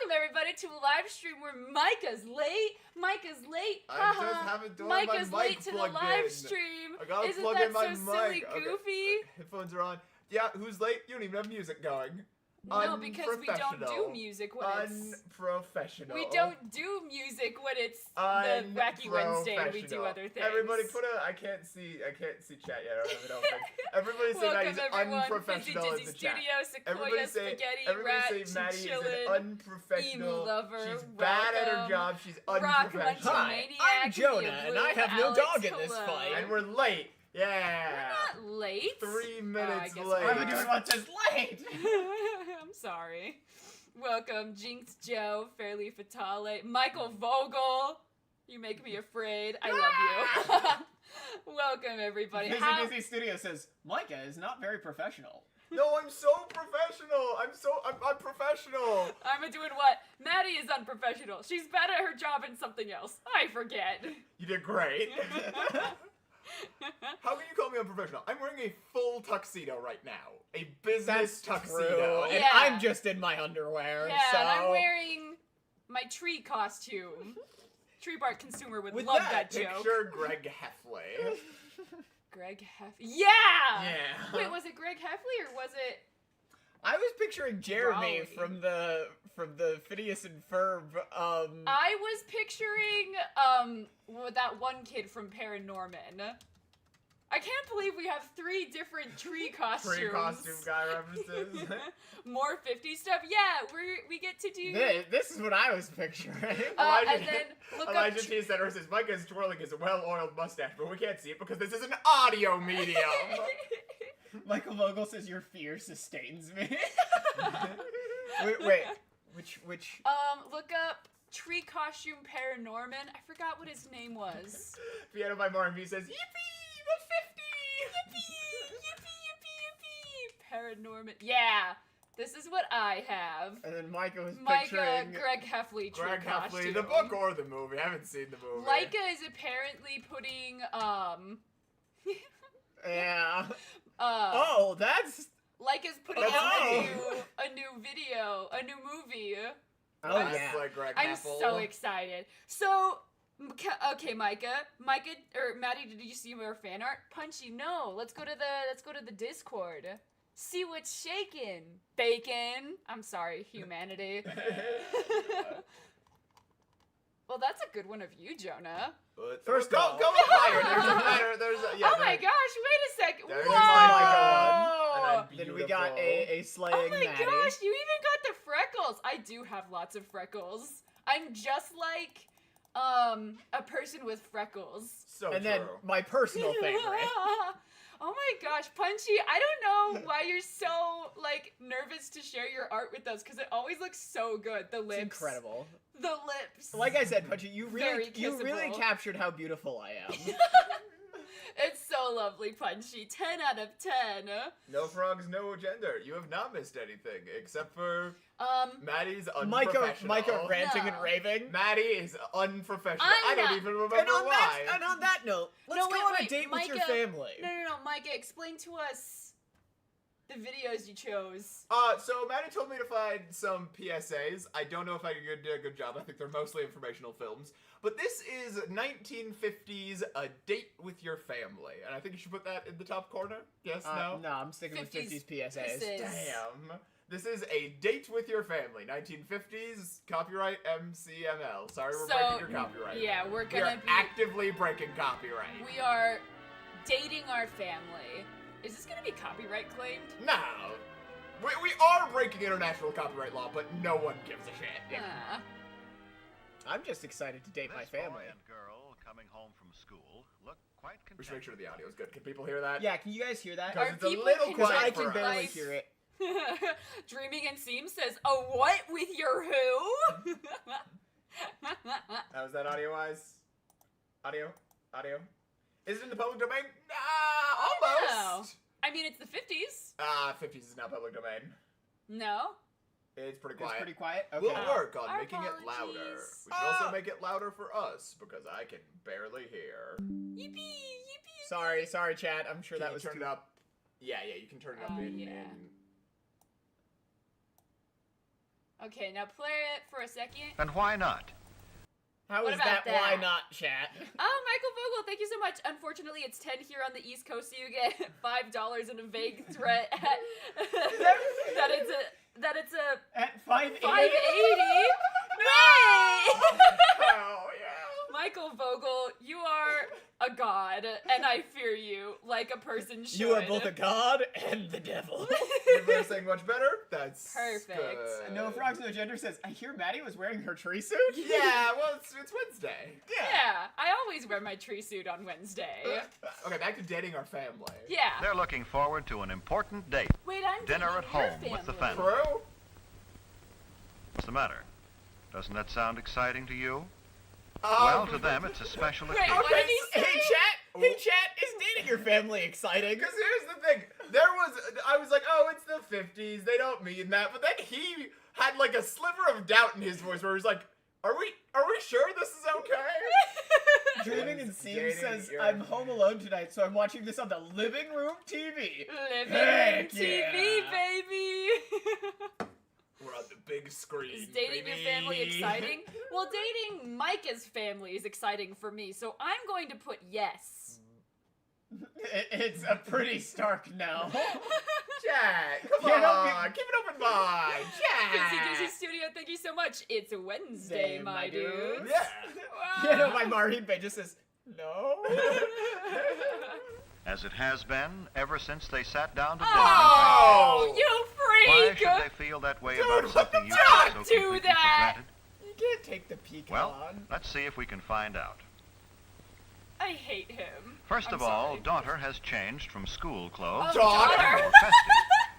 Welcome everybody to a live stream where Micah's late. I just haven't done Micah's my mic late to the plugged live in. stream. I gotta Isn't plug that in my so mic. silly, Okay. goofy? Headphones are on. Yeah, who's late? You don't even have music going. No, because we don't do music when it's... Unprofessional. We don't do music when it's the Wacky Wednesday and we do other things. Everybody put a... I can't see chat yet. I don't have it open. Everybody say Maddie's unprofessional in the chat. Everybody say Maddie is an unprofessional. Lover, She's bad at her job. She's unprofessional. Hi, I'm Jonah, and I have no dog in this fight. And we're late. Yeah. We're not late. 3 minutes late. Why are we doing what's just late? I'm sorry. Welcome, Jinx Joe, Fairly Fatale, Michael Vogel. You make me afraid. I love you. Welcome, everybody. Busy Studio says, Micah is not very professional. No, I'm so professional. I'm professional. I'm doing what? Maddie is unprofessional. She's bad at her job in something else. I forget. You did great. How can you call me unprofessional? I'm wearing a full tuxedo right now. A business tuxedo. And yeah. I'm just in my underwear. Yeah, so... and I'm wearing my tree costume. Tree bark consumer would love that joke. Picture Greg Heffley. Greg Heffley. Yeah! Yeah. Wait, was it Greg Heffley or was it... I was picturing Jeremy Raleigh. from the Phineas and Ferb. I was picturing that one kid from Paranorman. I can't believe we have 3 different tree costumes. Tree costume guy references. More 50 stuff. Yeah, we get to do. This is what I was picturing. And then look Elijah up. T. Center says Micah is twirling his well-oiled mustache, but we can't see it because this is an audio medium. Michael Vogel says your fear sustains me. wait, which? Look up tree costume Paranorman. I forgot what his name was. Piano by Marvin V says, yippee, the 50! Yippee! Paranorman. Yeah, this is what I have. And then Micah was Micah, picturing... Greg Heffley tree Greg costume. Heffley, the book or the movie? I haven't seen the movie. Micah is apparently putting, Yeah. oh, that's... Leica's putting That's out me. a new video, a new movie. Oh, That's yeah. like Greg I'm Heffley. so excited. So, okay, Micah, or Maddie, did you see our fan art? Punchy, no. Let's go to the Discord. See what's shaking. Bacon. I'm sorry, humanity. Well, that's a good one of you, Jonah. First go of all- higher. Oh my gosh, wait a second. There's Whoa! Micah. Then we got a slaying Oh my Maddie. gosh, you even got the freckles. I do have lots of freckles. I'm just like a person with freckles. So And true. then my personal favorite. Oh my gosh, Punchy, I don't know why you're so like nervous to share your art with us because it always looks so good. The lips. It's incredible. The lips. Like I said, Punchy, you really kissable. captured how beautiful I am. It's so lovely, Punchy. 10 out of 10. No frogs, no gender. You have not missed anything except for Maddie's Micah unprofessional. ranting No. and raving. Maddie is unprofessional. I'm I don't not. even remember And on why. that note, let's go on a date with your Micah, family. No, Micah, explain to us the videos you chose. So Maddie told me to find some PSAs. I don't know if I did a good job. I think they're mostly informational films. But this is 1950s A Date with Your Family. And I think you should put that in the top corner. Yes, no? No, I'm sticking with 50s PSAs. Damn. This is A Date with Your Family. 1950s, copyright MCML. Sorry, we're breaking your copyright. Yeah, we're We are gonna be... actively breaking copyright. We are dating our family. Is this gonna be copyright claimed? No. We are breaking international copyright law, but no one gives a shit. I'm just excited to date my This family. boy and girl coming home from school look quite We should make sure contented. the audio is good. Can people hear that? Yeah, can you guys hear that? Because Are it's a people little Because quiet I for can us. barely Like- hear it. Dreaming and Seam says, "A what with your who?" How's that audio-wise? Audio? Is it in the public domain? Nah, almost. I mean, it's the 50s. 50s is now public domain. No. It's pretty It's quiet. pretty quiet? Okay. We'll work on Our making it louder. apologies. We should also make it louder for us, because I can barely hear. Yippee, yippee. Sorry, chat. I'm sure Can that you was turn too... it up? Yeah, you can turn it up in... Yeah. Okay, now play it for a second. And why not? How What is about that? Why that? not, chat? Oh, Michael Vogel, thank you so much. Unfortunately, it's 10 here on the East Coast, so you get $5 in a vague threat that it's a At 580? 580. Hey! Oh, yeah. Michael Vogel, you are a god, and I fear you like a person should. You are both a god and the devil. People are saying much better. That's Perfect. good. No Frogs No Gender says, I hear Maddie was wearing her tree suit? Yeah, well, it's Wednesday. Yeah, I always wear my tree suit on Wednesday. Okay, back to dating our family. Yeah. They're looking forward to an important date. Wait, I'm Dinner dating at your home with the family. family. True? What's the matter? Doesn't that sound exciting to you? Um, Well, to them, it's a special Wait, occasion. what did he say? Hey, chat! Hey, chat! Is dating your family exciting? Because here's the thing. I was like, oh, it's the 50s. They don't mean that. But then he had like a sliver of doubt in his voice where he was like, are we sure this is okay? Dreaming in Seams Dating says, your- I'm home alone tonight, so I'm watching this on the living room TV. Living Heck TV, yeah. baby. We're on the big screen. Is dating your family baby. exciting? Well, dating Micah's family is exciting for me, so I'm going to put yes. It's a pretty stark no. Jack, come Yeah, don't on, keep an open mind. Kissy Jack. Kissy Studio, thank you so much. It's Wednesday, my dude. Yeah. You know, my Maureen Bay just says, no. As it has been ever since they sat down to dinner. Oh, you Why freak! should they feel that way Dude, about what something the you fuck? take so Don't do completely that. for granted? You can't take the pecan. Well, let's see if we can find out. I hate him. First I'm of all, sorry. daughter has changed from school clothes Oh, to Daughter. more festive.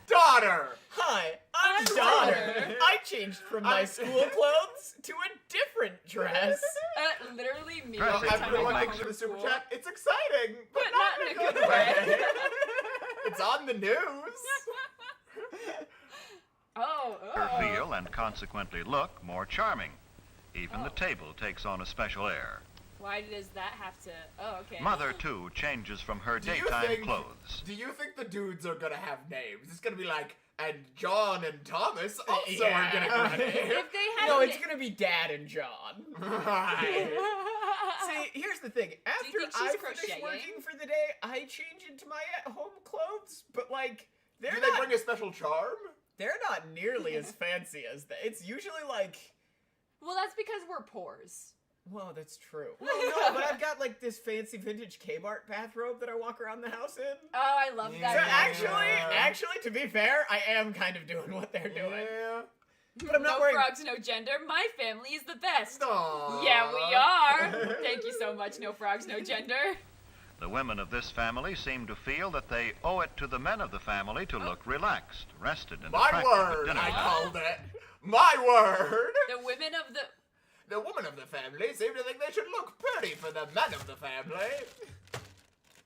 Daughter. Hi, I'm I'm Daughter. Daughter. I changed from my school clothes to a different dress. Literally me. Dress every it time I Everyone go makes thinks home for the from super school. chat. It's exciting, but But not in a good way. It's on the news. Oh, Her feel and consequently look more charming. Even the table takes on a special air. Why does that have to? Oh, okay. Mother, too, changes from her Do you daytime think- clothes. Do you think the dudes are gonna have names? It's gonna be like, and John and Thomas also Yeah. are gonna get a name. If they had No, a it's gonna be Dad and John. Right. See, here's the thing. After think she's I finish crocheting? working for the day, I change into my at-home clothes. But like, Do they're they not. bring a special charm? They're not nearly as fancy as that. It's usually like. Well, that's because we're pores. Well, that's true. Well, no, but I've got like this fancy vintage Kmart bathrobe that I walk around the house in. Oh, I love Yeah. So that. actually, to be fair, I am kind of doing what they're doing. Yeah. But I'm not no wearing. frogs, no gender. My family is the best. Aww. Yeah, we are. Thank you so much. No frogs, no gender. The women of this family seem to feel that they owe it to the men of the family to look relaxed, rested, and My attractive at word, dinner I time. called it. My word. The women of the. The women of the family seem to think they should look pretty for the men of the family.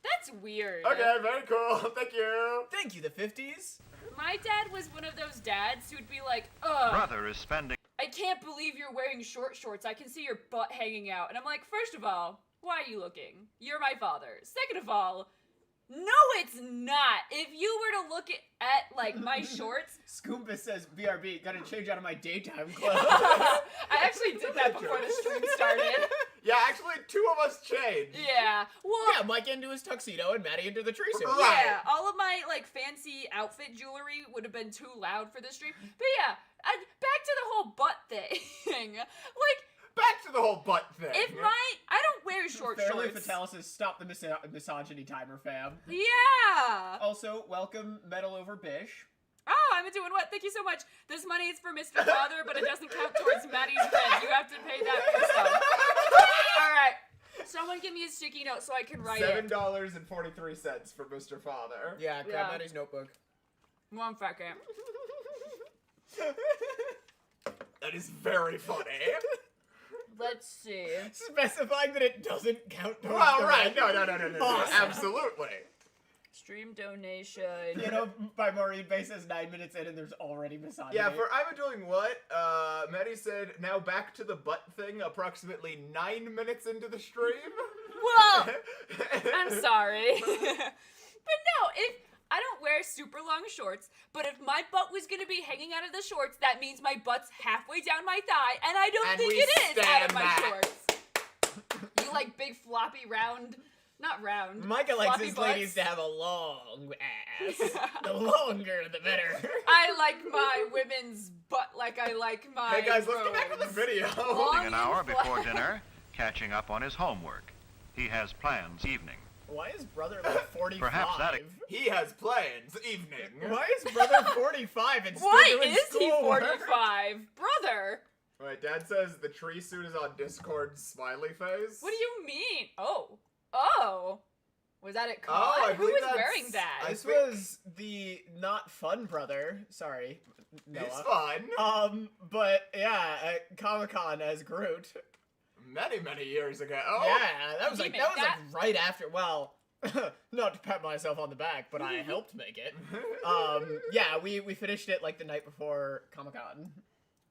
That's weird. Okay, very cool. Thank you. Thank you, the 50s. My dad was one of those dads who'd be like, ugh. Brother is spending I can't believe you're wearing short shorts. I can see your butt hanging out. And I'm like, first of all, why are you looking? You're my father. Second of all, no, it's not. If you were to look at like, my shorts, Scoomba says, BRB, gotta change out of my daytime clothes. I actually did that before the stream started. Yeah, actually, two of us changed. Yeah. Well, Yeah, Mike into his tuxedo and Maddie into the tree suit. Right. yeah, all of my like fancy outfit jewelry would have been too loud for this stream. But yeah, back to the whole butt thing. Like, Back to the whole butt thing. if I don't wear short Fairly shorts. Fatal says, stop the misogyny timer, fam. Yeah. Also, welcome Metal Over Bish. Oh, I'm doing what? Thank you so much. This money is for Mr. Father, but it doesn't count towards Maddie's rent. You have to pay that for yourself. All right. Someone give me a sticky note so I can write it. $7.43 for Mr. Father. Yeah, grab Yeah. Maddie's notebook. 1 second. That is very funny. Let's see. Specifying that it doesn't count towards Well, the right. rent. No. Awesome. Absolutely. Stream donation. You know, by Maureen Bay says 9 minutes in and there's already misogyny. Yeah, for I'm doing what? Maddie said, now back to the butt thing approximately 9 minutes into the stream. Well, I'm sorry. But no, if I don't wear super long shorts, but if my butt was gonna be hanging out of the shorts, that means my butt's halfway down my thigh, and I don't think we it is out of stand my that. shorts. You like big floppy round, not round. Micah likes floppy his butts? ladies to have a long ass. The longer, the better. I like my women's butt like I like my Hey guys, let's get back to the rose. video. Long Spending an hour and before flat. dinner, catching up on his homework. He has plans evening. Why is brother like 45? Perhaps that- He has plans. Evening. Why is brother 45 and still Why doing is he schoolwork? 45? Brother! Wait, Dad says the tree suit is on Discord smiley face. What do you mean? Oh. Was that at con? Oh, I Who believe was that's- wearing that? I This think- was the not fun brother. Sorry, Noah. He's fun. But yeah, at Comic-Con as Groot. Many years ago. Yeah, that was Did he like make that? right after. Well, not to pat myself on the back, but I helped make it. Yeah, we finished it like the night before Comic-Con.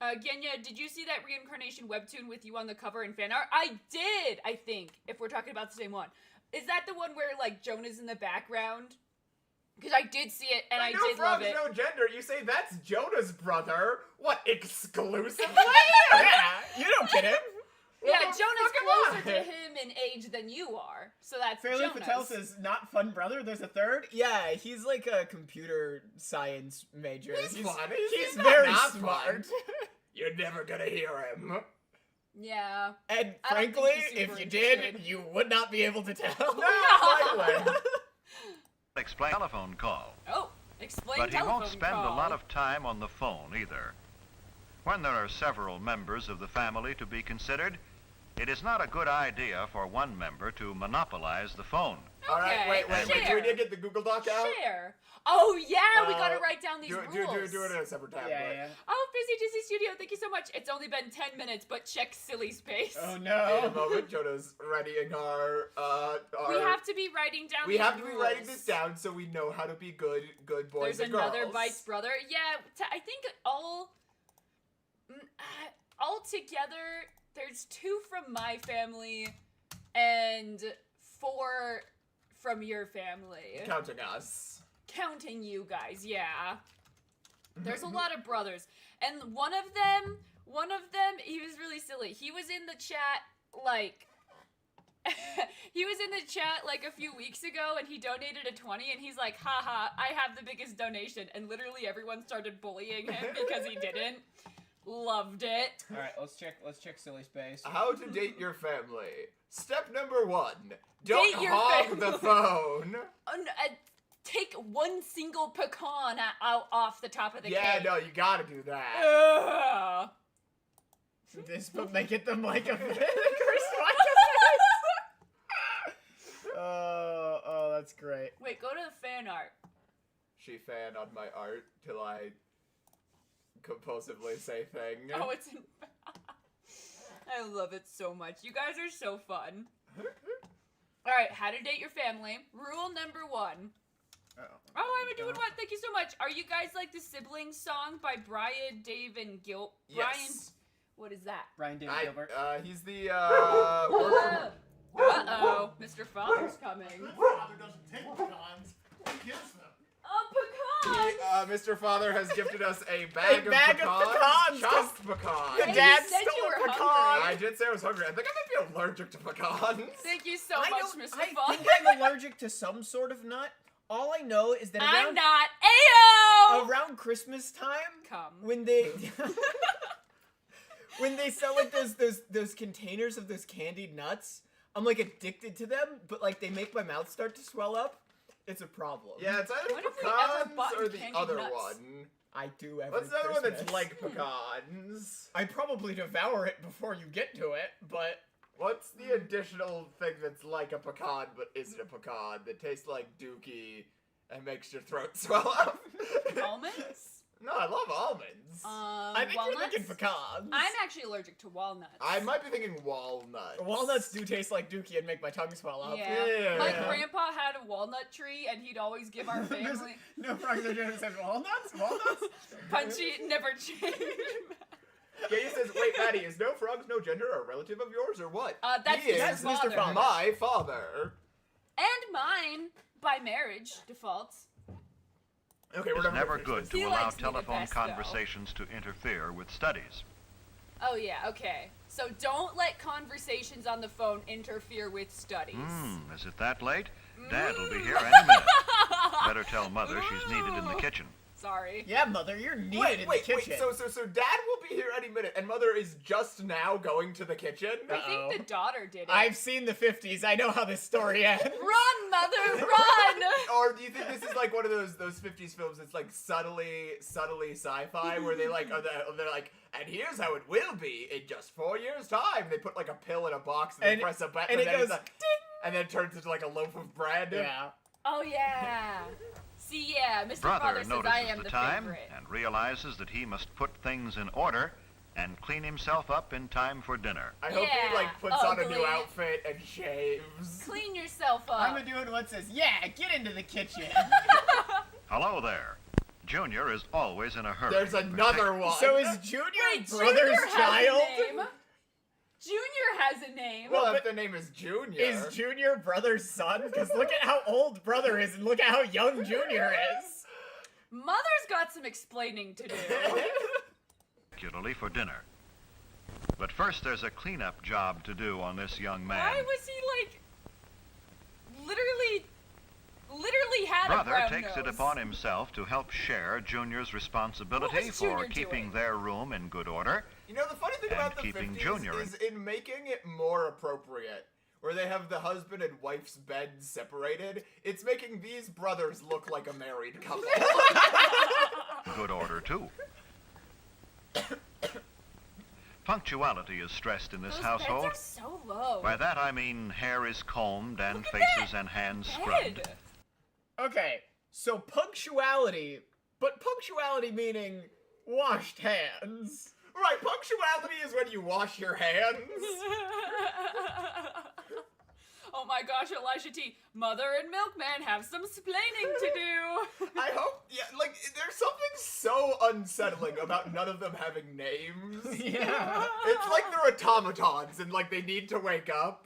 Genya, did you see that reincarnation webtoon with you on the cover in fan art? I did, I think, if we're talking about the same one. Is that the one where, like, Jonah's in the background? Because I did see it, and I no did love frogs, it. no gender. You say that's Jonah's brother. What, exclusively? Yeah, you don't get him. Yeah, What the Jonah's fuck am closer I? to him in age than you are. So that's Fairly Jonah's. Patel says, not fun brother, there's a third? Yeah, he's like a computer science major. He's fun. He's not very not smart. fun. You're never gonna hear him. Yeah. And I don't think frankly, he's super if you did, interested. you would not be able to tell. likely. Explain telephone call. Oh, explain But he telephone won't spend call. a lot of time on the phone either. When there are several members of the family to be considered, it is not a good idea for one member to monopolize the phone. All right, Okay, wait. Do we share. need to get the Google Doc out? Share. Oh yeah, we gotta Uh, write down these rules. Do it in a separate tab. Yeah. Oh, Busy Disney Studio, thank you so much. It's only been 10 minutes, but check silly space. Oh In a no. moment, Jonah's readying our. We have to be writing down We these have to be rules. writing this down so we know how to be good boys There's and girls. another Bites brother. Yeah, I think all together, there's 2 from my family and 4 from your family. Counting us. Counting you guys, yeah. There's a lot of brothers. And one of them, he was really silly. He was in the chat, like, like a few weeks ago, and he donated a 20, and he's like, haha, I have the biggest donation. And literally everyone started bullying him because he didn't. Loved it. All right, let's check silly space. How to date your family. Step number 1. Don't Date your hog the family. phone. Take one single pecan out off the top of the Yeah, cake. no, you gotta do that. Ugh. This but make it the Micah face. Oh, that's great. Wait, go to the fan art. She fanned on my art till I compulsively say thing. Oh, it's in... I love it so much. You guys are so fun. Alright, how to date your family. Rule number 1. Oh, I'm doing what? Thank you so much. Are you guys like the Siblings song by Brian, Dave, and Gil? Brian, Yes. what is that? Brian David Gilbert. He's the, worker. Uh-oh, Mr. Father's coming. Father doesn't take pecans, he gives them. A pecan! Mr. Father has gifted us a bag, A bag of pecans, Chopped pecans. Your Hey, dad you said stole you a were pecan. hungry. I did say I was hungry. I think I might be allergic to pecans. Thank you so I much, don't- Mr. I Father. think I'm allergic to some sort of nut. All I know is that I'm around, not. Ayo! around Christmas time, Come. when they when they sell like those containers of those candied nuts, I'm like addicted to them, but like they make my mouth start to swell up. It's a problem. Yeah, it's either What if we ever pecans bought or the candied other nuts? one. I do every What's the other one that's Christmas. like pecans? I probably devour it before you get to it, but What's the additional thing that's like a pecan but isn't a pecan that tastes like dookie and makes your throat swell up? Almonds? No, I love almonds. I think walnuts? you're thinking pecans. I'm actually allergic to walnuts. I might be thinking walnuts. Walnuts do taste like dookie and make my tongue swell up. Yeah. My Yeah. grandpa had a walnut tree, and he'd always give our family No frogs are doing says walnuts? Walnuts? punchy. Never change. Gaye says, wait, Maddie, is no frogs, no gender a relative of yours or what? That's He Mr. is Father. Father. my father. And mine by marriage defaults. Okay, we're It's never never gonna good finish to He allow likes me the telephone best, though. conversations to interfere with studies. Oh yeah, okay. So don't let conversations on the phone interfere with studies. Is it that late? Dad'll be here any minute. Better tell Mother she's needed in the kitchen. Sorry. Yeah, Mother, you're needed Wait, in wait, the wait. kitchen. So Dad will be here any minute, and Mother is just now going to the kitchen. I Uh-oh. think the daughter did it. I've seen the 50s. I know how this story ends. Run, mother, run! Or do you think this is like one of those 50s films that's like subtly sci-fi, where they like they're like, and here's how it will be in just 4 years' time. They put like a pill in a box and, And- they press a button, and it then goes, it's like, and then it turns into like a loaf of bread. Yeah. Oh yeah. See, yeah, Mr. Brother Father says I notices am the the time favorite. and realizes that he must put things in order and clean himself up in time for dinner. I hope he Yeah, like puts on a ugly. new outfit and shaves. Clean yourself up. I'm doing what says, yeah, get into the kitchen. Hello there. Junior is always in a hurry. There's another one. So is Junior Wait, brother's Junior has child? a name? Junior has a name. Well, but if the name is Junior. Is Junior brother's son? Because look at how old brother is and look at how young Junior is. Mother's got some explaining to do. Particularly for dinner. But first there's a cleanup job to do on this young man. Why was he like literally had a Brother brown takes nose? it upon himself to help share Junior's responsibility What was for Junior keeping doing? their room in good order. You know, the funny thing And about the keeping 50s Junior is in making it more appropriate, where they have the husband and wife's beds separated, it's making these brothers look like a married couple. Good order, too. Punctuality is stressed in this Those household. beds are so low. By that I mean hair is combed and Look at faces that and hands scrubbed. bed. Okay, so punctuality, but punctuality meaning washed hands. Right, punctuality is when you wash your hands. Oh my gosh, Elijah T. Mother and Milkman have some splaining to do. I hope, yeah, like, there's something so unsettling about none of them having names. Yeah. It's like they're automatons and, like, they need to wake up.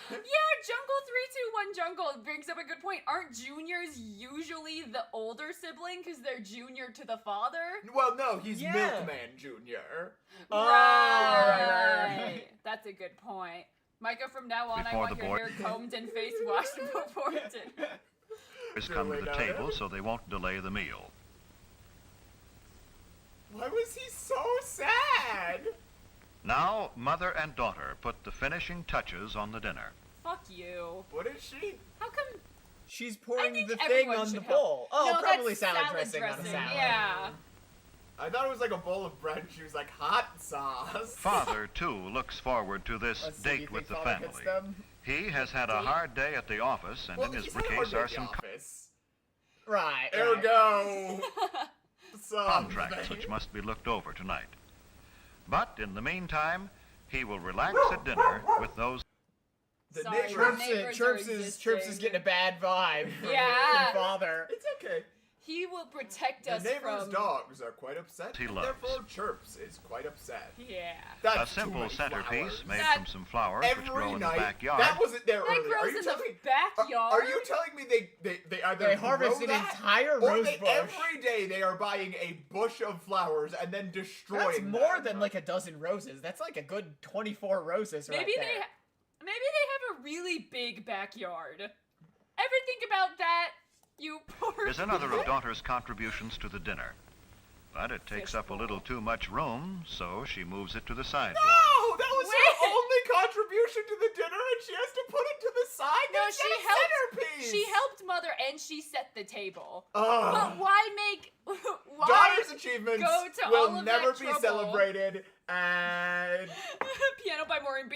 Yeah, Jungle 321 Jungle brings up a good point. Aren't juniors usually the older sibling because they're junior to the father? Well, no, he's Yeah. Milkman Jr. Oh, Right. That's a good point. Micah, from now on, I Before want the your boy- hair combed and face washed before dinner. Always come to the Julie, table so they won't delay the meal. Why was he so sad? Now, mother and daughter put the finishing touches on the dinner. Fuck you. What is she? How come? She's I pouring think the thing everyone on the should help. bowl. Oh, No, probably that's salad dressing on a salad. Yeah. I thought it was like a bowl of bread and she was like, hot sauce. Father, too, looks forward to this Let's see, do you date with think the Father hits family. them? He has had a Date? hard day at the office, and Well, in his he's had a briefcase hard day are at the some office. Right. right. Ergo. contracts which must be looked over tonight. But in the meantime, he will relax at dinner with those. The Sorry, neighbors- we're Chirps, neighbors Chirps are is getting a bad vibe from, Yeah. from Father. It's okay. He will protect The us neighbors' from. dogs are quite upset. He and loves. Therefore, Chirps is quite upset. Yeah. That's A too simple many centerpiece flowers. made That- from some flowers which grow Every in the night. backyard. That wasn't there That earlier. Are grows you in telling the me? backyard. Are you telling me they either They harvest grow an that, entire or rose they, bush. every day they are buying a bush of flowers and then destroying That's more them. than like a dozen roses. That's like a good 24 roses right Maybe there. they have a really big backyard. Ever think about that? You poor. Is another of daughter's contributions to the dinner. But it takes up a little too much room, so she moves it to the sideboard. No, that was her Wait. only contribution to the dinner, and she has to put it to the side. No, That's she not a helped. centerpiece. She helped Mother, and she set the table. Ugh. But why make? Why? Daughter's achievements go to will all of never that be trouble? celebrated, and Piano by Maureen B.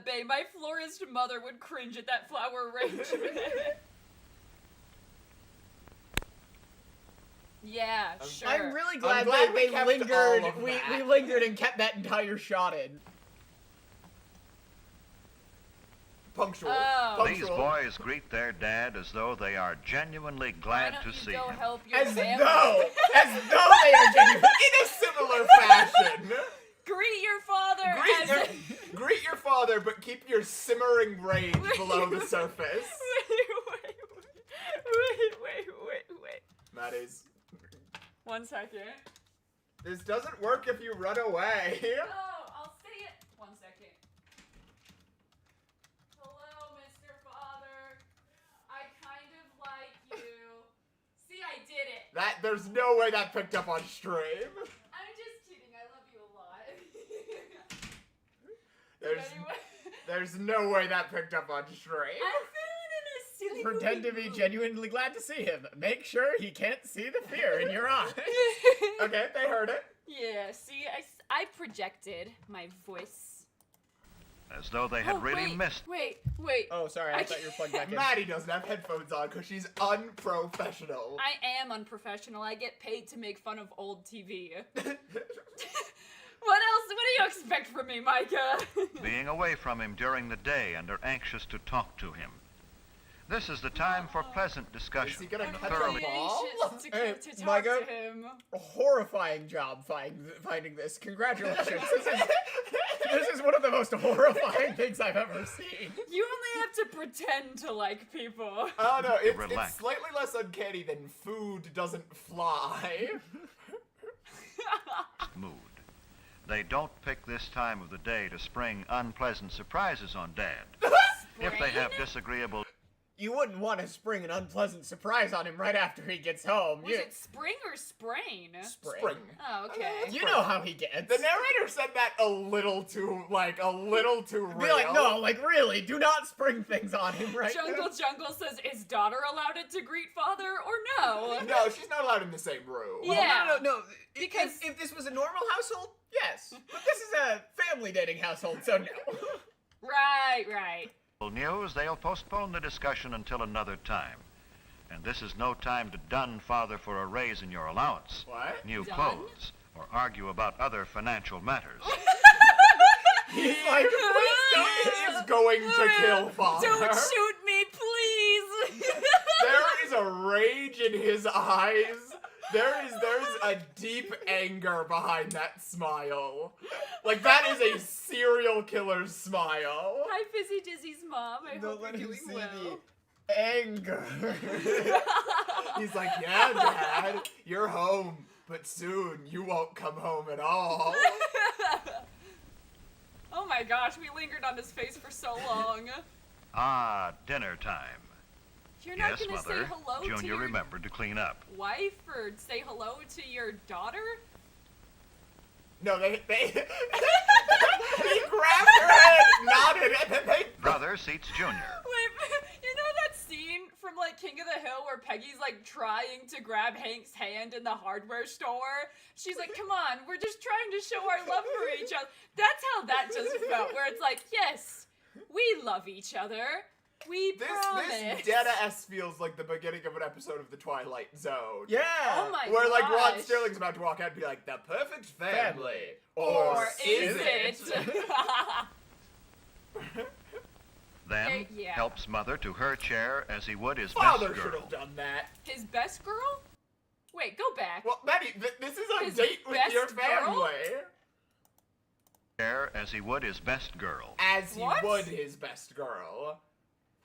Bay, my florist mother would cringe at that flower arrangement. Yeah, sure. I'm really glad, glad that we they kept lingered. all of We that. lingered and kept that entire shot in. punctual. Oh. These Punctual. boys greet their dad as though they are genuinely Why glad don't to you see go him. help your As family? though they are genuine. In a similar fashion. Greet your father Greet as greet your father, but keep your simmering rage below the surface. Wait. Maddie's. 1 second. This doesn't work if you run away. Oh, I'll say it. 1 second. Hello, Mr. Father. I kind of like you. See, I did it. There's no way that picked up on stream. I'm just kidding. I love you a lot. There's no way that picked up on stream. I'm feeling in a silly Pretend to be genuinely glad to see him. Make sure he can't see the fear in your eyes. Okay, they heard it. Yeah, see, I projected my voice. As though they had really missed. Wait. Oh, sorry, I thought you were plugged back in. Maddie doesn't have headphones on because she's unprofessional. I am unprofessional. I get paid to make fun of old TV. What else? What do you expect from me, Micah? Being away from him during the day and are anxious to talk to him. This is the time for pleasant discussion. Is he gonna cut thoroughly- your ball? Hey, to talk Micah. to him. A horrifying job finding this. Congratulations. This is one of the most horrifying things I've ever seen. You only have to pretend to like people. Oh no, it's Relax. slightly less uncanny than food doesn't fly. mood. They don't pick this time of the day to spring unpleasant surprises on Dad. If they have disagreeable... You wouldn't want to spring an unpleasant surprise on him right after he gets home. Was it spring or sprain? Spring. Oh, okay. You know how he gets. The narrator said that a little too real. Be like, no, like really, do not spring things on him right Jungle says, is daughter allowed to greet father or no? No, she's not allowed in the same room. Yeah. No. Because- if this was a normal household, yes. But this is a family dating household, so no. Right. news, they'll postpone the discussion until another time. And this is no time to dun father for a raise in your allowance, What? new Dun? clothes, or argue about other financial matters. He's like, He is going to kill father. Don't shoot me, please. There is a rage in his eyes. There's a deep anger behind that smile. Like, that is a serial killer's smile. Hi, Fizzy Dizzy's mom. I Don't hope let you're him doing see well. the anger. He's like, yeah, Dad, you're home, but soon you won't come home at all. Oh my gosh, we lingered on his face for so long. Ah, dinner time. You're not Yes, gonna say Mother. hello to Junior your remembered to clean up. wife or say hello to your daughter? No, they he grabbed her head, nodded, and then they... Brother seats Junior. Wait, you know that scene from like King of the Hill where Peggy's like trying to grab Hank's hand in the hardware store? She's like, come on, we're just trying to show our love for each other. That's how that just felt, where it's like, yes, we love each other. We promise. This dead-ass feels like the beginning of an episode of The Twilight Zone. Yeah. Oh my Where, like, Rod gosh. Sterling's about to walk out and be like, the perfect family. Or is it? Then Yeah. helps Mother to her chair as he would his Father best should girl. have done that. His best girl? Wait, go back. Well, Maddie, this is a His date with best your girl? family. Chair as he would his best girl. As he What? would his best girl.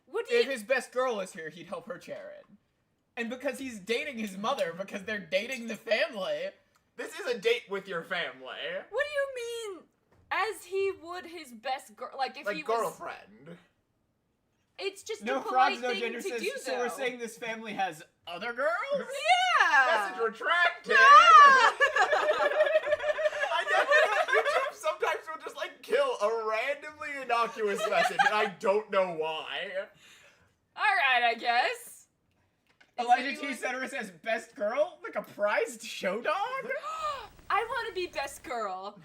What do If you... his best girl is here, he'd help her chair it. And because he's dating his mother, because they're dating the family. This is a date with your family. What do you mean, as he would his best girl? Like, if Like, he was... girlfriend. It's just No a frogs, polite no thing gender to says, do, so though. we're saying this family has other girls? Yeah! Message retracted! Ah! I never know. YouTube sometimes will just, like, kill a randomly innocuous message, and I don't know why. Alright, I guess. Elijah T. Center says best girl? Like a prized show dog? I want to be best girl.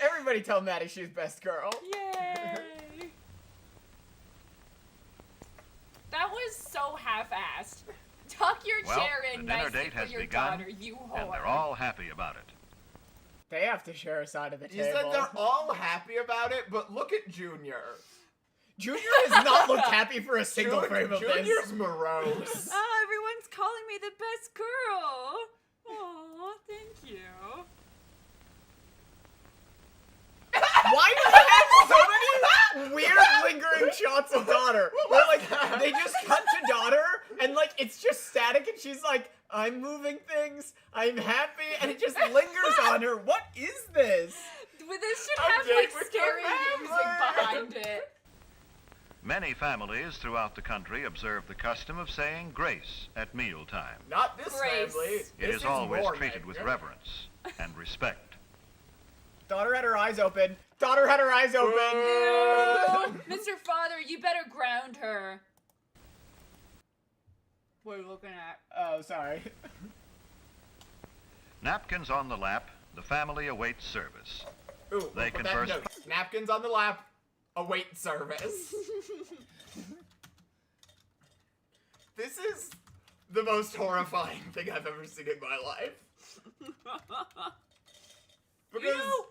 Everybody tell Maddie she's best girl. Yay! That was so half-assed. Tuck your Well, chair the in dinner nicely date for has your begun, daughter, you whore. and they're all happy about it. They have to share a side of the You table. said they're all happy about it, but look at Junior. Junior has not looked happy for a single frame of Junior's this. morose. Oh, everyone's calling me the best girl. Aw, thank you. Why do they have so many weird lingering shots of daughter? Where like they just cut to daughter And, like, it's just static, and she's like, I'm moving things, I'm happy, and it just lingers on her. What is this? Well, this should A have, date like, with your scary music family. behind it. Many families throughout the country observe the custom of saying grace at mealtime. Not this Grace. family. It This is always your treated name. with reverence and respect. Daughter had her eyes open. Daughter had her eyes open. Ew. Mr. Father, you better ground her. What are you looking at? Oh, sorry. Napkins on the lap, the family awaits service. Ooh, They put that converse- note. Napkins on the lap. Await service. This is the most horrifying thing I've ever seen in my life. Because You know,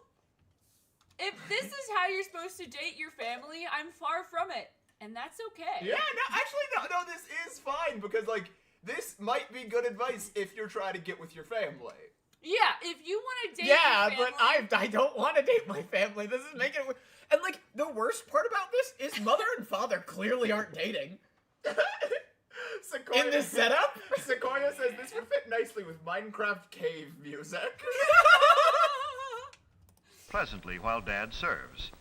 if this is how you're supposed to date your family, I'm far from it. And that's okay. yeah, no, actually, no, this is fine because like this might be good advice if you're trying to get with your family. Yeah, if you want to date Yeah, your family, but I don't want to date my family. This is making it... And, like, the worst part about this is mother and father clearly aren't dating. Sequoia, In this setup? Sequoia says this would fit nicely with Minecraft cave music. Pleasantly while Dad serves.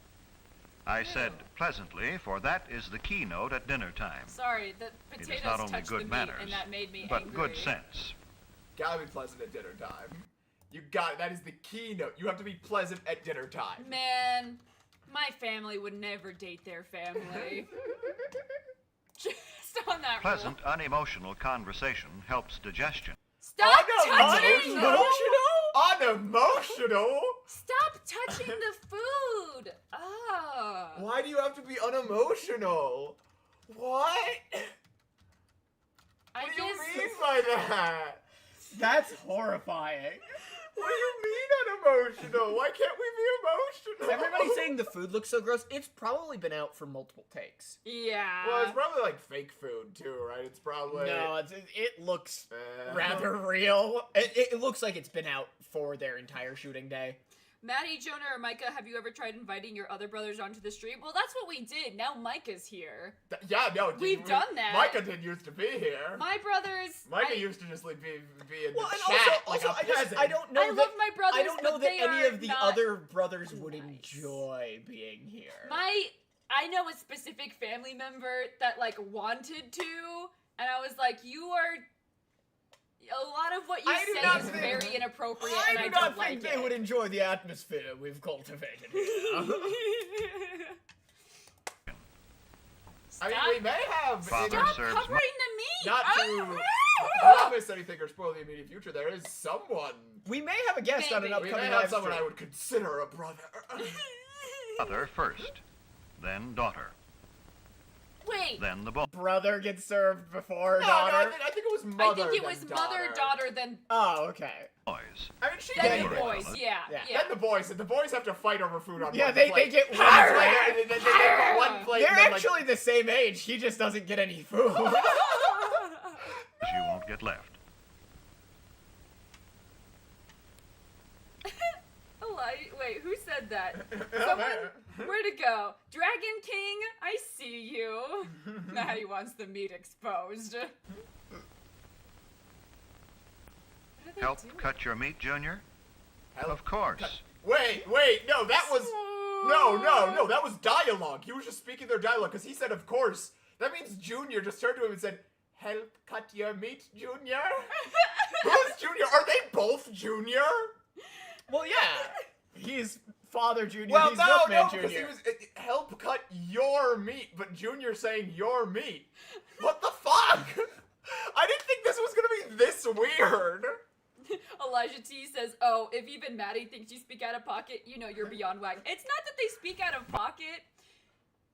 I said pleasantly, for that is the keynote at dinner time. Sorry, the It is potatoes not only touched the good meat, manners, and that made me but angry. good sense. Gotta be pleasant at dinner time. You got it. That is the keynote. You have to be pleasant at dinner time. Man, my family would never date their family. Just on that Pleasant, rule. unemotional conversation helps digestion. Stop touching! Unemotional? Stop touching the food! Ah. Why do you have to be unemotional? What? I What do you guess mean by that? That's horrifying. What do you mean unemotional? Why can't we be emotional? Everybody's saying the food looks so gross. It's probably been out for multiple takes. Yeah. Well, it's probably like fake food too, right? It's probably No, it looks Uh, rather real. It looks like it's been out for their entire shooting day. Maddie, Jonah, or Micah, have you ever tried inviting your other brothers onto the stream? Well, that's what we did. Now Micah's here. Yeah, no, We've done that. Micah didn't used to be here. My brothers. Micah I, used to just like be in Well, the and chat also, like a peasant. I don't know I that love my brothers. I don't know but that they any are of the not other brothers would nice. enjoy being here. I know a specific family member that like wanted to, and I was like, you are. A lot of what you I do say not is think- very inappropriate, I and do I not don't think like they it. would enjoy the atmosphere we've cultivated here. I mean, Stop. we may have. Father Stop serves covering the meat! Not Ah! to promise anything or spoil the immediate future. There is someone. We may have a guest on an Maybe. We upcoming may have live someone stream. I would consider a brother. Mother first, then daughter, Wait, then the boy. Brother gets served before No, daughter. I think it was I mother. think it then was mother, daughter, then Oh, okay. Boys. I mean, she then did the it. boys. Yeah, Yeah. yeah. Then the boys. And the boys have to fight over food on Yeah, one they plate. get one Arr! plate. And then they get one plate. They're and then, actually the same age. He just doesn't get any food. You won't get left. Wait, who said that? Someone? Where'd it go? Dragon King, I see you. Maddie wants the meat exposed. What are they Help doing? cut your meat, Junior? Help. Of course. Wait, no, that was no, that was dialogue. He was just speaking their dialogue because he said, "Of course." That means Junior just turned to him and said, "Help cut your meat, Junior." Who's Junior? Are they both Junior? Well, yeah. He's Father Junior. Well, he's no, Milkman because Junior. he was help cut your meat, but Junior saying your meat. What the fuck? I didn't think this was gonna be this weird. Elijah T says, "Oh, if even Maddie thinks you speak out of pocket, you know you're beyond whack." It's not that they speak out of pocket.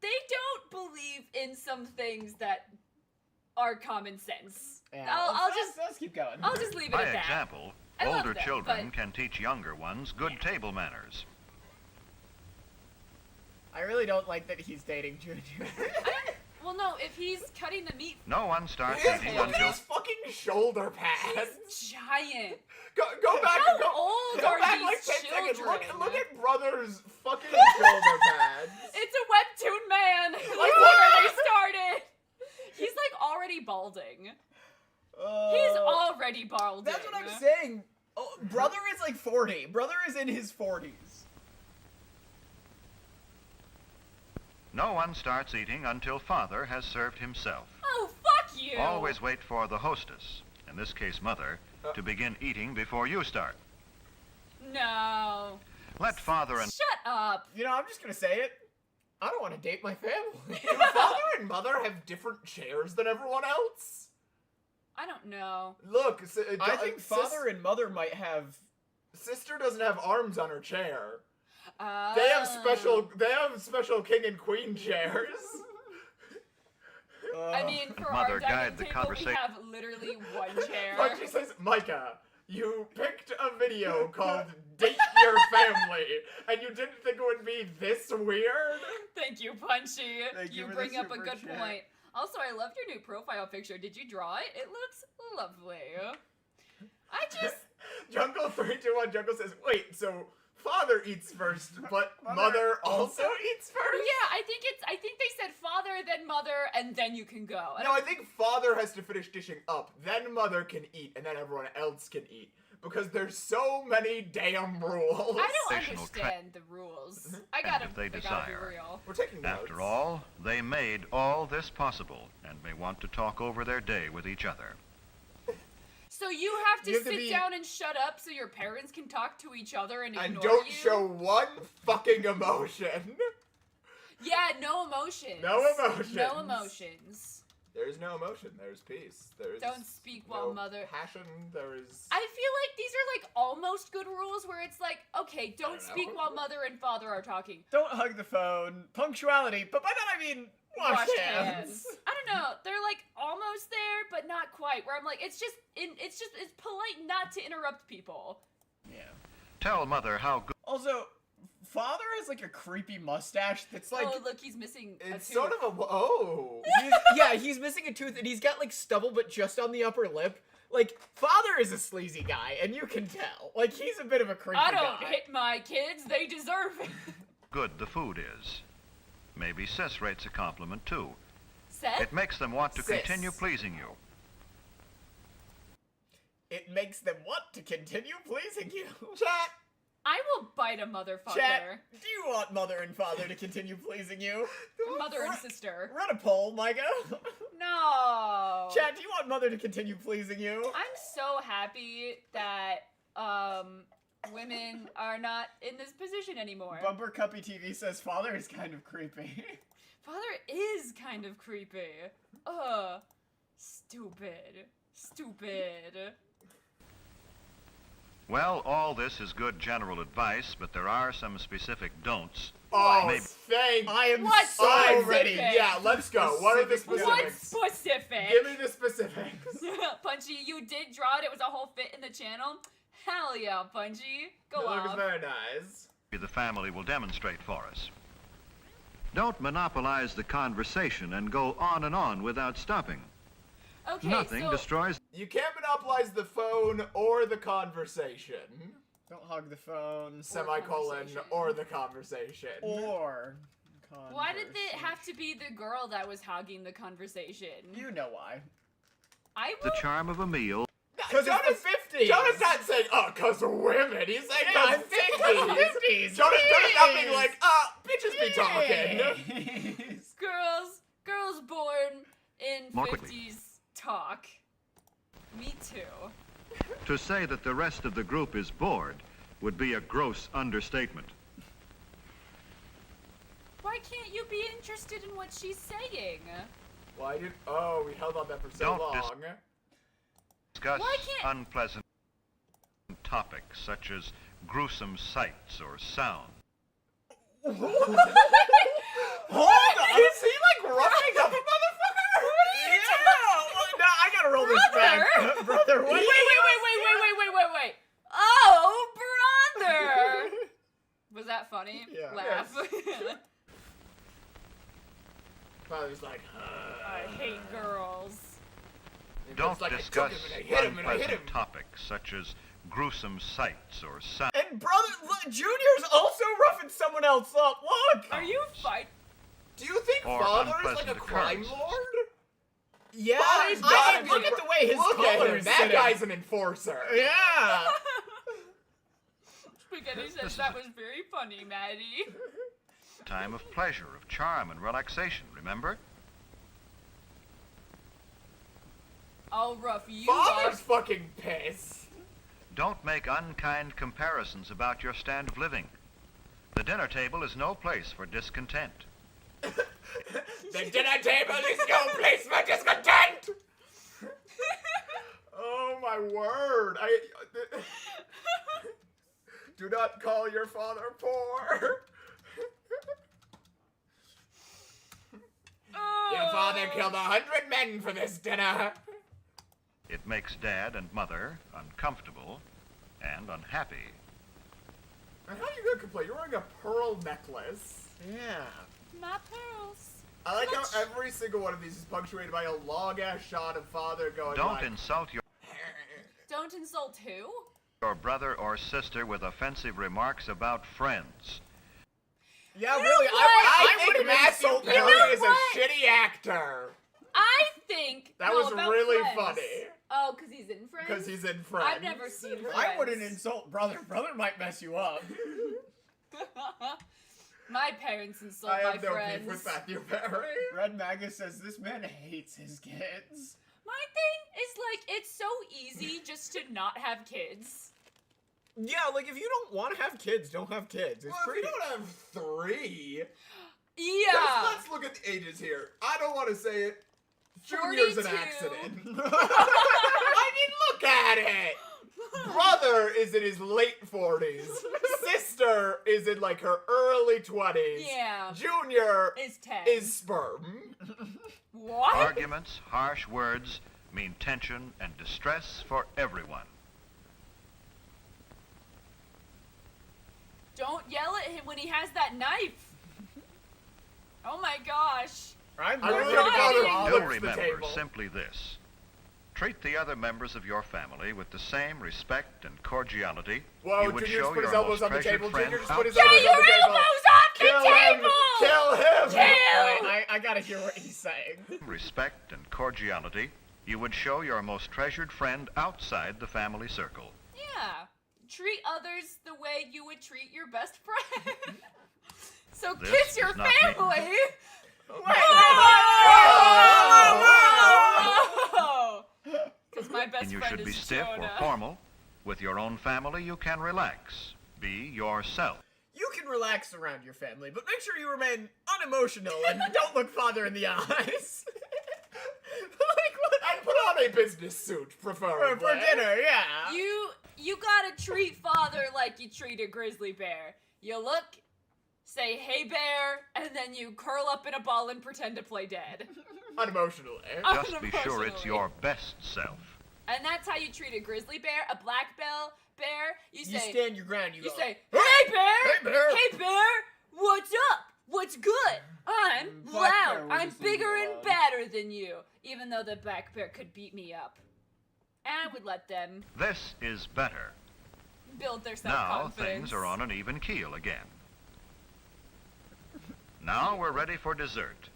They don't believe in some things that are common sense. Yeah, let's keep going. I'll just leave it By at that. example, I love older them, children but- can teach younger ones good table manners. I really don't like that he's dating Junior. Well, no, if he's cutting the meat, No one starts Look eating at until his fucking shoulder pads. he's giant. Go back. How go, old go are back these like 10 seconds. children? Look at brother's fucking shoulder pads. It's a webtoon man. Look Like, where they started. He's like already already balding. He's already balding. That's what I'm saying. Oh, brother is like 40. Brother is in his 40s. No one starts eating until father has served himself. Oh, fuck you! Always wait for the hostess, in this case mother, to begin eating before you start. No. Let father and Shut up. You know, I'm just gonna say it. I don't want to date my family. Do father and mother have different chairs than everyone else? I don't know. Look, I think father and mother might have. Sister doesn't have arms on her chair. Oh. They have special king and queen chairs. I mean, for Mother, our guide dining the table, we conversation. have literally one chair. But she says, Micah, you picked a video called Date Your Family, and you didn't think it would be this weird? Thank you, Punchy. Thank you You for bring the up a super good chat. point. Also, I loved your new profile picture. Did you draw it? It looks lovely. I just... Jungle 321 Jungle says, wait, so father eats first, but mother also eats first? Yeah, I think they said father, then mother, and then you can go. No, I think father has to finish dishing up, then mother can eat, and then everyone else can eat. Because there's so many damn rules. I don't Additional understand the rules. I gotta, if they I gotta desire. be real. We're taking notes. After all, they made all this possible and may want to talk over their day with each other. So you have to You have to sit be- down and shut up so your parents can talk to each other and ignore And don't you? show one fucking emotion. Yeah, no emotions. No emotions. No emotions. There's no emotion. There's peace. There's Don't speak no while mother... passion. There is. I feel like these are like almost good rules where it's like, okay, don't don't know. speak while mother and father are talking. Don't hug the phone. Punctuality. But by that I mean wash hands. I don't know. They're like almost there, but not quite. Where I'm like, it's polite not to interrupt people. Yeah. Tell mother how good. Also, father has like a creepy mustache that's like. Oh, look, he's missing a It's tooth. sort of a He's missing a tooth and he's got like stubble but just on the upper lip. Like, father is a sleazy guy, and you can tell. Like, he's a bit of a creepy I don't guy. hit my kids. They deserve it. Good the food is. Maybe sis rates a compliment too. Seth? It makes them want to Sis. continue pleasing you. It makes them want to continue pleasing you. chat. I will bite a motherfucker. Chat, do you want mother and father to continue pleasing you? Mother and sister. Run a poll, Micah. No. Chat, do you want mother to continue pleasing you? I'm so happy that women are not in this position anymore. Bumper Cuppy TV says father is kind of creepy. Father is kind of creepy. Ugh. Stupid. Stupid. Well, all this is good general advice, but there are some specific don'ts. Oh, Maybe. thank. I am What so specific? ready. Yeah, let's go. What are the Specific What specifics? specific? Give me the specifics. Punchy, you did draw it. It was a whole fit in the channel. Hell yeah, Punchy. Go It looks off. very nice. The family will demonstrate for us. Don't monopolize the conversation and go on and on without stopping. Okay, Nothing so destroys You can't monopolize the phone or the conversation. Don't hug the phone. Semicolon conversation. or the conversation. Or. why did it have to be the girl that was hogging the conversation? You know why. I the will. charm of a meal. Because it's the 50s. Jonah's not saying, oh, cause of women. He's saying, Yeah, cause I'm thinking 50s. 50s. Jonah's not being like, bitches be talking. Yes. Girls born in More quickly. 50s talk. Me too. To say that the rest of the group is bored would be a gross understatement. Why can't you be interested in what she's saying? Why did? Oh, we held on that for so Don't long. Discuss Why can't- unpleasant topics such as gruesome sights or sound. Hold on. Is he like roughing up a motherfucker? Yeah. No, I gotta roll this back, brother. What? Wait. Oh, brother! Was that funny? Yeah. Laugh. Father's like, I hate girls. Don't like, discuss I hit him and I hit him. unpleasant topics such as gruesome sights or sound. And brother, look, Junior's also roughing someone else up. Look. Are you fight? Do you think Or father is like a unpleasant crime occurrences. lord? Yeah, Father's I gotta mean, look be- at the way his Look at collar him. is That sitting. guy's an enforcer. Yeah. Spaghetti says that was very funny, Maddie. Time of pleasure, of charm and relaxation, remember? I'll rough you Father's up. fucking pissed. Don't make unkind comparisons about your stand of living. The dinner table is no place for discontent. The dinner table is no place for discontent. Oh my word! Do not call your father poor. Your father killed 100 men for this dinner. It makes Dad and Mother uncomfortable and unhappy. And how are you gonna complain? You're wearing a pearl necklace. Yeah. My pearls. I like how every single one of these is punctuated by a long-ass shot of father going Don't like... insult your Don't insult who? brother or sister with offensive remarks about friends. Yeah, You know really. what? I think would've Matthew insulted Perry her. is a shitty actor. I think That no, was about really Friends. funny. Oh, because he's in Friends? Because he's in Friends. I've never seen Friends. I wouldn't insult brother. Brother might mess you up. My parents insult I my have no friends. beef with Matthew Perry. Red Magus says this man hates his kids. My thing is like it's so easy just to not have kids. Yeah, like if you don't want to have kids, don't have kids. It's Well, if pretty. you don't have 3... Yeah. Let's look at the ages here. I don't want to say it. Junior's an 42. accident. I mean, look at it. Brother is in his late 40s. Sister is in like her early 20s. Yeah. Junior Is 10. is sperm. What? Arguments, harsh words mean tension and distress for everyone. Don't yell at him when he has that knife. Oh my gosh. I'm I really really don't Why? bother Do flips the remember table. simply this. Treat the other members of your family with the same respect and cordiality Whoa, you would Junior just show put his your elbows most on the treasured table. friend Junior just put his outside. Get elbows on your the table. elbows off the Kill him! table! Kill him! Kill! I gotta hear what he's saying. Respect and cordiality you would show your most treasured friend outside the family circle. Yeah. Treat others the way you would treat your best friend. So This kiss your is not me. family. Because my best And you friend should be is stiff Jonah. or formal. With your own family, you can relax. Be yourself. You can relax around your family, but make sure you remain unemotional and don't look father in the eyes. Like what? And put on a business suit, preferably. For dinner, yeah. You gotta treat father like you treat a grizzly bear. You look, say hey bear, and then you curl up in a ball and pretend to play dead. Unemotionally. Just be sure it's Unemotionally. your best self. And that's how you treat a grizzly bear, a black bear. You You say, stand your ground. You you go, say, hey bear, Hey, bear." hey bear, what's up? What's good? I'm Black loud. bear will I'm just leave you bigger and alone. badder than you. Even though the black bear could beat me up. And I would let them This is better. build their Now self-confidence. things are on an even keel again. Now we're ready for dessert.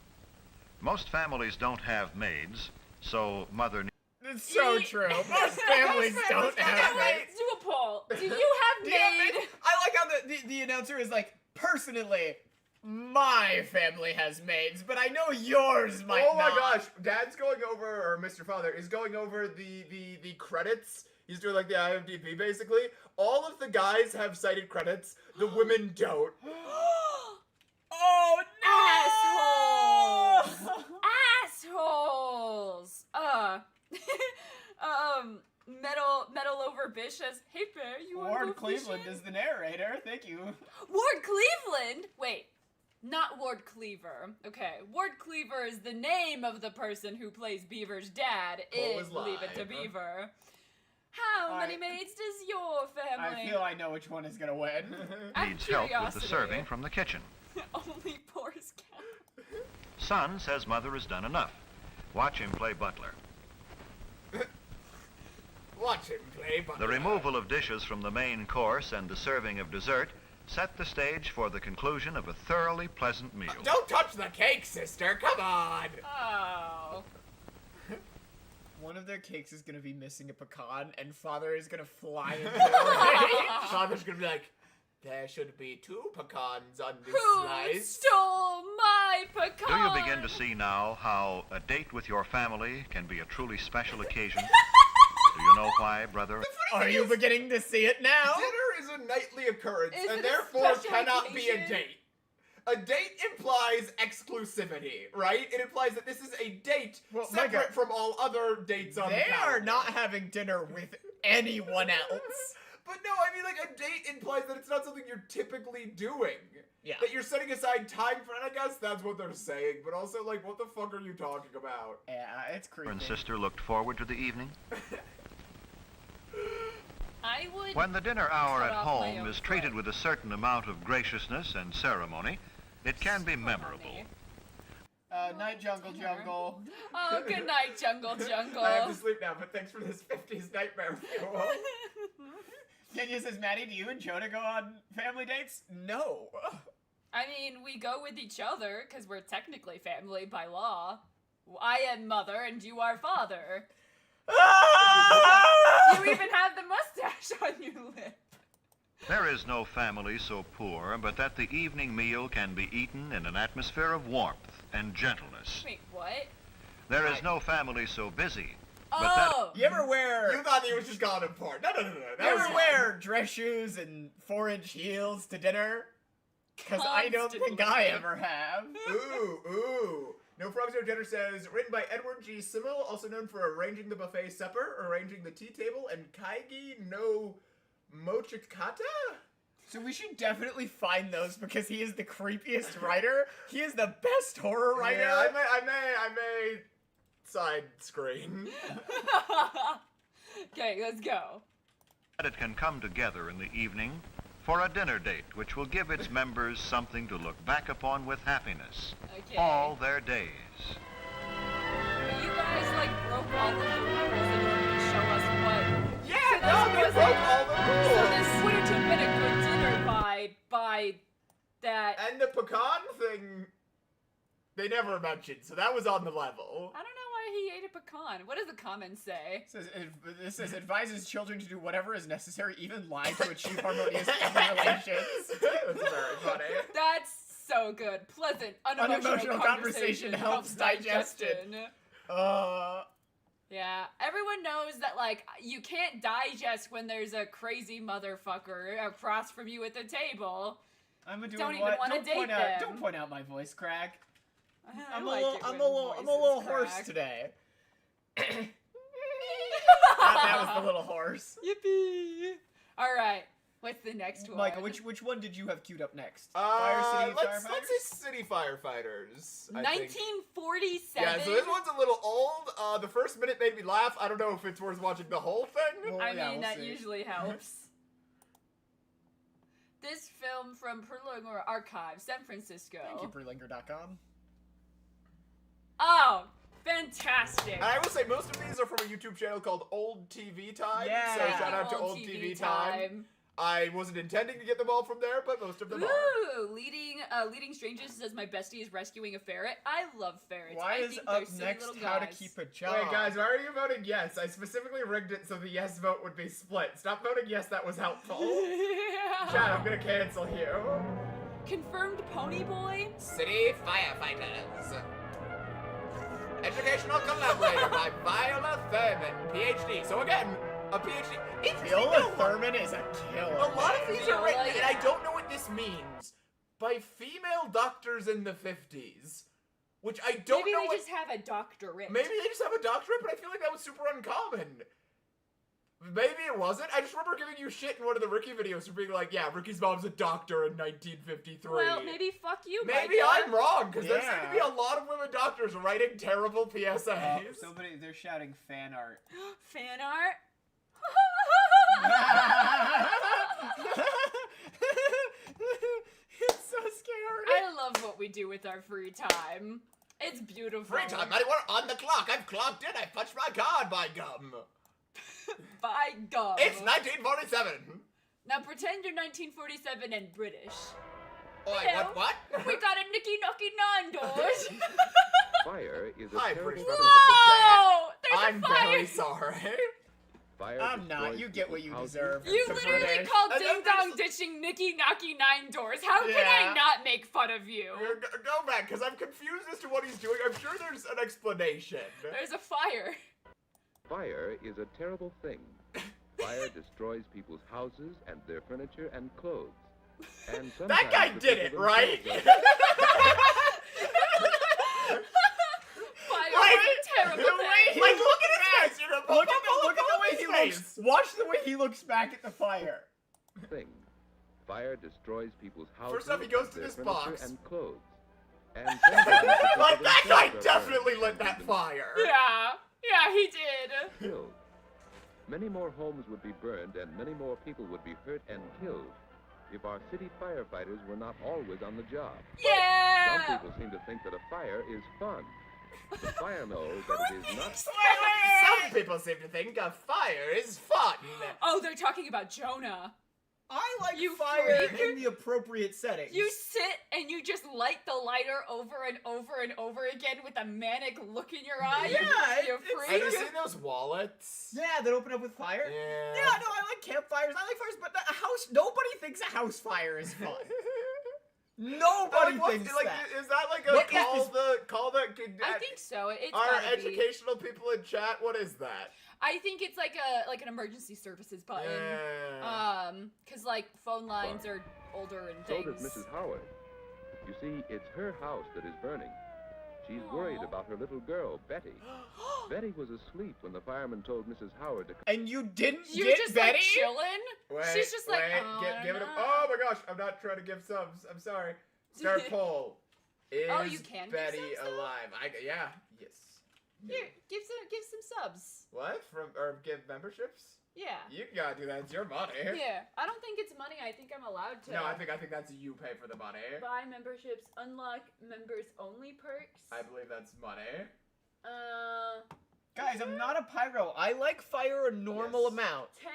Most families don't have maids, so mother It's so true. Most families don't have Wait, maids. do a poll. Do you have Do you have maid? maids? I like how the announcer is like, personally, my family has maids, but I know yours might Oh my not. gosh, Dad's going over, or Mr. Father is going over the credits. He's doing like the IMDb basically. All of the guys have cited credits. The women don't. Oh no! Assholes! Metal over Bish says, hey bear, you wanna Ward go Cleveland fishing? is the narrator. Thank you. Ward Cleveland? Wait, not Ward Cleaver. Okay, Ward Cleaver is the name of the person who plays Beaver's dad Paul in is Leave It to live. Beaver. How many maids does your family? I feel I know which one is gonna win. Out of needs help with the curiosity. serving from the kitchen. Only pours count. Son says mother has done enough. Watch him play butler. Watch him play. The removal of dishes from the main course and the serving of dessert set the stage for the conclusion of a thoroughly pleasant meal. Don't touch the cake, sister. Come on. Oh. One of their cakes is gonna be missing a pecan, and father is gonna fly into it. Father's gonna be like, there should be 2 pecans on this Who slice. stole my pecan? Do you begin to see now how a date with your family can be a truly special occasion? Do you know why, brother? Are you beginning to see it now? Dinner is a nightly occurrence, Is and it a therefore special cannot be a occasion? date. A date implies exclusivity, right? It implies that this is a date Well, separate Micah, from all other dates on the They calendar. are not having dinner with anyone else. But no, I mean, like, a date implies that it's not something you're typically doing. Yeah. That you're setting aside time for, and I guess that's what they're saying, but also, like, what the fuck are you talking about? Yeah, it's creepy. And sister looked forward to the evening. I would. When the dinner hour Cut at off my home own is treated foot. with a certain amount of graciousness and ceremony, it can be memorable. Night jungle jungle. Oh, good night, Jungle Jungle. I have to sleep now, but thanks for this 50s nightmare fuel. Kenya says, Maddie, do you and Jonah go on family dates? No. I mean, we go with each other because we're technically family by law. I am mother and you are father. You even have the mustache on your lip. There is no family so poor but that the evening meal can be eaten in an atmosphere of warmth and gentleness. Wait, what? There is no family so busy but that Oh! You ever wear... You thought he was just gone in part. No. You That ever was wear dress shoes and 4-inch heels to dinner? Because I don't think I ever have. Ooh. No Frogs No Dinner says, written by Edward G. Simmel, also known for arranging the buffet supper, arranging the tea table, and Kaigi no Mochikata? So we should definitely find those because he is the creepiest writer. He is the best horror writer. Yeah, I may side screen. Okay, let's go. it can come together in the evening for a dinner date which will give its members something to look back upon with happiness Okay. all their days. But you guys, like, broke all the rules in order to show us what... Yeah, So no, this they wasn't- broke all the rules. So this would have been a good dinner by that... And the pecan thing, they never mentioned, so that was on the level. I don't know why he ate a pecan. What does the comments say? This says advises children to do whatever is necessary, even lie to achieve harmonious family relations. That's very funny. That's so good. Pleasant, unemotional conversation helps digestion. Yeah, everyone knows that, like, you can't digest when there's a crazy motherfucker across from you at the table. I'm doing Don't even what? wanna Don't date point out. them. Don't point out my voice crack. I I'm like a it when little voices hoarse crack. today. that was the little horse. Yippee! All right, what's the next one? Micah, which one did you have queued up next? Let's say City Firefighters. I think. 1947. Yeah, so this one's a little old. The first minute made me laugh. I don't know if it's worth watching the whole thing. Well, I yeah, mean, we'll that see. usually helps. This film from Perlinger Archive, San Francisco. Thank you, Prelinger.com. Oh, fantastic! And I will say most of these are from a YouTube channel called Old TV Time. Yeah. So shout out to Old TV Time. I wasn't intending to get them all from there, but most of them are. Ooh, leading strangers says my bestie is rescuing a ferret. I love ferrets. Why I is think up they're silly next little how to guys. keep a job? Wait, guys, why are you voting yes? I specifically rigged it so the yes vote would be split. Stop voting yes, that was helpful. Chad, I'm gonna cancel you. Confirmed pony boy. City Firefighters. Educational collaborator by Viola Thurman, PhD. So again, a PhD. Viola Thurman is a killer. A lot of these are written, Viola, and I yeah. don't know what this means, by female doctors in the 50s. Which I don't Maybe know they what... just have a doctorate. Maybe they just have a doctorate, but I feel like that was super uncommon. Maybe it wasn't. I just remember giving you shit in one of the Ricky videos for being like, yeah, Ricky's mom's a doctor in 1953. Well, maybe fuck you, Maybe Micah. I'm wrong, because there seem Yeah. to be a lot of women doctors writing terrible PSAs. They're shouting fan art. Fan art. It's so scary. I love what we do with our free time. It's beautiful. Free time, anyone on the clock. I've clocked in. I've punched my card, by gum. By gum. It's 1947. Now pretend you're 1947 and British. Oh, Hello. what? We got a Nicky Knocky Nando's. Fire is a Hi, terrible British thing. members of the chat. Whoa! There's I'm very sorry. Fire I'm not. destroys You get what people's you houses deserve. You The literally British. called And Ding then Dong there's- Ditching Nicky Knocky 9 Doors. How can Yeah. I not make fun of you? Go back, because I'm confused as to what he's doing. I'm sure there's an explanation. There's a fire. Fire is a terrible thing. Fire destroys people's houses and their furniture and clothes. And That guy sometimes the did it, people right? themselves Fire Like, is a terrible the thing. way he Like, look at his face. Look at the way he face. looks. Watch the way he looks back at the fire. are thing. Fire destroys people's houses. First off, he goes and to their this furniture box. And clothes. And sometimes the people Like, that guy themselves are definitely burned lit that and fire. Yeah, he did. killed. Many more homes would be burned and many more people would be hurt and killed if our city firefighters were not always on the job. Yeah. Some people seem to think that a fire is fun. The fire knows that it is not. Some people seem to think a fire is fun. Oh, they're talking about Jonah. I like You fire freak. in the appropriate settings. You sit and you just light the lighter over and over and over again with a manic look in your eye. Yeah, you it's- Have you freak. seen those wallets? Yeah, that open up with fire. Yeah. Yeah, no, I like campfires. I like fires, but a house. Nobody thinks a house fire is fun. Nobody Like, thinks like, that. is that like a What is call the I think so. It's our gotta be. educational people in chat? What is that? I think it's like an emergency services button. Yeah. Cause like phone lines are older and So things. does Mrs. Howard. You see, it's her house that is burning. She's worried Aw. about her little girl, Betty. Betty was asleep when the fireman told Mrs. Howard to come. And you didn't You're get just Betty? like chilling. Wait, She's just like, wait, oh, give it a. no. Oh my gosh, I'm not trying to give subs. I'm sorry. Start poll. Is Oh, you can give Betty subs, though? alive? Yeah. Yes. No. Here, give some subs. What? Or give memberships? Yeah. You gotta do that. It's your money. Yeah. I don't think it's money. I think I'm allowed to. No, I think that's you pay for the money. buy memberships, unlock members only perks. I believe that's money. Guys, I'm not a pyro. I like fire a normal Yes. amount. 10.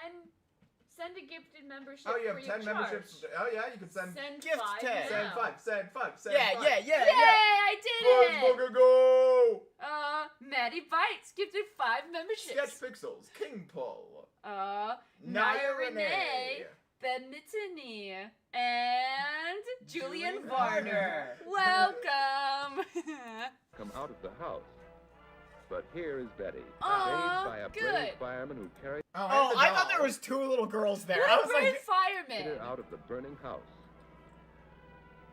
Send a gifted membership. Oh, you have free 10 of charge. memberships. Oh yeah, you can send. Gift 5 10. Send now. 5. Send 5. Send Yeah, 5. yeah, yeah, Yay! yeah. I did Let's it. fucking go! Maddie Bites gifted 5 memberships. Sketch Pixels, King Pull, Naya Renee, Ben Mittany, and Julian Julian Varner. Varner. Welcome. Come out of the house. But here is Betty, Aw, saved by a good. brave fireman who carried Oh, and the I thought doll. there was 2 little girls there. What I a was brave like, fireman. her out of the burning house.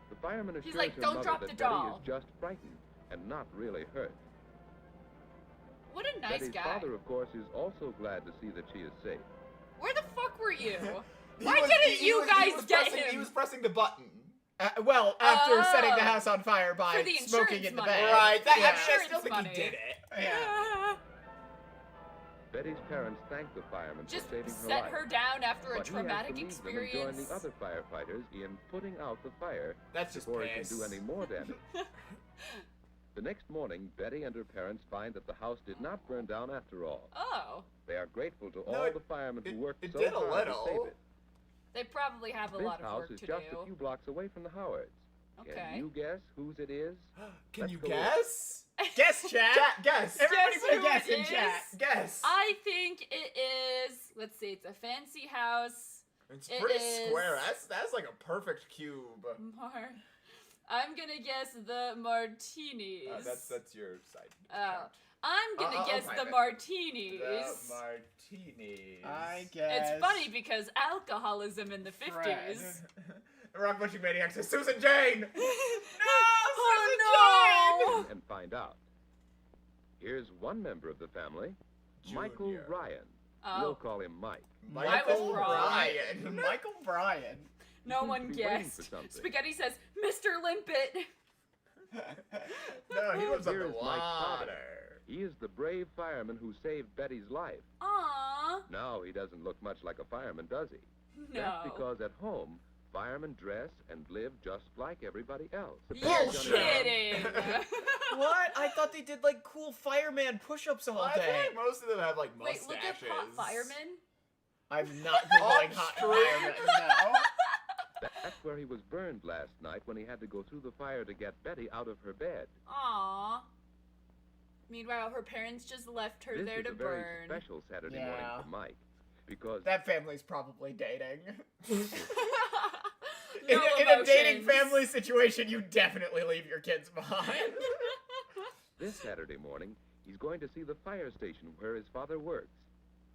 The fireman assures like, her "Don't mother drop that the Betty doll." is just frightened and not really hurt. What a nice Betty's guy. father, of course, is also glad to see that she is safe. Where the fuck were you? He Why was- didn't he you was- guys he was get pressing, him? He was pressing the button. well, after setting the Oh. house on fire by For the smoking insurance in the money. bed. Right, that, Yeah. I still Insurance think money. he did it. Yeah. Betty's parents thank the fireman Just for saving her set life. her down after a But traumatic he has to leave them and join experience. the other firefighters in putting out the fire That's just before he can piss. do any more damage. The next morning, Betty and her parents find that the house did not burn down after all. Oh, They are grateful to No, all it- the firemen who it- worked it so did a hard to little. save it. they probably have a This lot of house work is to just do. a few blocks away from the Howards. Okay. Can you guess whose it is? Can Let's you go guess? Guess, chat. Chat, guess. Everybody Guess put a who guess it in chat. is? Guess. I think it is. Let's see. It's a fancy house. It's it pretty is- square. That's like a perfect cube. I'm gonna guess the martinis. That's your side. Oh. I'm gonna I'll guess find the it. martinis. The martinis. I guess. It's funny because alcoholism in the 50s. Rock Bunching Maniacs is Susan Jane! Oh no! And find out. Here's one member of the family, Michael Junior. Ryan. Oh. We'll call him Mike. I was wrong. Ryan. Michael Bryan. No seems one to be waiting for guessed. something. Spaghetti says, Mr. Limpet. No, he lives Here on is the Mike's father. water. He is the brave fireman who saved Betty's life. Aww. Now he doesn't look much like a fireman, does he? No. That's because at home, firemen dress and live just like everybody else. You're Bullshit. kidding. What? I thought they did like cool fireman push-ups all Well, I day. think most of them have like Wait, mustaches. look at hot fireman. I'm not googling hot stream. fireman. No. That's where he was burned last night when he had to go through the fire to get Betty out of her bed. Aww. Meanwhile, her parents just left her This there is to a very burn. special Saturday Yeah. morning for Mike, because That family's probably dating. No in a dating emotions. family situation, you definitely leave your kids behind. this Saturday morning, he's going to see the fire station where his father works.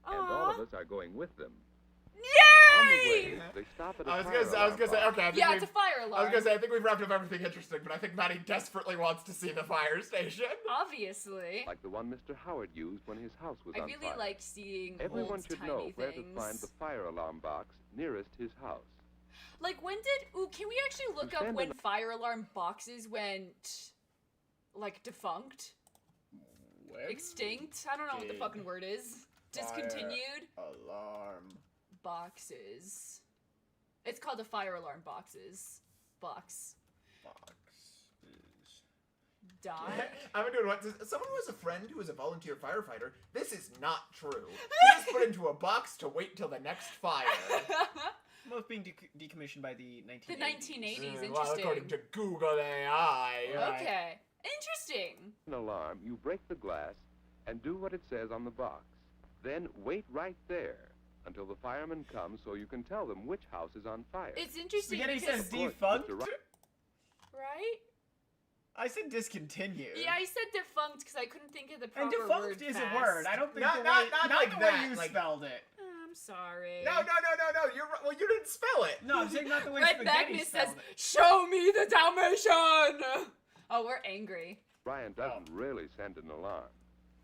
And all of Aw. us are going with them. On the Yay! way, they stop at a I was fire gonna alarm say, box. okay. I think Yeah, we've- it's a fire I was alarm. gonna say, I think we've wrapped up everything interesting, but I think Maddie desperately wants to see the fire station. Obviously. Like the one Mr. Howard used when his house was I on really fire. like seeing Everyone old, should tiny know where to things. find the fire alarm box nearest his house. Like, when did... Ooh, can we actually look up stand when in fire alarm boxes went... like, defunct? Extinct? I don't know what the did fucking word is. Discontinued? Alarm. Boxes. It's called a fire alarm boxes. Box. Boxes. Die? I've been doing what? Someone who has a friend who is a volunteer firefighter. This is not true. He was put into a box to wait till the next fire. Most being decommissioned by the 1980s. The 1980s, interesting. Well, according to Google AI. Right. Okay. Interesting. An alarm, you break the glass and do what it says on the box. Then wait right there until the fireman comes so you can tell them which house is on fire. It's interesting Spaghetti because... says Of course, defunct. Mr. Ro- Right? I said discontinued. Yeah, I said defunct because I couldn't think of the proper And word defunct is fast. a word. I don't think Not- the not- way, not not like the that, way you like- spelled it. I'm sorry. No. You're right. Well, you didn't spell it. No, I'm saying not the way Red spaghetti Magnus spelled says, it. "Show me the Dalmatian." Oh, we're angry. Ryan doesn't really send an alarm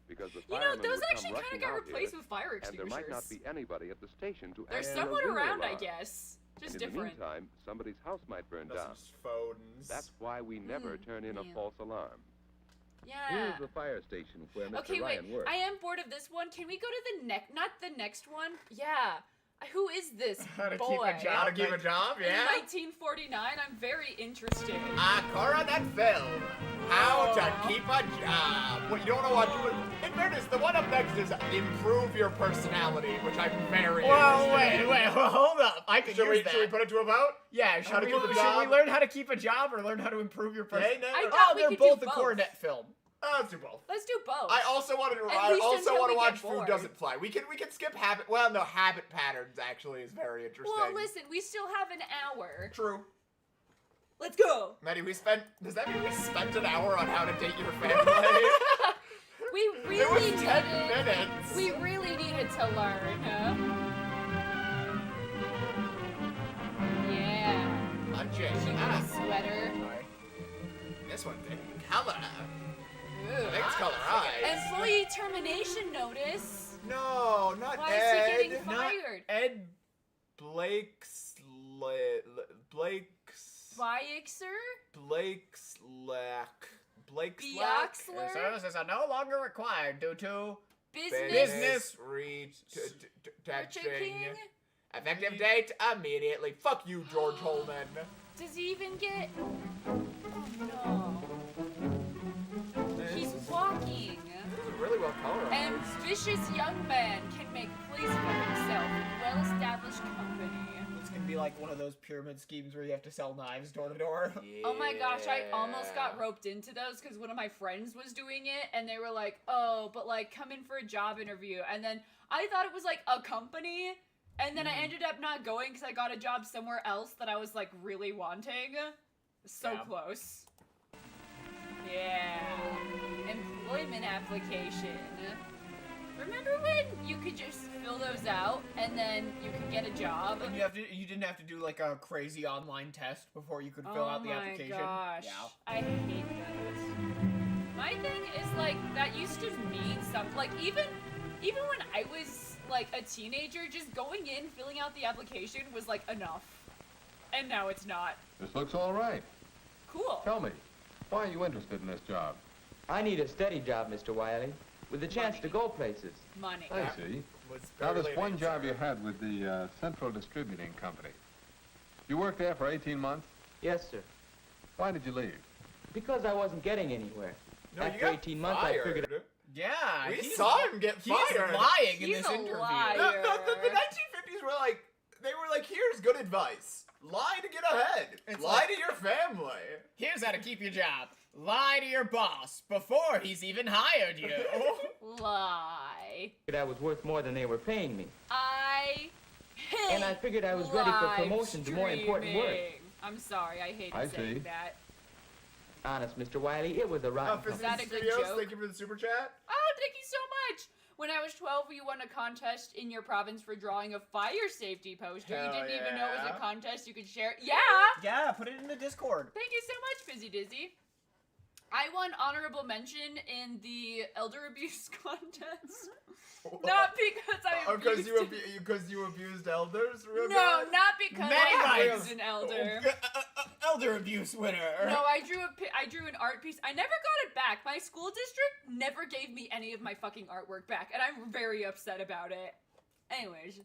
because the You know, fireman those would actually come kind of rushing got out replaced here, with fire and there extinguishers. might not be anybody at the station to They're answer somewhat a real around, I alarm. guess. Just And in different. the meantime, somebody's house might burn Those down. are phones. That's why we never turn in a yeah. false alarm. Yeah. Here's the fire station where Mr. Okay, Ryan wait. works. I am bored of this one. Can we go to the not the next one? Yeah. Who is this How to keep boy? a job. How to keep a job, In yeah? 1949, I'm very interested. Coronet film. How Oh. to keep a job. What you don't want to watch? In fairness, the one up next is improve your personality, which I'm very Whoa, interested wait, in. hold up. I could Should use we, that. should we put it to a vote? Yeah, How to keep a should we job? learn how to keep a job or learn how to improve your Yay, personality? nay, I or- thought Oh, we they're could both do a both. Coronet film. Let's do both. Let's do both. I also want to. At I least also until want to we watch get Food bored. Doesn't Fly. We can skip habit. Well, no, habit patterns actually is very interesting. Well, listen, we still have an hour. True. Let's go. Maddie, does that mean we spent an hour on how to date your family? We It really was needed. 10 minutes. We really needed to learn. Huh? Yeah. Punching. Cute Ah, little sweater. Sorry. this one's in color. Ooh. I think it's color eyes. Employee termination notice. No, not Why Ed. is he getting Not fired? Ed. Blake's Bayexer? Bioxler? Services are no longer required due to Business. Retouching. Effective date immediately. Fuck you, George Holman. Does he even get... Oh no. He's walking. Really well colorized. Ambitious young man can make place for himself in well-established company. It's gonna be like one of those pyramid schemes where you have to sell knives door to door. Oh my gosh, I almost got roped into those because one of my friends was doing it and they were like, oh, but like come in for a job interview. And then I thought it was like a company and then I ended up not going because I got a job somewhere else that I was like really wanting. So Yeah. close. Yeah. Employment application. Remember when you could just fill those out and then you could get a job? And you didn't have to do like a crazy online test before you could fill out the application. Oh my gosh. Yeah. I hate those. My thing is like that used to mean something. Like even when I was like a teenager, just going in, filling out the application was like enough. And now it's not. This looks all right. Cool. Tell me, why are you interested in this job? I need a steady job, Mr. Wiley, with a chance to go places. Money. I see. Was Now, barely this an one answer. job you had with the Central Distributing Company. You worked there for 18 months? Yes, sir. Why did you leave? Because I wasn't getting anywhere. No, you After got 18 months, I figured... fired. Yeah. We he's- saw him get He's fired. lying in He's this a interview. liar. The 1950s were like, they were like, here's good advice. Lie to get ahead. It's Lie like- to your family. Here's how to keep your job. Lie to your boss before he's even hired you. Lie. I was worth more than they were paying me. I hate And I figured I was ready for live promotion to more important work. streaming. I'm sorry, I hated I saying see. that. Honest, Mr. Wiley, it was a rotten Fizzy company. that a good Studios, joke? thank you for the super chat. Oh, thank you so much. When I was 12, you won a contest in your province for drawing a fire safety poster. Hell You didn't even know it was yeah. a contest. You could share it. Yeah. Yeah, put it in the Discord. Thank you so much, Fizzy Dizzy. I won honorable mention in the elder abuse contest. Not because I abused. Because you abused elders. Real No, bad? not because Many I rights. was an elder. Elder abuse winner. No, I drew an art piece. I never got it back. My school district never gave me any of my fucking artwork back, and I'm very upset about it. Anyways,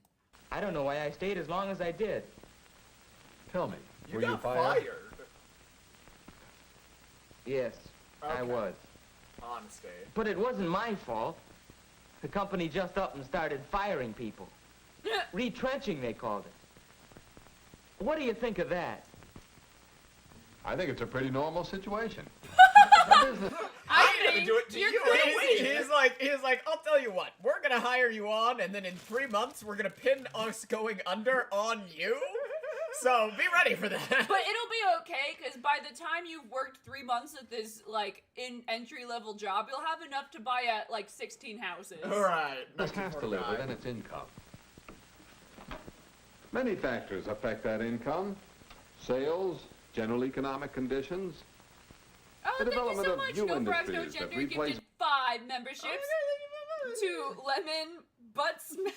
I don't know why I stayed as long as I did. Tell me, You were got you fired? Yes, I Okay. was. Honesty. But it wasn't my fault. The company just up and started firing people. Retrenching, they called it. What do you think of that? I think it's a pretty normal situation. I didn't do it to you're you. crazy. He's like, I'll tell you what, we're gonna hire you on, and then in 3 months, we're gonna pin us going under on you. So be ready for that. but it'll be okay, because by the time you've worked 3 months at this, like, entry-level job, you'll have enough to buy, like, 16 houses. All right. This has to live within its income. Many factors affect that income. Sales, general economic conditions. Oh, The thank you development so of much. new No Frogs, No industries that Gender replace- gifted 5 memberships to Lemon Butt Smack.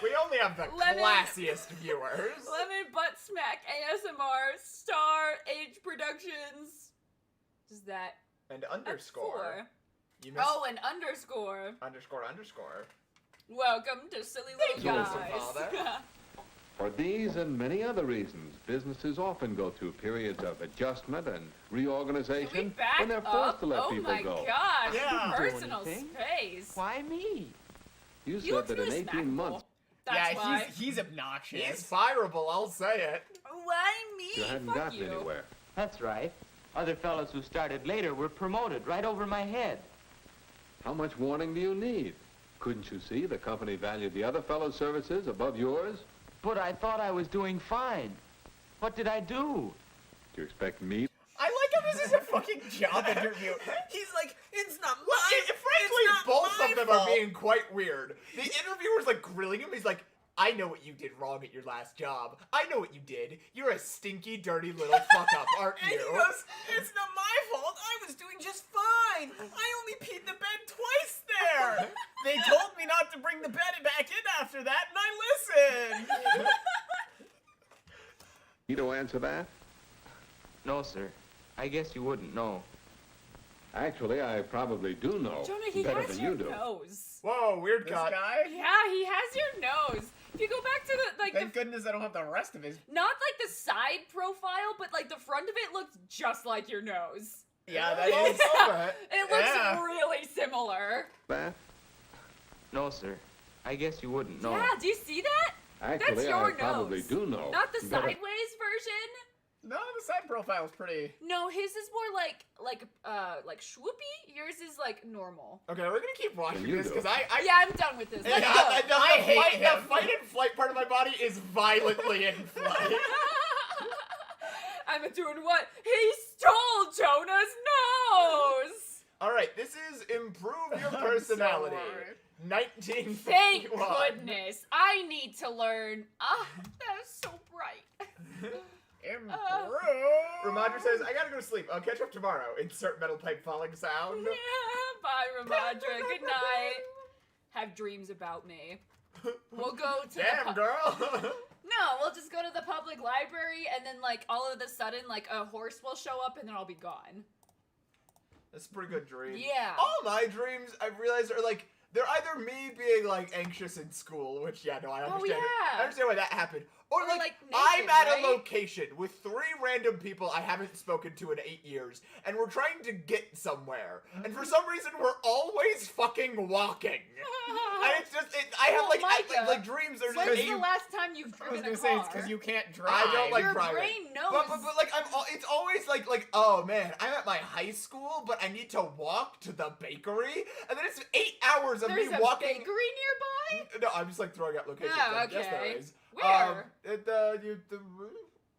We only have the Lemon- classiest viewers. Lemon Butt Smack ASMR Star Age Productions. Is that And that's underscore. 4? You missed Oh, and underscore. underscore. Welcome to Silly Thank Little you, Guys. Mr. Father. For these and many other reasons, businesses often go through periods of adjustment and Can we reorganization back when they're forced up? to let Oh people my go. gosh, Yeah. personal Do anything? space. Why me? You You look said that in really 18 months, That's yeah, why. he's obnoxious. He's fireable, I'll say it. Why me? you hadn't Fuck gotten you. anywhere. That's right. Other fellows who started later were promoted right over my head. How much warning do you need? Couldn't you see the company valued the other fellow's services above yours? But I thought I was doing fine. What did I do? Do you expect me? I like how this is a fucking job interview. He's like, it's not Well, frankly, it's not both my of them fault. are being quite weird. The interviewer's like grilling him. He's like, I know what you did wrong at your last job. I know what you did. You're a stinky, dirty little fuck up, aren't And you? he goes, it's not my fault. I was doing just fine. I only peed the bed twice there. They told me not to bring the bed back in after that, and I listened. You to answer that? No, sir. I guess you wouldn't know. Actually, I probably do know. Jonah, he better has than your you do. nose. Whoa, weird This cut. guy? Yeah, he has your nose. If you go back to the Thank goodness I don't have the rest of his. not like the side profile, but like the front of it looks just like your nose. Yeah, that Oh, is. alright. It looks Yeah. really similar. That? No, sir. I guess you wouldn't know. Yeah, do you see that? Actually, That's your I probably nose. do know. Not the Better- sideways version. No, the side profile's pretty. No, his is more like swoopy. Yours is like normal. Okay, we're gonna keep watching Then you this do. because I Yeah, I'm done with this. Let's go. I hate him. The fight and flight part of my body is violently in flight. I'm doing what? He stole Jonah's nose! Alright, this is Improve Your Personality. worried. 1951. Thank goodness. I need to learn. Ah, that's so bright. Improve. Ramadra says, I gotta go to sleep. I'll catch up tomorrow. Insert metal pipe falling sound. Yeah, bye, Ramadra. Good night. Have dreams about me. We'll go to Damn, girl. No, we'll just go to the public library and then like all of a sudden like a horse will show up and then I'll be gone. That's a pretty good dream. Yeah. All my dreams, I realize, are like, they're either me being like anxious in school, which, yeah, no, I understand. yeah. I understand why that happened. Or Or, like, like, I'm naked, at right? a location with 3 random people I haven't spoken to in 8 years, and we're trying to get somewhere. And for some reason, we're always fucking walking. And it's just, I have Well, Micah, like dreams are When's just the last time you've I was driven gonna a say car? it's because you can't drive. I don't like Your driving. brain knows. But like it's always like oh man, I'm at my high school, but I need to walk to the bakery, and then it's 8 hours of There's me a walking. bakery nearby? No, I'm just like throwing out locations. Oh, like, yes, there okay. is. Where? The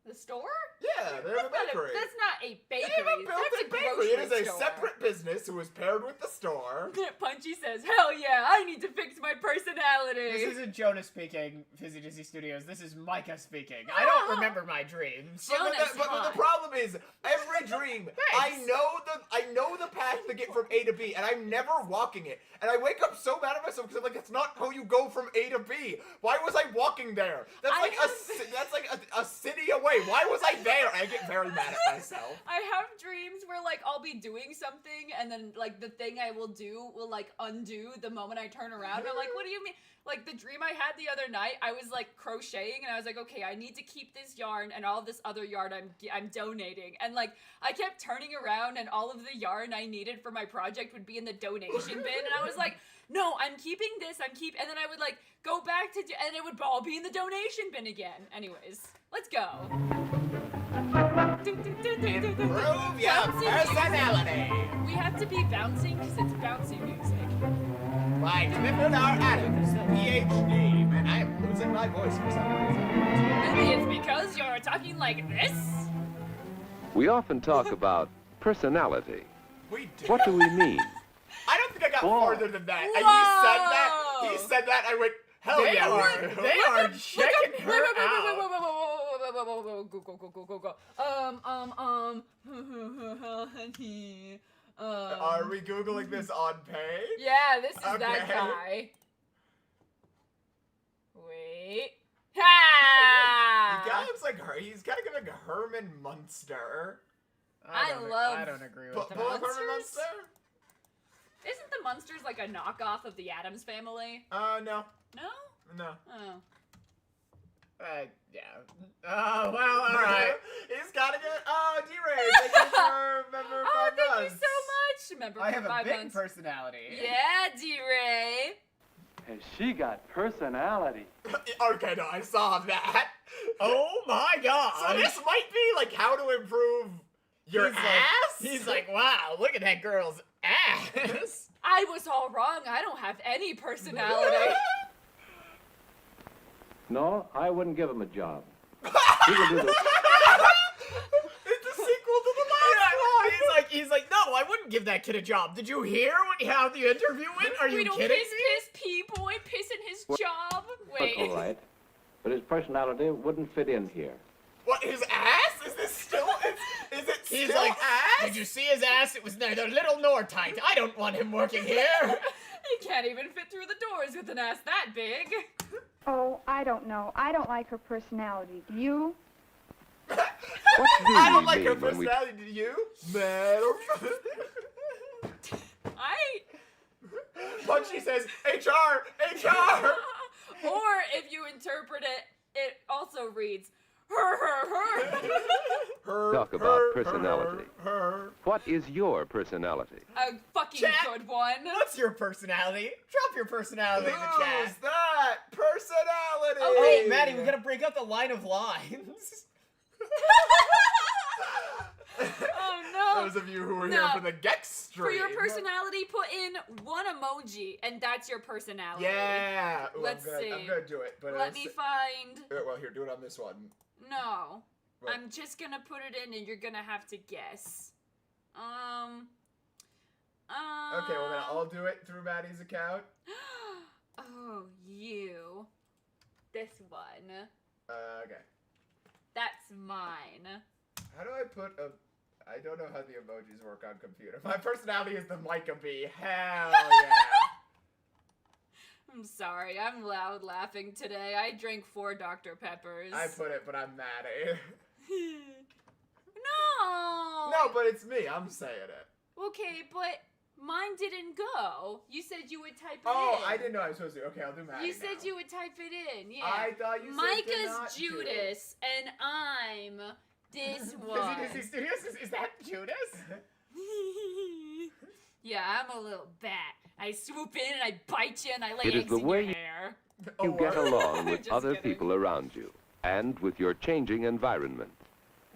The store? yeah, they have a bakery. That's not a bakery. They have a built-in That's a bakery. It is a store. separate business who is paired with the store. Punchy says, "Hell yeah, I need to fix my personality." This isn't Jonah speaking, Fizzy Dizzy Studios. This is Micah speaking. I don't remember my dreams. Jonah's But hot. the problem is, every dream, I know the path to get from A to B, and I'm never walking it. And I wake up so mad at myself because I'm like, it's not how you go from A to B. Why was I walking there? That's like a city away. Why was I there? I get very mad at myself. I have dreams where like I'll be doing something and then like the thing I will do will like undo the moment I turn around. And I'm like, what do you mean? Like the dream I had the other night, I was like crocheting and I was like, okay, I need to keep this yarn and all this other yarn I'm donating. And like I kept turning around and all of the yarn I needed for my project would be in the donation bin. And I was like, no, I'm keeping this. And then I would like go back to and it would all be in the donation bin again. Anyways, let's go. Improve your Bouncy personality. music. We have to be bouncing because it's bouncy music. By Clifford R. Adams, PhD. Man, I am losing my voice for some reason. Maybe it's because you're talking like this. We often talk about personality. We do. What do we mean? I don't think I got Whoa. farther than that. And Whoa. he said that, I went, hell They yeah. are- we do. they are checking her out. Go. Honey. Are we Googling this on page? Yeah, this is that Okay. guy. Wait. Ha! He kind of looks like her. He's kind of like Herman Munster. I I don't agree with But that. Herman Munsters? Munster? Isn't the Munsters like a knockoff of the Addams Family? No. No? No. Oh. Yeah. Oh, well, alright. He's gotta get. Oh, D-Ray, thank you for member Oh, 5 thank months. you so much. Remember I have a 5 big months. personality. Yeah, D-Ray. Has she got personality? Okay, no, I saw that. Oh my god. So this might be like how to improve your He's ass? He's like, wow, look at that girl's ass. I was all wrong. I don't have any personality. No, I wouldn't give him a job. He would do the... It's a sequel to the last one. He's like, no, I wouldn't give that kid a job. Did you hear how the interview went? Are you we don't kidding piss, me? piss, pee boy, piss in his job. That's Wait. all right. But his personality wouldn't fit in here. What, his ass? Is this still, is it He's still like, ass? did you see his ass? It was neither little nor tight. I don't want him working here. He can't even fit through the doors with an ass that big. Oh, I don't know. I don't like her personality. Do you? What do I don't we like her mean when we... personality, do you? Metal. Punchy says, HR! HR! Or if you interpret it, it also reads, her. Talk about personality. Her. What is your personality? A fucking Chat. good one. What's your personality? Drop your personality in the chat. Who's that? Personality! Oh, Oh, wait. Maddie, we gotta break up the line of lines. Oh no. Those of you who were No. here for the Gex stream. For your personality, put in one emoji, and that's your personality. Yeah. Ooh, Let's I'm see. gonna do it. But Let me find. Well, here, do it on this one. No. What? I'm just gonna put it in, and you're gonna have to guess. Okay, well then I'll do it through Maddie's account. Oh, you. This one. Okay. That's mine. How do I put a... I don't know how the emojis work on computer. My personality is the Micah B. Hell yeah. I'm sorry, I'm loud laughing today. I drank 4 Dr. Peppers. I put it, but I'm mad at it. No! No, but it's me. I'm saying it. Okay, but Mine didn't go. You said you would type it in. Oh, I didn't know I was supposed to. Okay, I'll do Maddie You said now. you would type it in. Yeah. I thought you said Micah's not to. Judas, and I'm this one. Is that Judas? Yeah, I'm a little bat. I swoop in and I bite you and I lay It is eggs the in way your you- hair. You get along with Just other kidding. people around you and with your changing environment.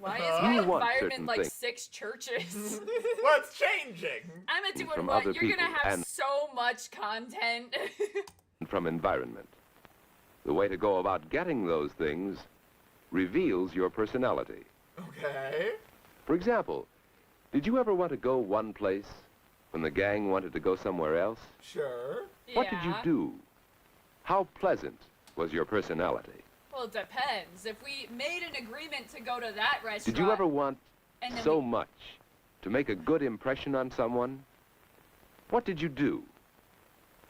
Why is You my want environment certain like things. 6 churches? What's changing? I'm a doing From what? other You're gonna people have and- so much content. From environment. The way to go about getting those things reveals your personality. Okay. For example, did you ever want to go one place when the gang wanted to go somewhere else? Sure. What did you Yeah. do? How pleasant was your personality? Well, it depends. If we made an agreement to go to that restaurant, Did you ever want and then so we- much to make a good impression on someone? What did you do?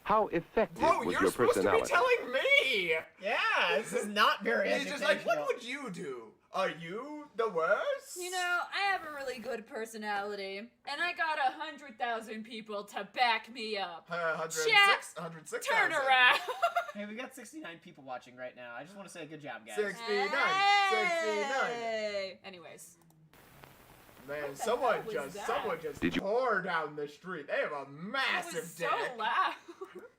How effective Bro, was you're your supposed personality? to be telling me. Yeah, this is not very He's just like, what educational. would you do? Are you the worst? You know, I have a really good personality, and I got 100,000 people to back me up. 106, 106. Turn around. Hey, we got 69 people watching right now. I just want to say good job, guys. 69. 69. Hey. Anyways. Man, the someone hell was just that? someone just Did you- tore down the street. They have a It massive was dick. so loud.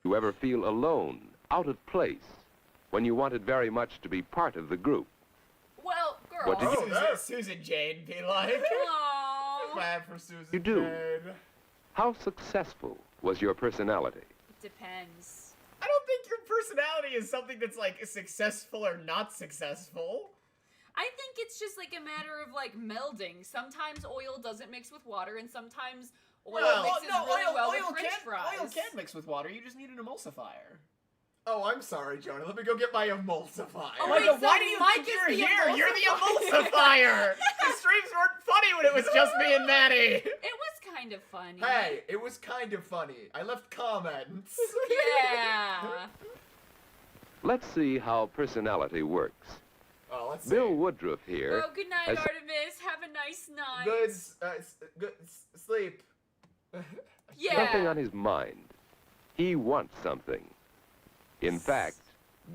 You ever feel alone, out of place, when you wanted very much to be part of the group? Well, girl. What did you- Oh, that's Susan Jane be like. Aw. bad for Susan. You do. Jane. How successful was your personality? It depends. I don't think your personality is something that's like successful or not successful. I think it's just like a matter of like melding. Sometimes oil doesn't mix with water, and sometimes oil mixes really well with French fries. Oil can mix with water. You just need an emulsifier. Oh, I'm sorry, Jonah. Let me go get my emulsifier. Oh, Micah, wait, why so do you Mike think is you're the here? You're the emulsifier. The streams weren't funny when it was just me and Maddie. It was kind of funny. Hey, it was kind of funny. I left comments. Yeah. Let's see how personality works. Oh, let's Bill see. Woodruff here. Well, good night, has- Artemis. Have a nice night. Good sleep. Yeah. Something on his mind. He wants something. In fact,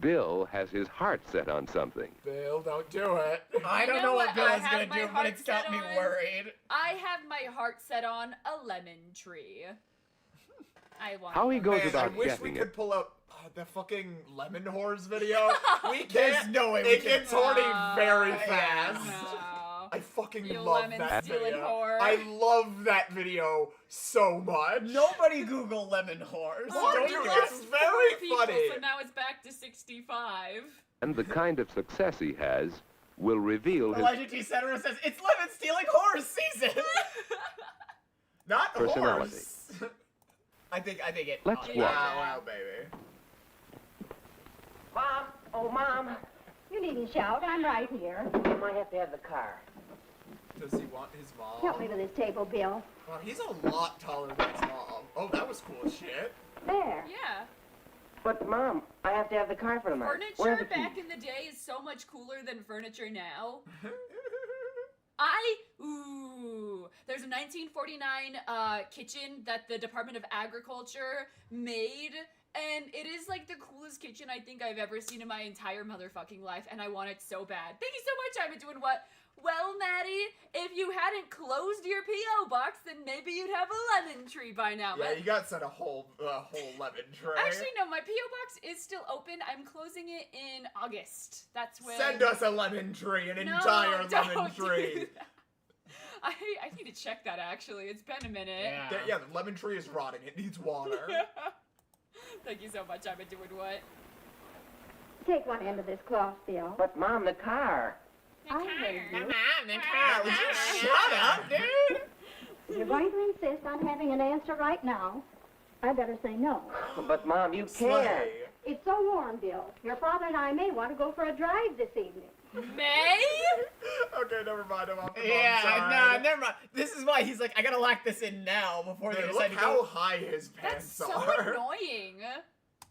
Bill has his heart set on something. Bill, don't do it. I You don't know know what what Bill I is have gonna my do, but heart it's got set me on? worried. I have my heart set on a lemon tree. I want. How he goes Man, about I wish we getting could it. pull up the fucking lemon whores video. We can't. There's no way we It can. gets horny very Yeah. fast. No. I fucking You love lemon that stealing video. whore. I love that video so much. Nobody Google lemon whores. Oh, Don't dude, do it's it. very People, funny. So now it's back to 65. And the kind of success he has will reveal his Elijah T. Cetera says, it's lemon stealing horror season. Not Personality. horse. I think it. Let's Yeah. watch. Wow, wow, baby. Mom! Oh, Mom! You needn't shout. I'm right here. I might have to have the car. Does he want his mom? Help me with this table, Bill. Wow, he's a lot taller than his mom. Oh, that was cool as shit. There. Yeah. But, Mom, I have to have the car for tonight. Where are Furniture the back keys? in the day is so much cooler than furniture now. There's a 1949 kitchen that the Department of Agriculture made, and it is like the coolest kitchen I think I've ever seen in my entire motherfucking life, and I want it so bad. Thank you so much. I've been doing what? Well, Maddie, if you hadn't closed your P.O. box, then maybe you'd have a lemon tree by now. Yeah, But you got sent a whole lemon tray. actually, no, my P.O. box is still open. I'm closing it in August. That's when... Send us a lemon tree, an No, entire lemon don't do tree. that. I need to check that, actually. It's been a minute. Yeah. Yeah, the lemon tree is rotting. It needs water. Thank you so much. I've been doing what? Take one end of this cloth, Bill. But, Mom, the car. I heard you. Mom, the car. Would you shut up, dude? If you're going to insist on having an answer right now, I better say no. But, Mom, you can't. Slay. It's so warm, Bill. Your father and I may want to go for a drive this evening. May? Okay, never mind. I'm off the Yeah, mom's nah, side. never mind. This is why he's like, I gotta lock this in now before they Dude, decide look to how go. high his That's pants so are. annoying.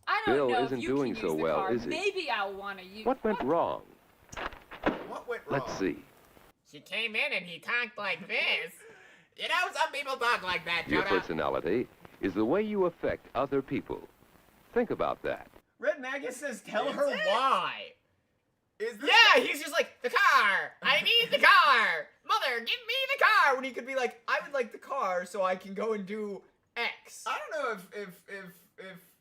I don't Bill know isn't if you doing can so use the well, car. is he? Maybe I'll want to use... What went wrong? What went wrong? Let's see. She came in and he talked like this. You know, some people talk like that, Your Jonah. personality is the way you affect other people. Think about that. Red Magus says, tell Is her it? why. Is this Yeah, he's just like, the car! I need the car! Mother, give me the car! When he could be like, I would like the car so I can go and do X. I don't know if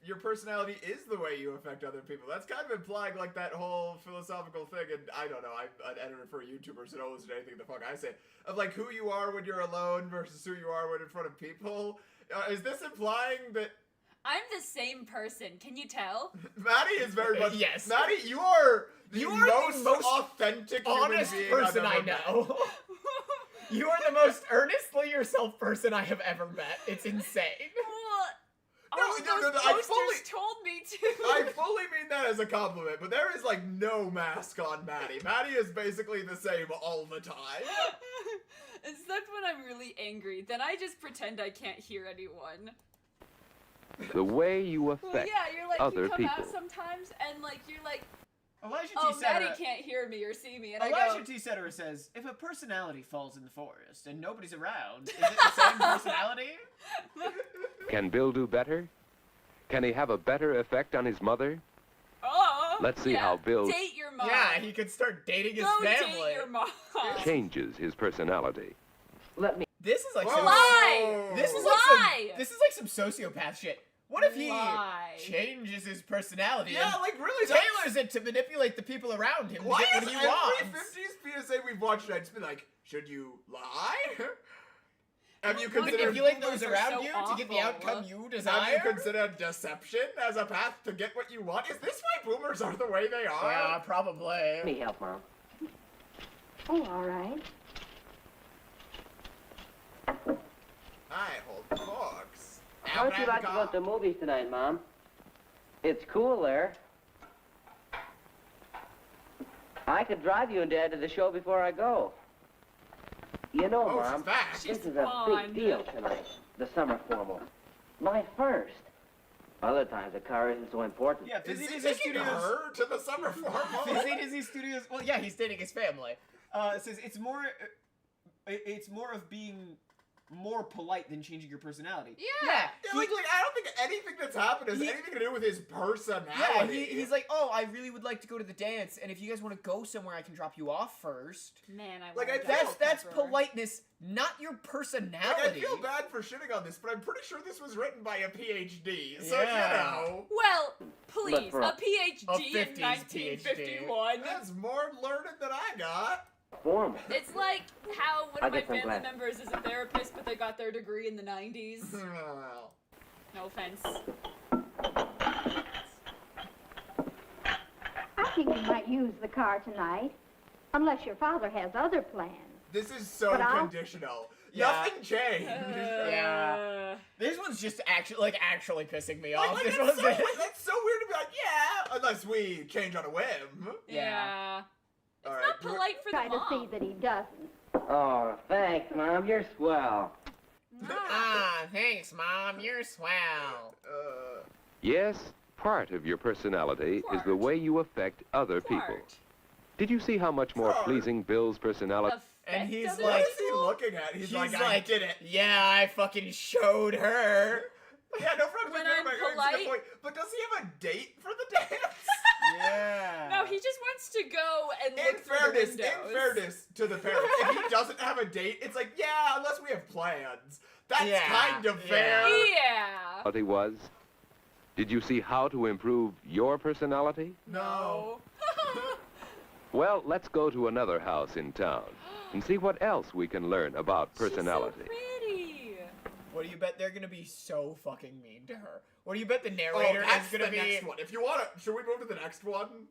your personality is the way you affect other people. That's kind of implying like that whole philosophical thing, and I don't know, I'm an editor for YouTubers who don't listen to anything the fuck I say, of like who you are when you're alone versus who you are when in front of people. Is this implying that I'm the same person. Can you tell? Maddie is very much... Yes. Maddie, you are the most authentic human honest being person I've I ever met. know. You are the most earnestly yourself person I have ever met. It's insane. All No, of no, those no, I posters fully- told me to. I fully mean that as a compliment, but there is like no mask on Maddie. Maddie is basically the same all the time. Except when I'm really angry, then I just pretend I can't hear anyone. The way you Well, affect yeah, you're like, other you come people. out sometimes, and like, you're like, Elijah T. oh, Maddie Cetera, can't hear me or see me, and I Elijah go, T. Cetera says, if a personality falls in the forest and nobody's around, is it the same personality? Can Bill do better? Can he have a better effect on his mother? oh, Let's see yeah, how Bill date your mom. Yeah, he could start dating his Go family. date your mom. changes his personality. Let me. This is like Whoa. some, Lie! this is Lie! like some sociopath shit. What if he Lie. changes his personality Yeah, and like really. tailors it to manipulate the people around him Why to get is what he every wants? 50s PSA we've watched tonight just been like, should you lie? Have you Well, considered Manipulate those boomers are around so you to get the awful. outcome you Have desire? you considered deception as a path to get what you want? Is this why boomers are the way they are? Yeah, probably. Let me help, Mom. Oh, all right. I hold the box. How would you like to go to the movies tonight, Mom? It's cool there. I could drive you and Dad to the show before I go. You know, Oh, Mom, she's back. this She's is a fond. big deal tonight. The summer formal. My first. Other times the car isn't so important. Yeah, Is Fizzy he Disney taking Studios. her to the summer formal? Fizzy Disney Studios. Well, yeah, he's dating his family. Says it's more of being more polite than changing your personality. Yeah. Yeah, like I don't think anything that's happened has anything to do with his personality. Yeah, he's like, oh, I really would like to go to the dance, and if you guys want to go somewhere, I can drop you off first. Man, I Like, wanna I- go That's Pepper. politeness, not your Like, personality. I feel bad for shitting on this, but I'm pretty sure this was written by a PhD. So Yeah. you know, Well, please, for a a PhD in 50s 1951. that's more learned than I got. Formal. It's like how one I'll of my get some family glasses. members is a therapist, but they got their degree in the 90s. Well, No offense. I think you might use the car tonight, unless your father has other plans. this is so But I'll- conditional. Yeah. Nothing changed. Yeah. This one's just actually pissing me off. Like, This that's, one's that's so weird to be like, yeah, unless we change on a whim. Yeah. It's All not right, polite for Try the to see mom. that he doesn't. Oh, thanks, Mom. You're swell. Thanks, Mom. You're swell. Yes, part of your personality is the way you affect other people. Fart. Did you see how much more Fart. pleasing Bill's personality? And Affect he's other What like- is he looking at? He's like, I like, did it. Yeah, I fucking showed her. Yeah, no problem. When Like, I'm I see the polite- point. But does he have a date for the dance? Yeah. No, he just wants to go and In look through fairness, the windows. in fairness to the parents, if he doesn't have a date, it's like, yeah, unless we have plans. That's Yeah, kind of yeah. fair. Yeah. Was? Did you see how to improve your personality? No. Well, let's go to another house in town and see what else we can learn about personality. She's so pretty. What do you bet they're gonna be so fucking mean to her? What do you bet the Oh, narrator that's is gonna the be? next one. If you want to, should we move to the next one?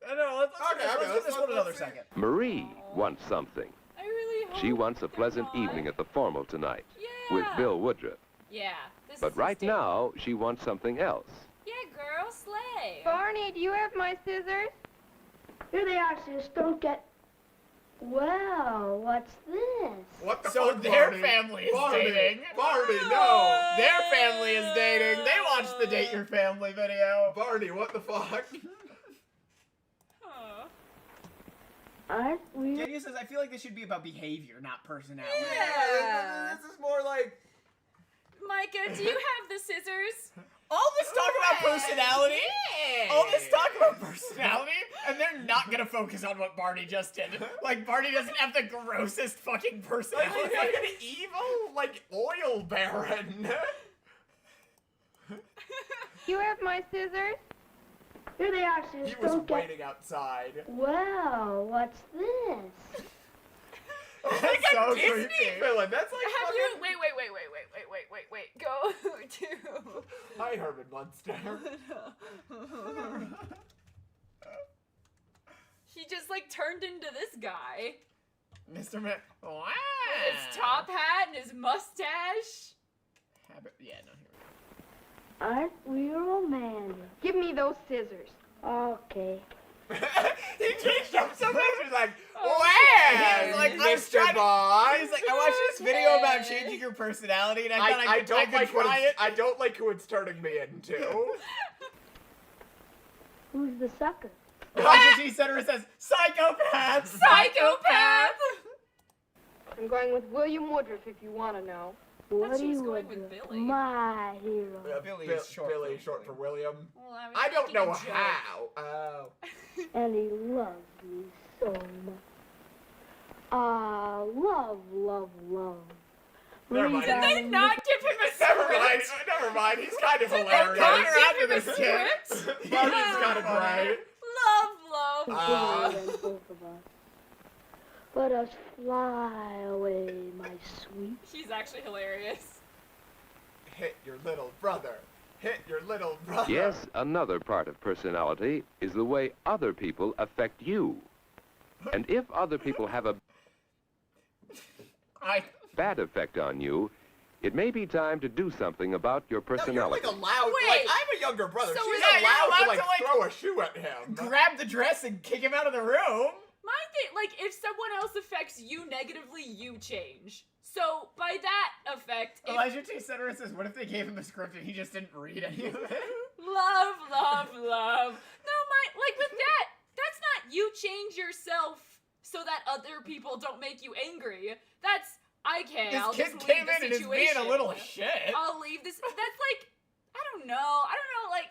No, let's Okay, give let's this one another see. second. Marie wants something. I really hope She wants a they're pleasant not. evening at the formal tonight Yeah. with Bill Woodruff. Yeah. This But is right his date. now, she wants something else. Yeah, girl, slay. Barney, do you have my scissors? Here they are, sis. Don't get... Well, what's this? What the So fuck, their Barney? family is Barney, dating. Barney, no. Their family is dating. They watched the Date Your Family video. Barney, what the fuck? Huh. Aren't we? Daniel says, I feel like this should be about behavior, not personality. Yeah. This is more like... Micah, do you have the scissors? All this talk about personality, all this talk about personality, and they're not gonna focus on what Barney just did. Like, Barney doesn't have the grossest fucking personality. He's like an evil, like, oil baron. You have my scissors? Here they are, sis. He was Don't get... waiting outside. Well, what's this? That's so Disney creepy. villain. That's like Have fucking... you? Wait. Go to. Hi, Herman Munster. He just like turned into this guy. Mr. Man. Wow. With his top hat and his mustache. Yeah, no, here Aren't we romantic? Give me those scissors. Okay. He changed up so much. He's like, Oh, wow, he's like, I'm Mr. trying to- Bond. He's like, I watched this video about changing your personality, and I thought I could try it. I don't like who it's turning me into. Who's the sucker? Elijah T. Center says, psychopath! Psychopath. I'm going with William Woodruff if you want to know. thought she was Woody going with Woodruff, Billy. my hero. Billy Bill- is short. Billy, short for William. Well, was I don't making a know joke. how. Oh. And he loves me so much. Love. Never mind. Did they not give him a script? Never mind. He's kind of Did hilarious. they not After give him a this script? He's kind of great. Love. Than both of us. Let us fly away, my sweet. He's actually hilarious. Hit your little brother. Hit your little brother. Yes, another part of personality is the way other people affect you. And if other people have a bad effect on you, it may be time to do something about your No, you're personality. like allowed. Wait. Like, I'm a younger brother. So She's is that- allowed, you're allowed to to, like, throw a shoe at him. Grab the dress and kick him out of the room. My thing, like, if someone else affects you negatively, you change. So, by that effect, if Elijah T. Center says, what if they gave him the script and he just didn't read any of it? love. No, like, with that, that's not you change yourself so that other people don't make you angry. That's, I'll This just kid leave came the in and is situation. being a little shit. I'll leave this, that's like, I don't know, like,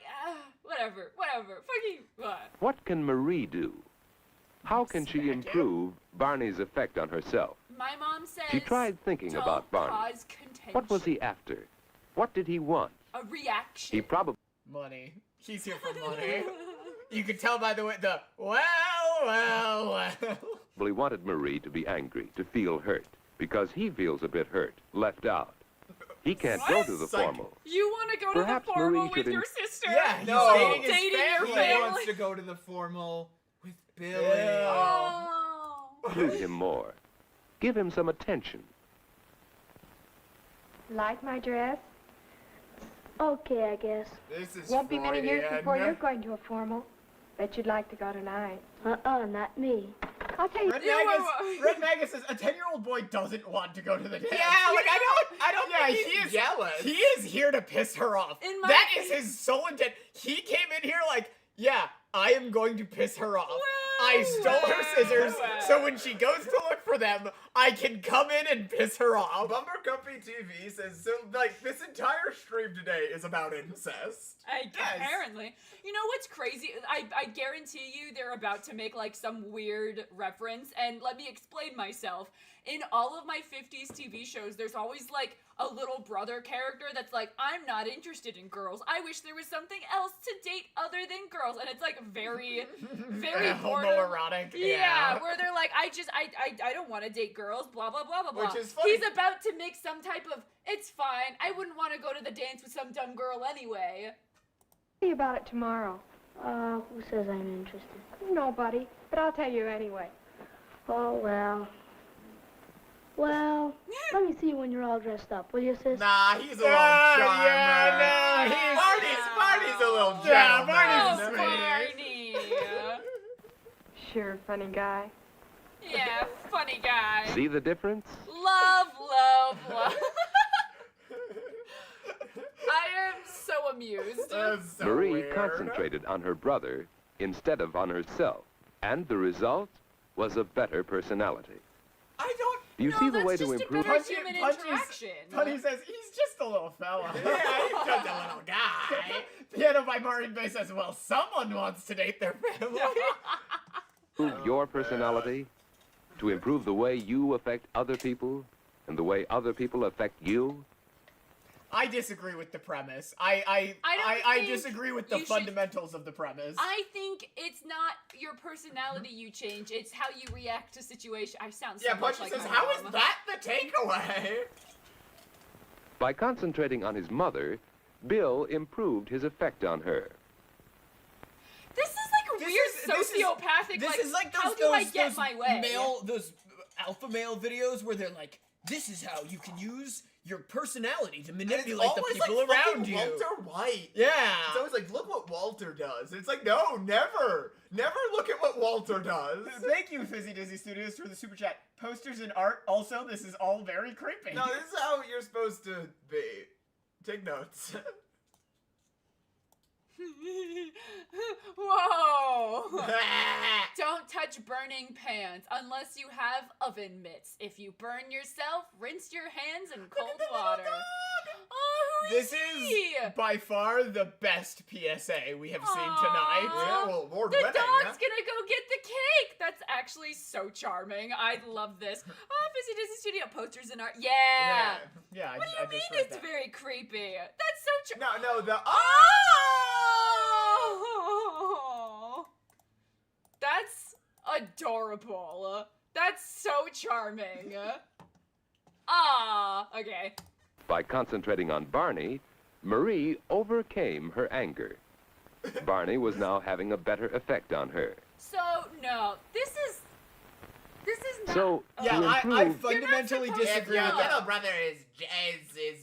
whatever, fucking, what? What can Marie do? How can she Smack him. improve Barney's effect on herself? My mom says She tried thinking don't about Barney. cause contention. What was he after? What did he want? A reaction. He probably Money. He's here for money. You could tell by the way, well. wanted Marie to be angry, to feel hurt, because he feels a bit hurt, left out. He can't go to the Psych. formal. You want to go Perhaps to the formal Marie with should your sister? Yeah, he's No. dating his Dating your He family. wants to go to the formal with Billy. Yeah. Oh. Please him more. Give him some attention. Like my dress? Okay, I guess. This is Won't be many years Freudian. before you're going to a formal. Bet you'd like to go tonight. Not me. I'll tell you. Red were- Magus says a 10-year-old boy doesn't want to go to the dance. Yeah, like I don't Yeah, think he he's is jealous. He is here to piss her off. In my- That is his sole intent. He came in here like, yeah, I am going to piss her off. I stole her scissors, so when she goes to look for them, I can come in and piss her off. Bumper Guppy TV says, so, like, this entire stream today is about incest. Apparently. You know what's crazy? I guarantee you they're about to make like some weird reference, and let me explain myself. In all of my 50s TV shows, there's always like a little brother character that's like, I'm not interested in girls. I wish there was something else to date other than girls. And it's like very border. Homoerotic. Yeah, where they're like, I don't want to date girls, blah, blah, blah, blah, blah. Which is funny. He's about to make some type of, it's fine, I wouldn't want to go to the dance with some dumb girl anyway. Tell you about it tomorrow. Who says I'm interested? Nobody, but I'll tell you anyway. Oh, well. Well, let me see you when you're all dressed up, will you, sis? Nah, he's a little charmer. Yeah, no, Barney's a little Yeah, gentleman. Barney's Oh, Barney. Sure, funny guy. Yeah, funny guy. See the difference? Love. I am so amused. That's so Marie weird. concentrated on her brother instead of on herself. And the result? was a better personality. I don't. You No, see the that's way just to a improve better human interaction. Punny says, he's just a little fella. Yeah, he's just a little guy. Piano by Martin Bay says, well, someone wants to date their family. improve your personality, to improve the way you affect other people, and the way other people affect you? I disagree with the premise. I think disagree with the you should- fundamentals of the premise. I think it's not your personality you change, it's how you react to situations. I sound so Yeah, much Punchy like says, my how is mom. that the takeaway? By concentrating on his mother, Bill improved his effect on her. This is like a weird sociopathic, This is like those, how do I get those my way? those alpha male videos where they're like, this is how you can use your personality to manipulate the people like around fucking you. Walter White. Yeah. It's always like, look what Walter does. It's like, no, never. Never look at what Walter does. Thank you, Fizzy Dizzy Studios, for the super chat. Posters and art. Also, this is all very creepy. No, this is how you're supposed to be. Take notes. Whoa! Don't touch burning pans unless you have oven mitts. If you burn yourself, rinse your hands in cold water. Oh, who This he? is by far the best PSA we have seen tonight. Yeah, well, more The winning, dog's gonna go get the cake! That's actually so charming. I love this. Oh, Fizzy Disney Studio posters and art. Yeah! Yeah, What do you mean read it's that. very creepy? That's so No, the... Oh! That's adorable. That's so charming. Ah, okay. By concentrating on Barney, Marie overcame her anger. Barney was now having a better effect on her. So, no, this is not... So, Yeah, to I improve, fundamentally supposed to disagree If your with that. little brother is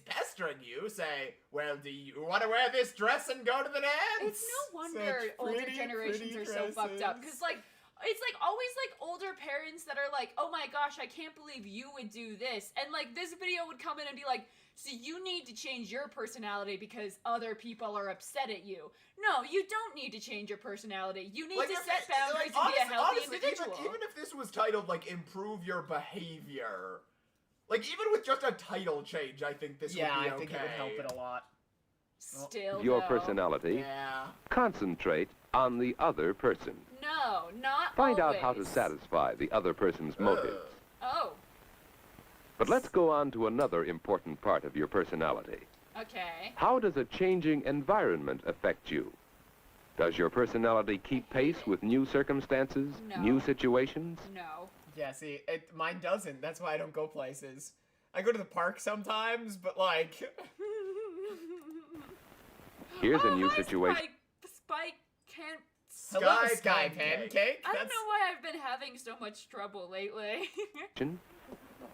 pestering you, say, well, do you want to wear this dress and go to the dance? It's no wonder Such older pretty, generations pretty are so fucked up. dresses. Because, like, it's like always like older parents that are like, oh my gosh, I can't believe you would do this. And like this video would come in and be like, so you need to change your personality because other people are upset at you. No, you don't need to change your personality. You need Like, to if set it- boundaries like, and be a healthy honestly, individual. Even if this was titled, like, improve your behavior, like, even with just a title change, I think this would be okay. I think it would help it a lot. Still, your though. personality, Yeah. concentrate on the other person. No, not Find out how to always. satisfy the other person's motives. Oh, But let's go on to another important part of your personality. okay. How does a changing environment affect you? Does your personality keep pace with new circumstances, No. new situations? No. Yeah, see, mine doesn't. That's why I don't go places. I go to the park sometimes, but like... Here's a new hi, situation. Spike can't... Hello, Sky Sky Pancake. Pancake. I don't know why I've been having so much trouble lately.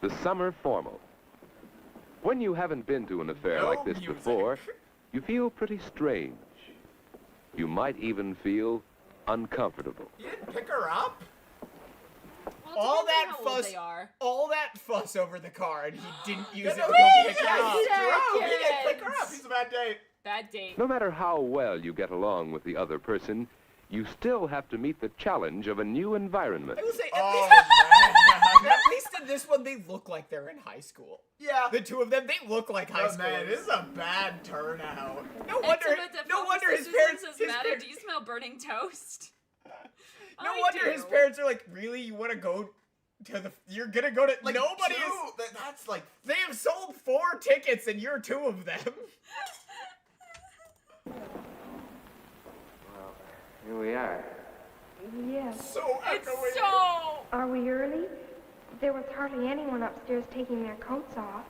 The summer formal. When you haven't been to an affair like this music. before, you feel pretty strange. You might even feel uncomfortable. You didn't pick her up? Well, it All depends that on how old fuss, they are. all that fuss over the card, he didn't use it no, to he pick her didn't. up. He drove. He didn't pick her Seconds. up. He's a bad date. Bad date. No matter how well you get along with the other person, you still have to meet the challenge of a new environment. I will say, Oh, man. at least in this one, they look like they're in high school. Yeah. The two of them, they look like high Oh, school. man, this is a bad turnout. No wonder his parents. Says, His Maddie, parents do you smell burning toast? no I wonder do. his parents are like, really? You want to go to the? You're gonna go to? Like, Nobody two, is. That's like... They have sold 4 tickets, and you're 2 of them. Well, here we are. Yes. So It's echoey. so... Are we early? There was hardly anyone upstairs taking their coats off.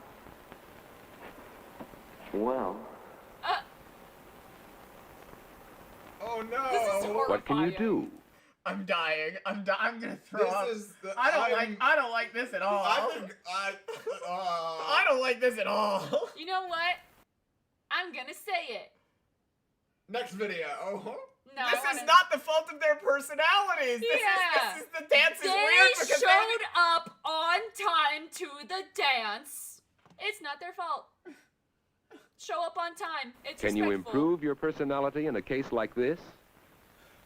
Well, Oh, no. This is horrifying. What can you do? I'm dying. I'm gonna throw up. This is the... I don't like this at all. I think... I don't like this at all. You know what? I'm gonna say it. Next video. No, This I wanna... is not the fault of their personalities. Yeah. This is the dance is They weird because showed up on time to the dance. It's not their fault. Show up on time. It's Can you respectful. improve your personality in a case like this?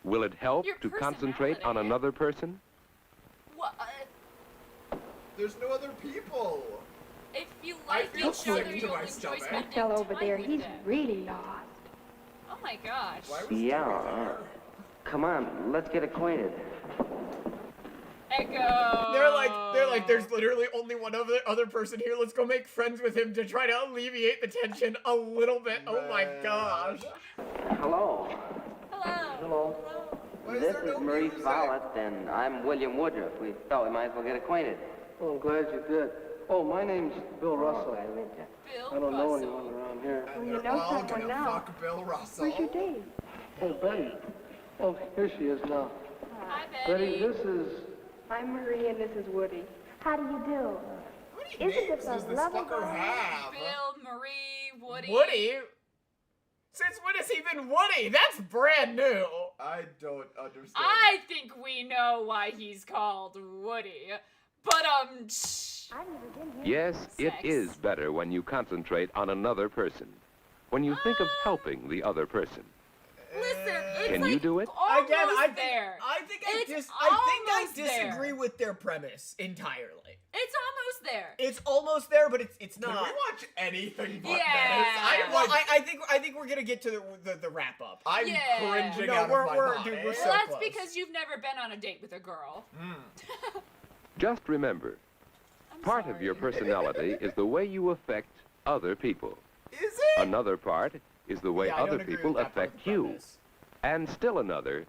Will it help Your to concentrate on personality? another person? What? There's no other people. If you I like feel each sick other, to you'll my enjoy stomach. spending That fella over time there, with he's them. really lost. Oh my gosh. Why was Yeah. Joey there? Come on, let's get acquainted. Echo. They're like, there's literally only one other person here. Let's go make friends with him to try to alleviate the tension a little bit. Oh my gosh. Hello. Hello. Hello. Why is This there is no Marie music? Follett, and I'm William Woodruff. We thought we might as well get acquainted. Oh, I'm glad you did. Oh, my name's Bill Russell. Bill I don't know Russell. anyone around here. Well, you They're know all someone gonna now. fuck Bill Russell. Where's your date? Oh, Betty. Oh, here she is now. Hi, Betty, Betty. this is... I'm Marie and this is Woody. How do you do? How many Isn't names this a does this lovely fucker guy? have? Bill, Marie, Woody. Woody? Since when has he been Woody? That's brand new. I don't understand. I think we know why he's called Woody. But, shh. I've never been here. Yes, it Sex. is better when you concentrate on another person. When you think of helping the other person. Listen, it's Can like you do it? almost Again, I think there. I It's think almost I disagree there. with their premise entirely. It's almost there. It's almost there, but it's Can not. we watch anything but Yeah. this? Well, I think we're gonna get to the wrap up. I'm Yeah. cringing No, out we're- of my we're- mind. dude, we're Well, so that's close. because you've never been on a date with a girl. Just remember, I'm part sorry. of your personality is the way you affect other people. Is it? Another part is the way Yeah, I don't other agree people with that part of affect the you. premise. And still another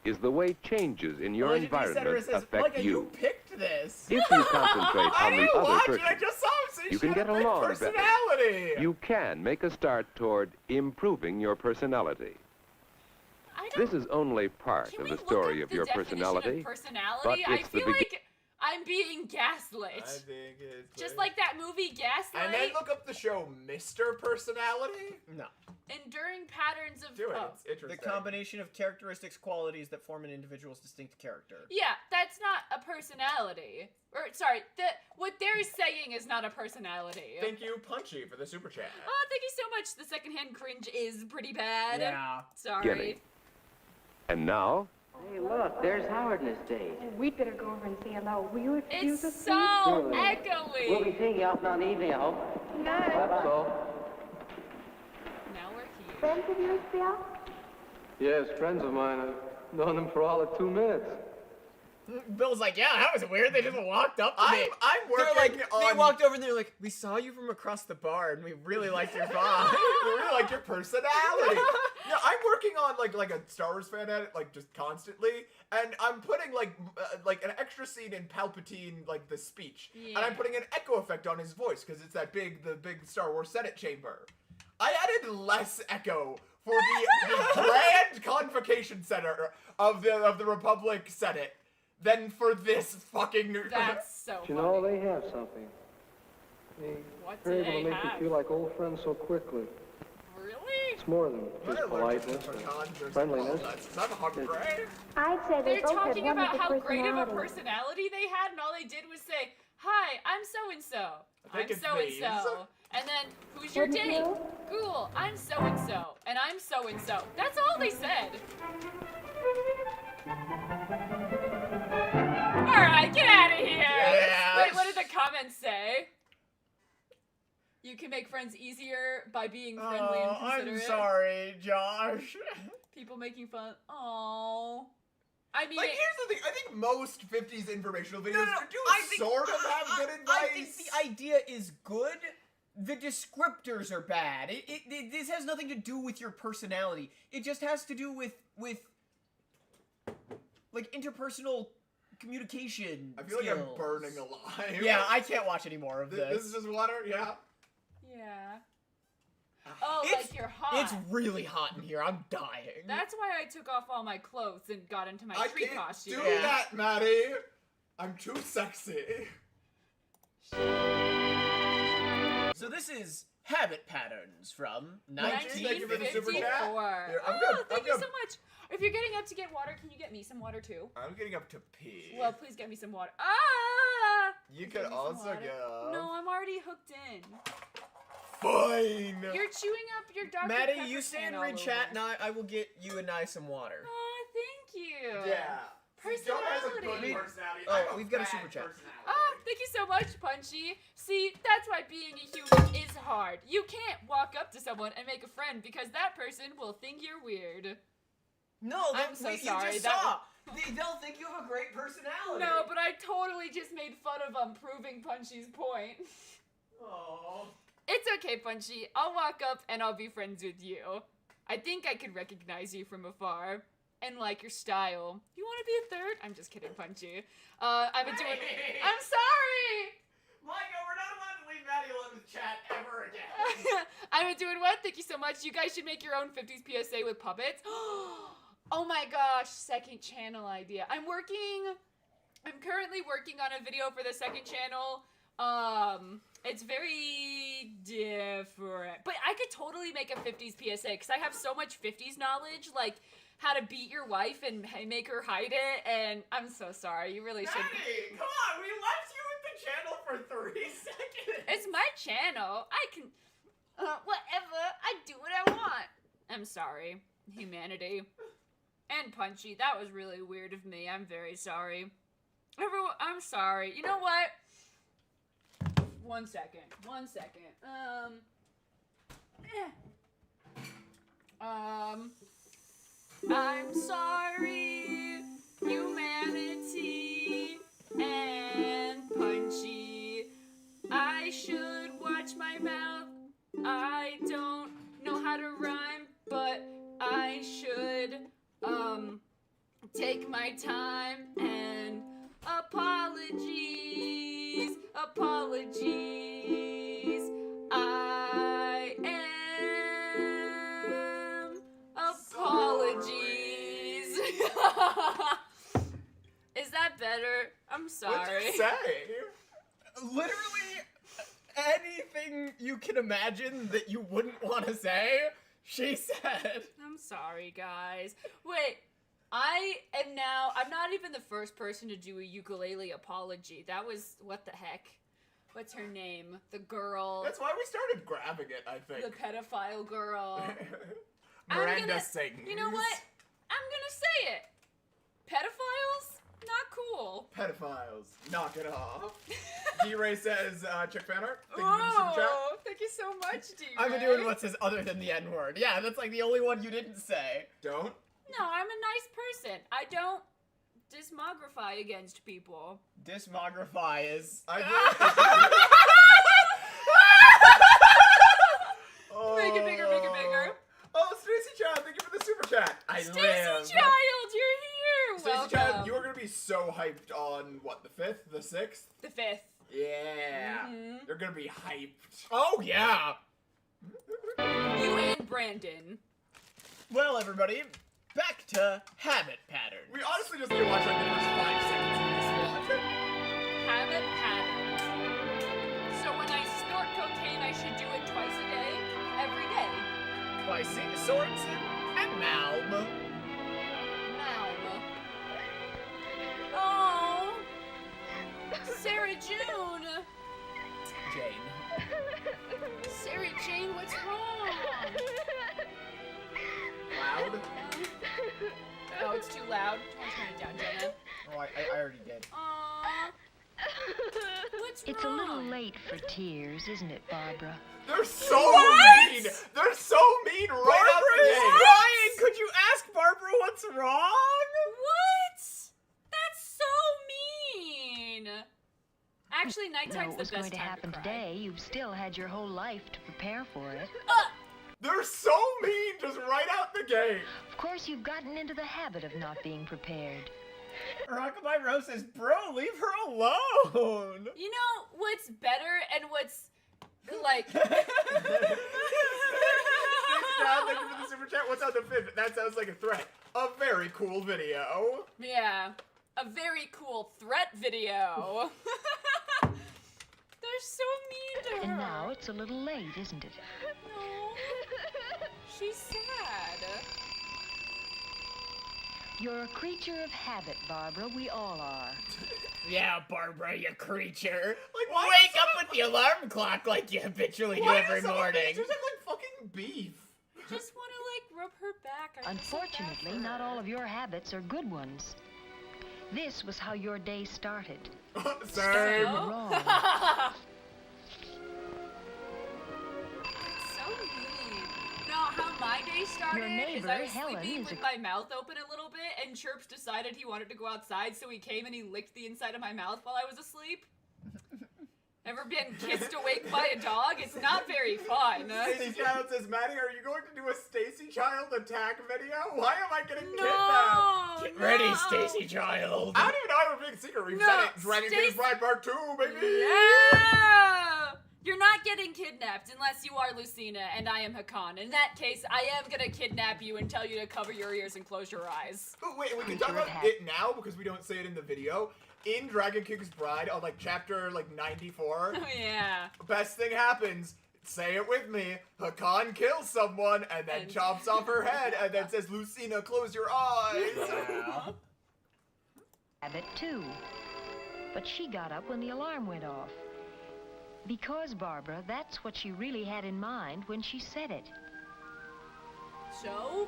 is the way changes in your Legendary environment Center says, affect Micah, you. picked this. If you concentrate I on the didn't other watch it. I person, just saw him. So you can get along better. personality. you can make a start toward improving your personality. I don't, This is only part can of we the look story up of the your definition personality. Of personality? but I it's the feel like I'm being gaslit. I think it's Just like that movie Gaslight. And then look up the show Mr. Personality. No. Enduring patterns of. Do it. Oh. It's interesting. The combination of characteristics, qualities that form an individual's distinct character. Yeah, that's not a personality. Or sorry, what they're saying is not a personality. Thank you, Punchy, for the super chat. Oh, thank you so much. The secondhand cringe is pretty bad. Yeah. Sorry. Getting. And now, Hey, look, there's Howard and his date. We'd better go over and say hello. Will you excuse It's us, so please? echoey. We'll be seeing you out in the evening, I hope. Nice. Bye-bye. So? Now we're here. Friends of yours, Bill? Yes, friends of mine. I've known them for all of 2 minutes. Bill's like, yeah, that was weird. They just walked up to me. I'm They're working like, on. they walked over and they're like, we saw you from across the bar and we really liked your vibe. We really like your personality. No, I'm working on like a Star Wars fan at it, like just constantly, and I'm putting like an extra scene in Palpatine, like the speech, and I'm Yeah. putting an echo effect on his voice because it's that the big Star Wars Senate chamber. I added less echo for the grand convocation center of the Republic Senate than for this fucking. That's so You funny. know, they have something. What They're do able they to make have? you feel like old friends so quickly. Really? It's more than I'm just allergic to politeness and pecans or friendliness. something. I'm hungry. I'd say they They're both had talking about wonderful how great of a personalities. personality they had, and all they did was say, "Hi, I'm so and so. I think I'm it's so and these. so." And then, who's your Wouldn't date? you? Cool. I'm so and so, and I'm so and so. That's all they said. All right, get out of here. Yeah. Wait, what did the comments say? You can make friends easier by being friendly and I'm considerate. sorry, Josh. People making fun. Oh. I mean, Like, here's the thing. I think most 50s informational videos do I think- sort of have good advice. I think the idea is good. The descriptors are bad. This has nothing to do with your personality. It just has to do with like interpersonal communication. I feel like I'm skills. burning alive. Yeah, I can't watch any more of This is just water? Yeah. yeah. Oh, It's- like you're hot. It's really hot in here. I'm dying. That's why I took off all my clothes and got into my I tree can't costume. do that, Maddie. I'm too sexy. So this is Habit Patterns from 19. Thank you for the super chat. 1954. Here, I'm Oh, good, thank I'm you good. so much. If you're getting up to get water, can you get me some water too? I'm getting up to pee. Well, please get me some water. Ah! You Get could me some also water. get up. No, I'm already hooked in. Fine. You're chewing up your Dr. Maddie, Pepper you stay can and all read over. chat, and I will get you and I some water. Oh, thank you. Yeah. Jonah has a good Personality. personality. Oh, I have we've got a bad super chat. personality. Oh, thank you so much, Punchy. See, that's why being a human is hard. You can't walk up to someone and make a friend because that person will think you're weird. No, I'm so you sorry, just that saw. They'll think you have a great personality. No, but I totally just made fun of proving Punchy's point. Aww. It's okay, Punchy. I'll walk up and I'll be friends with you. I think I could recognize you from afar. And like your style. You want to be a third? I'm just kidding, Punchy. I'm sorry! Micah, we're not allowed to leave Maddie alone with chat ever again. I'm doing what? Thank you so much. You guys should make your own 50s PSA with puppets. Oh my gosh, second channel idea. I'm currently working on a video for the second channel. It's very different. But I could totally make a 50s PSA because I have so much 50s knowledge, like how to beat your wife and make her hide it, and I'm so sorry. You really shouldn't. Maddie, come on, we left you with the channel for 3 seconds. It's my channel. I can, whatever. I do what I want. I'm sorry, humanity. And Punchy, that was really weird of me. I'm very sorry. Everyone, I'm sorry. You know what? 1 second. I'm sorry, humanity and Punchy. I should watch my mouth. I don't know how to rhyme, but I should, take my time and apologies. I am apologies. Is that better? I'm sorry. What'd you say? Literally anything you can imagine that you wouldn't want to say, she said. I'm sorry, guys. Wait, I'm not even the first person to do a ukulele apology. That was, what the heck? What's her name? The girl. That's why we started grabbing it, I think. The pedophile girl. Miranda sings. You know what? I'm gonna say it. Pedophiles? Not cool. Pedophiles. Knock it off. D-Ray says, check fan art. Thank you for the super chat. Oh, thank you so much, D-Ray. I've been doing what says other than the N-word. Yeah, that's like the only one you didn't say. Don't? No, I'm a nice person. I don't dismogrify against people. Dismogrify is... Oh. Make it bigger, bigger, bigger. Oh, Stacy Child, thank you for the super chat. Stacy Child, you're here. Stacy Child, you are going to be so hyped on, what, the 5th? The 6th? The 5th. Yeah. Mm-hmm. You're going to be hyped. Oh, yeah. You and Brandon. Well, everybody, back to habit pattern. We honestly just need to watch like the first 5 seconds of this one. Habit patterns. So when I snort cocaine, I should do it twice a day, every day. By Sorensen and Malm. Oh, Sarah June. Jane. Sarah Jane, what's wrong? Loud? Oh, it's too loud. I'll turn it down, Jonah. Oh, I already did. Aww. What's It's wrong? a little late for tears, isn't it, Barbara? They're so mean! They're so mean right out the Barbara's gate! crying! Could you ask Barbara what's wrong? What? That's so mean. Actually, Though nighttime's it the was best going to time happen to cry. today, you've still had your whole life to prepare for it. They're so mean just right out the gate! Of course, you've gotten into the habit of not being prepared. Rockabye Rose says, bro, leave her alone! You know what's better and what's like. Thank you for the super chat. What's on the 5th? That sounds like a threat. A very cool video. Yeah, a very cool threat video. They're so mean to her. And now it's a little late, isn't it? No, she's sad. You're a creature of habit, Barbara. We all are. Yeah, Barbara, you creature. Like, why Wake up with the alarm clock like you habitually do every morning. There's like fucking beef. Just want to like rub her back. Unfortunately, not all of your habits are good ones. This was how your day started. Same. Wrong. So mean. No, how my day started Your is neighbor, I was Helen, sleeping is with a- my mouth open a little bit, and Chirps decided he wanted to go outside, so he came and he licked the inside of my mouth while I was asleep. Ever been kissed awake by a dog? It's not very fun. Stacy Child says, Maddie, are you going to do a Stacy Child attack video? Why am I getting No, kidnapped? Get ready, Stacy Child. I don't even know I have a big secret. We've No, said it. Dragon King Stacy- Bride Part 2, baby. Yeah! You're not getting kidnapped unless you are Lucina and I am Hakan. In that case, I am gonna kidnap you and tell you to cover your ears and close your eyes. Oh, wait, we can talk about it now because we don't say it in the video. In Dragon King's Bride, on like chapter like 94, Oh yeah. best thing happens. Say it with me. Hakan kills someone and then chops off her head and then says, Lucina, close your eyes. Habit too. But she got up when the alarm went off. Because, Barbara, that's what she really had in mind when she said it. So?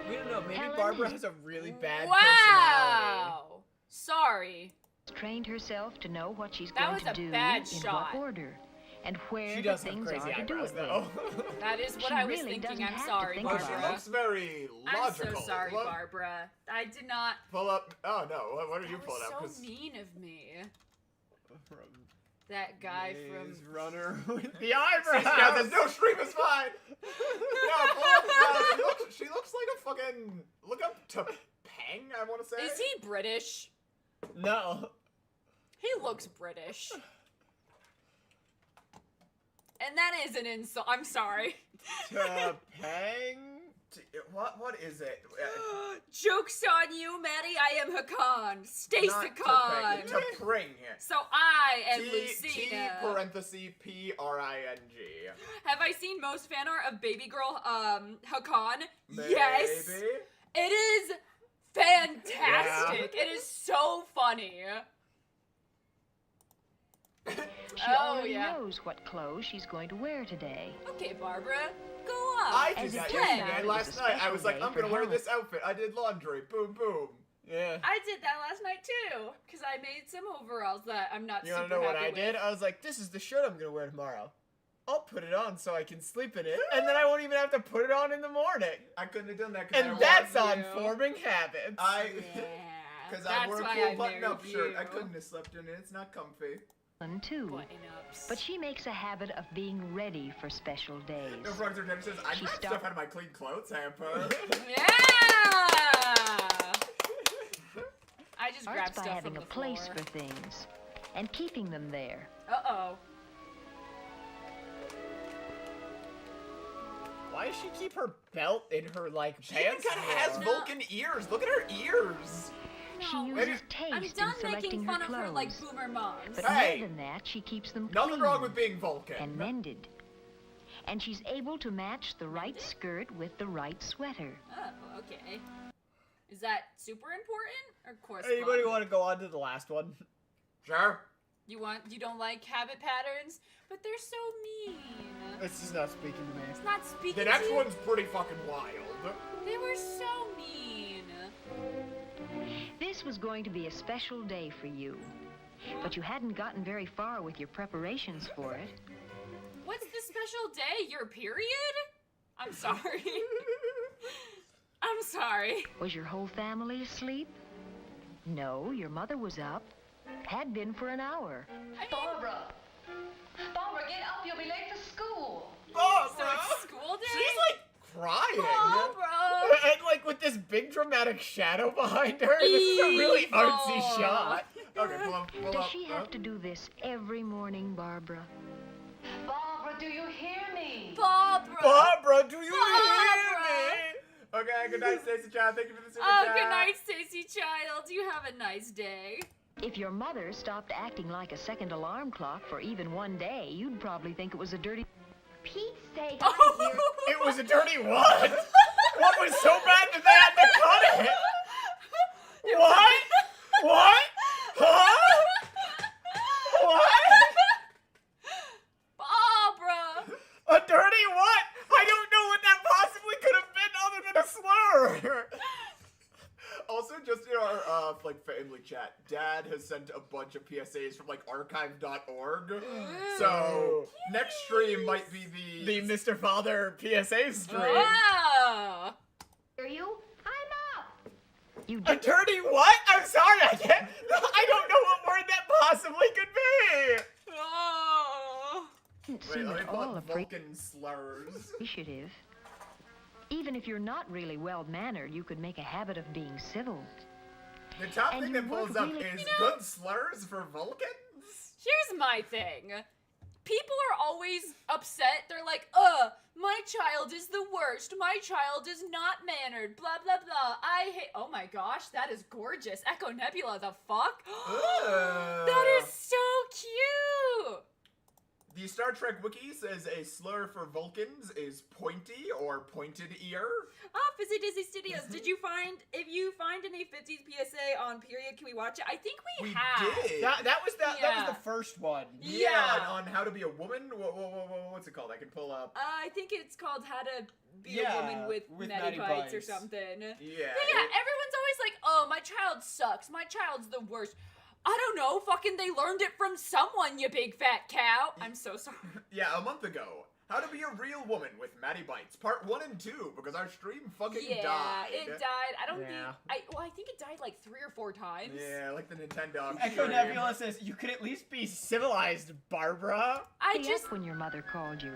We don't know. Maybe Helen Barbara is- has a really bad personality. Wow! Sorry. Trained herself to know what she's That going was to a do, bad in shot. what order, and where She the does have things crazy are to do eyebrows, it though. with. That is what She I was really thinking. doesn't I'm have to sorry, think Well, about she Barbara. looks very I'm logical. so sorry, Look, Barbara. I did not. Pull up. Oh no, what are you That pulling up? was 'Cause- so mean of me. From That guy from. Maze Runner with the Yeah, eyebrows. there's no stream is fine. Yeah, pull up. She looks like a fucking. Look up to Peng, I want to say. Is he British? No. He looks British. And that is an insult. I'm sorry. To Peng? What is it? Joke's on you, Maddie. I am Hakan. Stace Not Hakan. To Pring. So I am T Lucina. parenthesis Pring. Have I seen most fan art of baby girl Hakan? Maybe. Yes. It is fantastic. It is so funny. She already knows what clothes she's going to wear today. Okay, Barbara, go up. I As did it that turned out, yesterday. it was Last a night, I special was like, day I'm for gonna wear Helen. this outfit. I did laundry. Boom, boom. Yeah. I did that last night too, because I made some overalls that I'm not You super wanna know what happy I did? with. I was like, this is the shirt I'm gonna wear tomorrow. I'll put it on so I can sleep in it, and then I won't even have to put it on in the morning. I couldn't have done that because And that's on you. forming habits. Because Yeah, I wore a that's why cool I button-up married shirt. I you. couldn't have slept in it. It's not comfy. Helen, too. Button-ups. But she makes a habit of being ready for special days. No, Frogs or Jenny says, I She grab stopped- stuff out of my clean clothes hamper. Yeah. I just grabbed Starts by stuff having from a the place floor. for things and keeping them there. Uh-oh. Why does she keep her belt in her, like, She even pants? kind of has drawer? Vulcan ears. Look at her ears. She No, uses I'm taste done in selecting making her fun of clothes. her like boomer moms. But Hey! more than that, she keeps them Nothing clean wrong with being Vulcan. and mended. And she's able to match the right skirt with the right sweater. Oh, okay. Is that super important or Anybody corresponding? want to go on to the last one? Sure. You don't like habit patterns, but they're so mean. This is not speaking to me. It's not speaking The to next you. one's pretty fucking wild. They were so mean. This was going to be a special day for you. But you hadn't gotten very far with your preparations for it. What's the special day? Your period? I'm sorry. I'm sorry. Was your whole family asleep? No, your mother was up. Had been for an hour. Barbara! Barbara, get up. You'll be late for school. Barbara! So it's school day? She's like crying. Barbara! And like with this big dramatic shadow behind her, this is a really artsy Evil. shot. Okay, pull up. Does she have to do this every morning, Barbara? Barbara, do you hear me? Barbara! Barbara, do you Barbara! hear me? Okay, good night, Stacey Child. Thank you for the super Oh, chat. good night, Stacy Child. You have a nice day. If your mother stopped acting like a second alarm clock for even one day, you'd probably think it was a dirty... Pete's sake, It was a dirty what? What was so bad that they had to cut it? What? What? Huh? What? Barbara! A dirty what? I don't know what that possibly could have been other than a slur. like family chat, Dad has sent a bunch of PSAs from like archive.org. So next stream might be the Mr. Father PSA stream. Ah! Are you? I'm up. You Attorney what? I'm sorry, I don't know what word that possibly could be. Oh. didn't Wait, seem let me at pull all up Vulcan slurs. appreciative. Even if you're not really well-mannered, you could make a habit of being civil. The top And thing you that pulls would up really- is good slurs for Vulcans? Here's my thing. People are always upset. They're like, my child is the worst. My child is not mannered. Blah, blah, blah. I hate. Oh my gosh, that is gorgeous. Echo Nebula, the fuck? That is so cute. The Star Trek wiki says a slur for Vulcans is pointy or pointed ear. Fizzy Dizzy Studios, if you find any 50s PSA on Period, can we watch it? I think we have. Did. That was the first one. Yeah, on how to be a woman. What's it called? I can pull up. I think it's called How to Be a Woman with Matty Bites or something. Yeah. But yeah, everyone's always like, oh, my child sucks. My child's the worst. I don't know, fucking they learned it from someone, you big fat cow. I'm so sorry. Yeah, a month ago. How to be a real woman with Matty Bites, part 1 and 2, because our stream fucking died. Yeah, it died. I don't think, I think it died like 3 or 4 times. Yeah, like the Nintendo. Echo Nebula says, you could at least be civilized, Barbara. When your mother called you.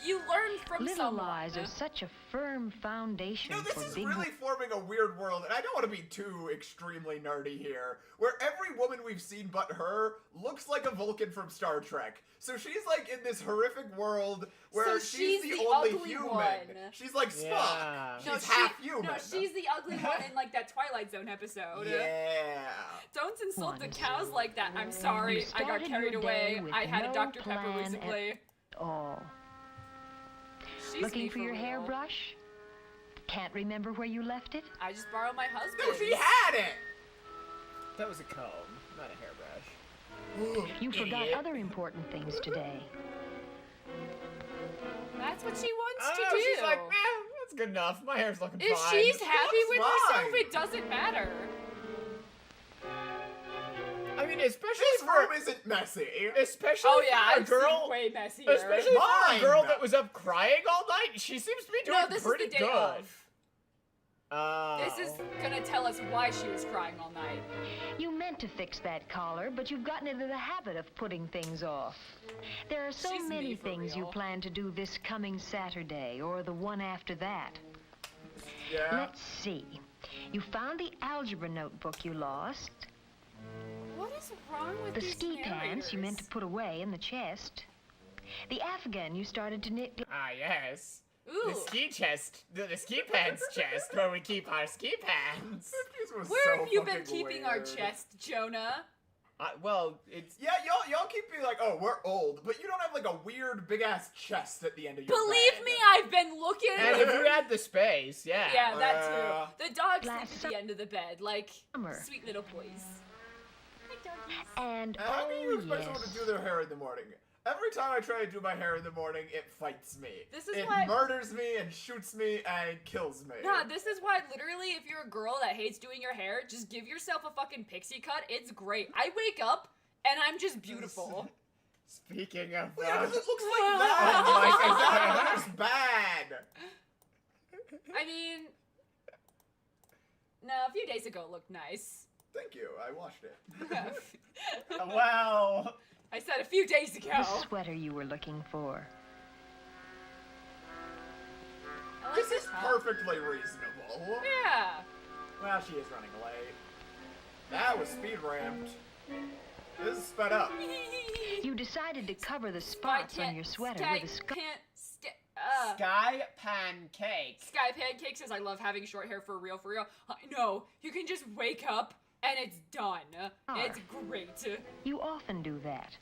You learn from Little someone. lies are such a firm foundation You know, this for is big really forming a weird world, and I don't want to be too extremely nerdy here, where every woman we've seen but her looks like a Vulcan from Star Trek. So she's like in this horrific world where So she's the only ugly human. one. She's like Spock. Yeah. She's half human. No, she's the ugly one in like that Twilight Zone episode. Yeah. Don't insult the cows like that. I'm sorry. You I got started carried your away. day with I had a no Dr. Pepper plan recently. all. She's Looking me for your real. hairbrush? Can't remember where you left it? I just borrowed my husband's. No, she had it! That was a comb, not a hairbrush. You forgot other important things today. That's what she wants to Oh, do. she's like, that's good enough. My hair's looking If fine. she's happy with fine. herself, it doesn't matter. I mean, especially This for room isn't messy. especially Oh yeah, for a I've girl, seen way messier. especially for a Mine. girl that was up crying all night. She seems to be doing No, this pretty is the day good. of. Oh. This is gonna tell us why she was crying all night. You meant to fix that collar, but you've gotten into the habit of putting things off. There are so She's many me for things you real. plan to do this coming Saturday or the one after that. Yeah. Let's see. You found the algebra notebook you lost. What is wrong with The these ski pants you meant to narrators? put away in the chest. The Afghan you started to knit. Ah, yes. Ooh. The ski chest, the ski pants chest, where we keep our ski pants. This was Where so have you been fucking keeping our weird. chest, Jonah? Well, it's Yeah, y'all keep being like, oh, we're old, but you don't have like a weird big ass chest at the end of your Believe bed. me, I've been looking. and if you had the space, yeah. Yeah, that too. The dogs Last sleep at the end of the bed, like Summer. sweet little boys. Hi, doggies. And How do you oh expect someone to yes, do their hair in the morning? Every time I try to do my hair in the morning, it fights me. This is it why- murders me and shoots me and kills me. Nah, this is why literally if you're a girl that hates doing your hair, just give yourself a fucking pixie cut. It's great. I wake up and I'm just beautiful. Speaking of Yeah, 'cause it looks like Oh that. my That looks bad. I mean, no, a few days ago it looked nice. Thank you. I washed it. well, I said a few days ago. the sweater you were looking for. I like This is top. perfectly reasonable. Yeah. Well, she is running late. That was speed ramped. This is sped up. You decided to cover the spots on your sweater with a scarf. Sky pancake. Sky Pancake says, I love having short hair for real, for real. No, you can just wake up and it's done. It's great. You often do that.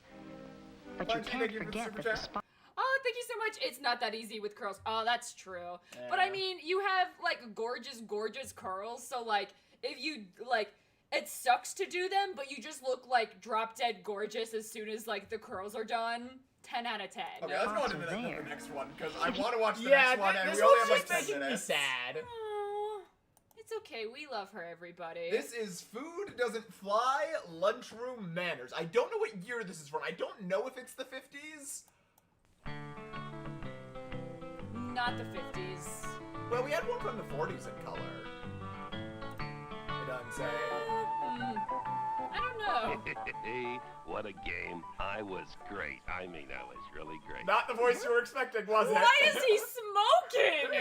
But Why'd you you can't make it for the forget super that the chat? spots. Oh, thank you so much. It's not that easy with curls. Oh, that's true. But I mean, you have like gorgeous, gorgeous curls. So like, if you like, it sucks to do them, but you just look like drop dead gorgeous as soon as like the curls are done. 10 out of 10. Okay, let's go on to the there. next one, because I want to watch the Yeah, next one, and this we only one's have like just 10 making me minutes. sad. Oh, It's okay. We love her, everybody. This is Food Doesn't Fly, Lunchroom Manners. I don't know what year this is from. I don't know if it's the 50s. Not the 50s. Well, we had one from the 40s in color. It doesn't say. I don't know. What a game. I was great. I mean, I was really great. Not the voice you were expecting, was it? Why is he smoking?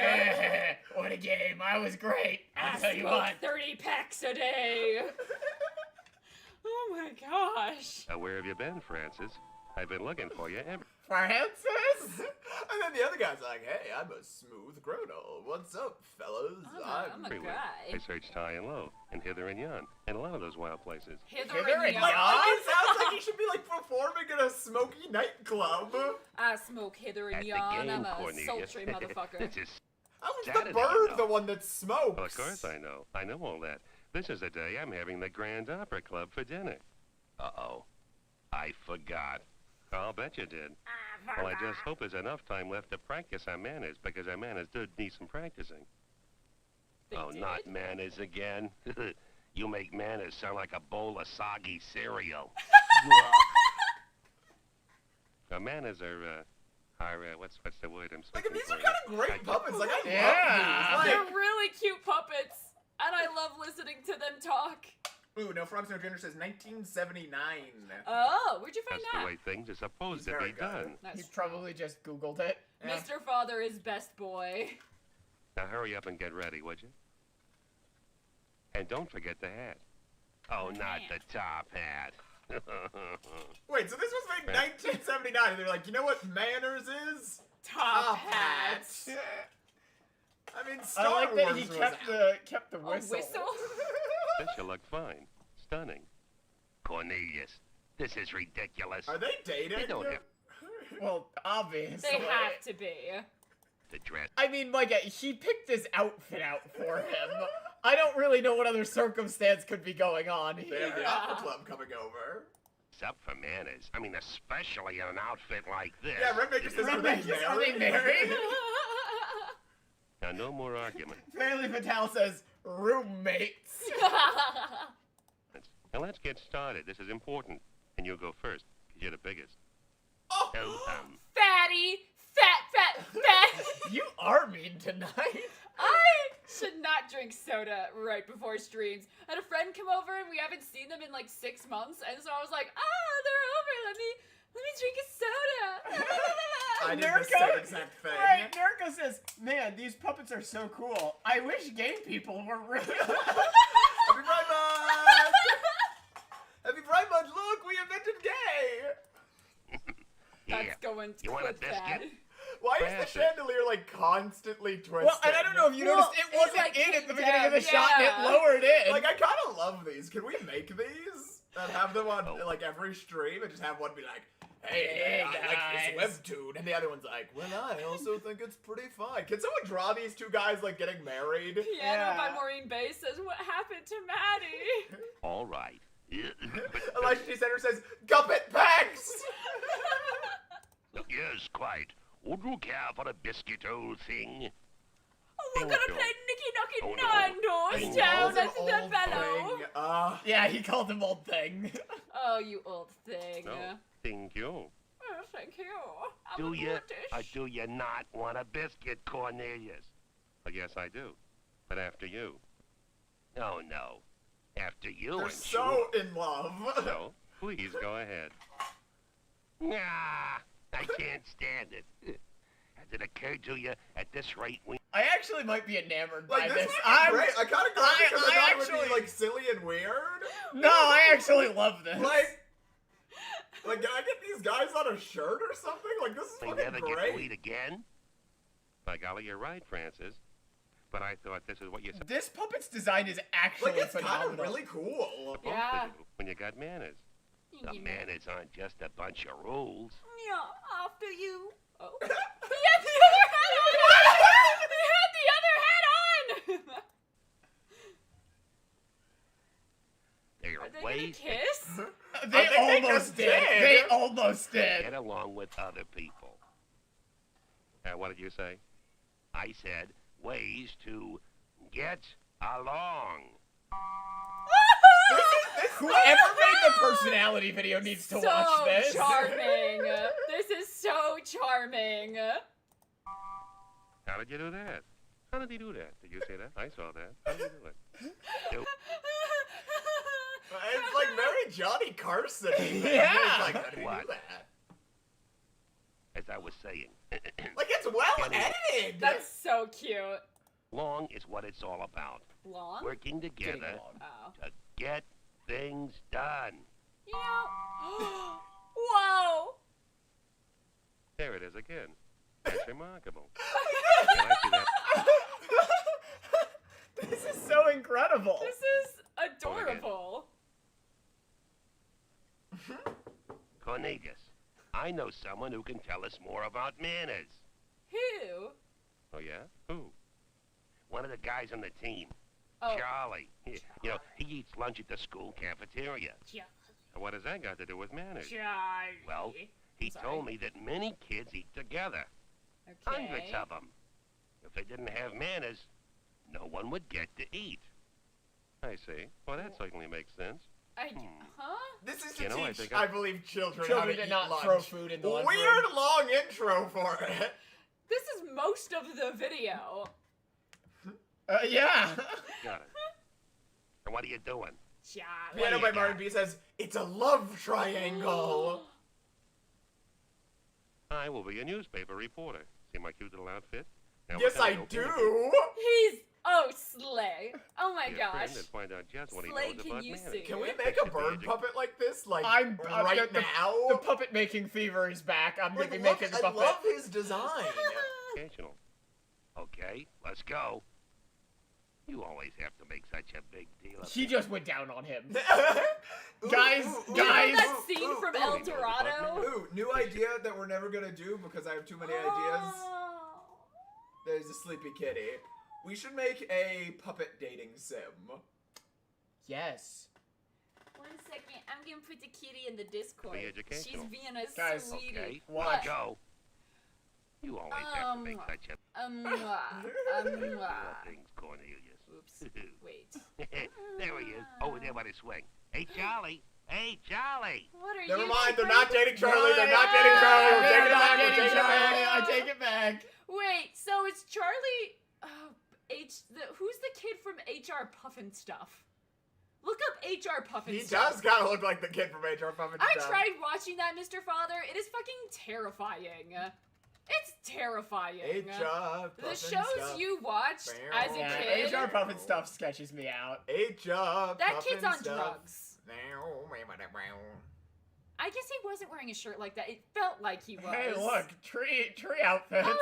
What a game. I was great. I'll I tell you smoke what. 30 packs a day. Oh my gosh. Where have you been, Francis? I've been looking for you ever. Francis? And then the other guy's like, hey, I'm a smooth criminal. What's up, fellas? I'm a everywhere. guy. I searched high and low, and hither and yon, and a lot of those wild places. Hither Like, and yon. it sounds like he should be like performing in a smoky nightclub. I smoke hither and At the yon. game, I'm a Cornelius. sultry motherfucker. This is How is Saturday, the bird you know. the one that smokes? Well, of course I know. I know all that. This is the day I'm having the Grand Opera Club for dinner. Uh-oh. I forgot. I'll bet you did. Well, I just hope there's enough time left to practice our manners, because our manners do need some practicing. Not manners again. You make manners sound like a bowl of soggy cereal. Our manners are what's the word I'm Like, searching these for? are kind of great puppets. Like, I love these. They're Like, really cute puppets, and I love listening to them talk. ooh, no, Frogs No Gender says 1979. Oh, where'd you find That's that? the way things are supposed He's to very be good. done. That's He probably just Googled it. Yeah. Mr. Father is best boy. Now hurry up and get ready, would you? And don't forget the hat. Oh, not the top hat. Wait, so this was made in 1979, and they're like, you know what manners is? Top hats. I mean, Star I like that Wars he was kept the whistle. This you look fine. Stunning. Cornelius, this is ridiculous. Are they dating? They don't have Well, obviously. They have to be. to dress. I mean, Micah, he picked his outfit out for him. I don't really know what other circumstance could be going on They here. have the opera club coming over. Except for manners. I mean, especially in an outfit like this. Yeah, Redmaker says, are they married? Are they married? Now, no more argument. Fairly Patel says, roommates. Now, let's get started. This is important. And you'll go first, because you're the biggest. Oh. Fatty! Fat! You are mean tonight. I should not drink soda right before streams. I had a friend come over and we haven't seen them in like 6 months, and so I was like, they're over. Let me drink a soda. I did the same exact thing. Right, Nurko says, man, these puppets are so cool. I wish gay people were real. Happy Pride Month! Happy Pride Month! Look, we invented gay! That's going to You want a clip that. biscuit? Why is the chandelier like constantly twisting? Well, and I don't know if you noticed, it it's wasn't like in at the kicked beginning of the down, shot, and yeah. it lowered in. Like, I kind of love these. Can we make these and have them on like every stream and just have one be like, hey, I like this webtoon, and the other one's like, well, I also think it's pretty fun. Can someone draw these two guys like getting married? Piano by Maureen Bay says, what happened to Maddie? All right. Elijah T. Center says, Guppet Packs! Yes, quite. Would you care for a biscuit, old thing? We're gonna play Nicky Oh, Knockin' no. Nando's He down calls at him the old fellow. thing. Yeah, he called him old thing. Oh, you old thing. No, thank you. Oh, thank you. Do you British. or do you not want a biscuit, Cornelius? Well, yes, I do. But after you. Oh, no. After you, They're I'm so sure. in love. So, please go ahead. Nah, I can't stand it. Has it occurred to you at this rate we... I actually might be enamored by Like, this. this might be great. I kind of got it because I thought it would actually, be like silly and weird. No, I actually love this. Like, can I get these guys on a shirt or something? Like, this is They fucking never get great. sweet again? By golly, you're right, Francis. But I thought this is what you're supposed This puppet's design is actually Like, it's kind phenomenal. of really cool. to do when you got manners. The manners aren't just a bunch of rules. Yeah, after you. Oh. He had the other hat on! He had the other hat on! There Are are they gonna ways kiss? They almost did. They almost to did. get along with other people. What did you say? I said ways to get Along. Whoever made the personality video needs to watch this. So charming. This is so charming. How did you do that? How did he do that? Did you say that? I saw that. How did you do it? It's like very Johnny Carson. Yeah. It's like, how did he What? do that? As I was saying. Like, it's well edited. That's so cute. Long is what it's all about. Long? Working together Oh. to get things done. You know. Whoa. There it is again. That's remarkable. Can I see that? This is so incredible. This is adorable. Cornelius, I know someone who can tell us more about manners. Who? Oh, yeah? Who? One of the guys on the team. Oh. Charlie. You know, he eats lunch at the school cafeteria. Charlie. And what does that got to do with manners? Charlie. Well, he told me that many kids eat together. Hundreds of them. If they didn't have manners, no one would get to eat. I see. Well, that certainly makes sense. Huh? This is to You know, I teach, think I believe, children how to to eat not lunch. throw food in the lunchroom. Weird long intro for it. This is most of the video. Yeah. Got it. And what are you doing? Charlie. Piano by Marvin B says, it's a love triangle. I will be a newspaper reporter. See my cute little outfit? Now, Yes, what I kind of do. He's slay. Oh my Be a gosh. friend and find out just what he Slay, knows can about you manners. sing? Can we That make a should be bird puppet like this? Like, I'm right the, now? The puppet making fever is back. I'm Like, gonna be look, making the I puppet. love his design. Educational. Okay, let's go. You always have to make such a big deal of He it. just went down on him. Guys, You know that scene from El ooh. Dorado? Ooh, new idea that we're never gonna do because I have too many ideas. There's a sleepy kitty. We should make a puppet dating sim. Yes. 1 second, I'm gonna put the kitty in the Discord. Be educational. She's being a Guys, sweetie. Okay, What? go. You always have to make such a things, Cornelius. Oops. Wait. There he is, over there by the swing. Hey, Charlie. Hey, Charlie. What are Never you mind, they're doing? not dating Charlie. They're not dating Charlie. We're taking it back. We're taking it back. I take it back. Wait, so it's Charlie. Who's the kid from HR Puffin Stuff? Look up HR Puffin He Stuff. does kind of look like the kid from HR Puffin I Stuff. tried watching that, Mr. Father. It is fucking terrifying. It's terrifying. HR The Puffin shows Stuff. you watched as a Yeah, kid. HR Puffin stuff sketches me out. HR That Puffin kid's on Stuff. drugs. I guess he wasn't wearing a shirt like that. It felt like he was. Hey, look, tree outfits. Oh,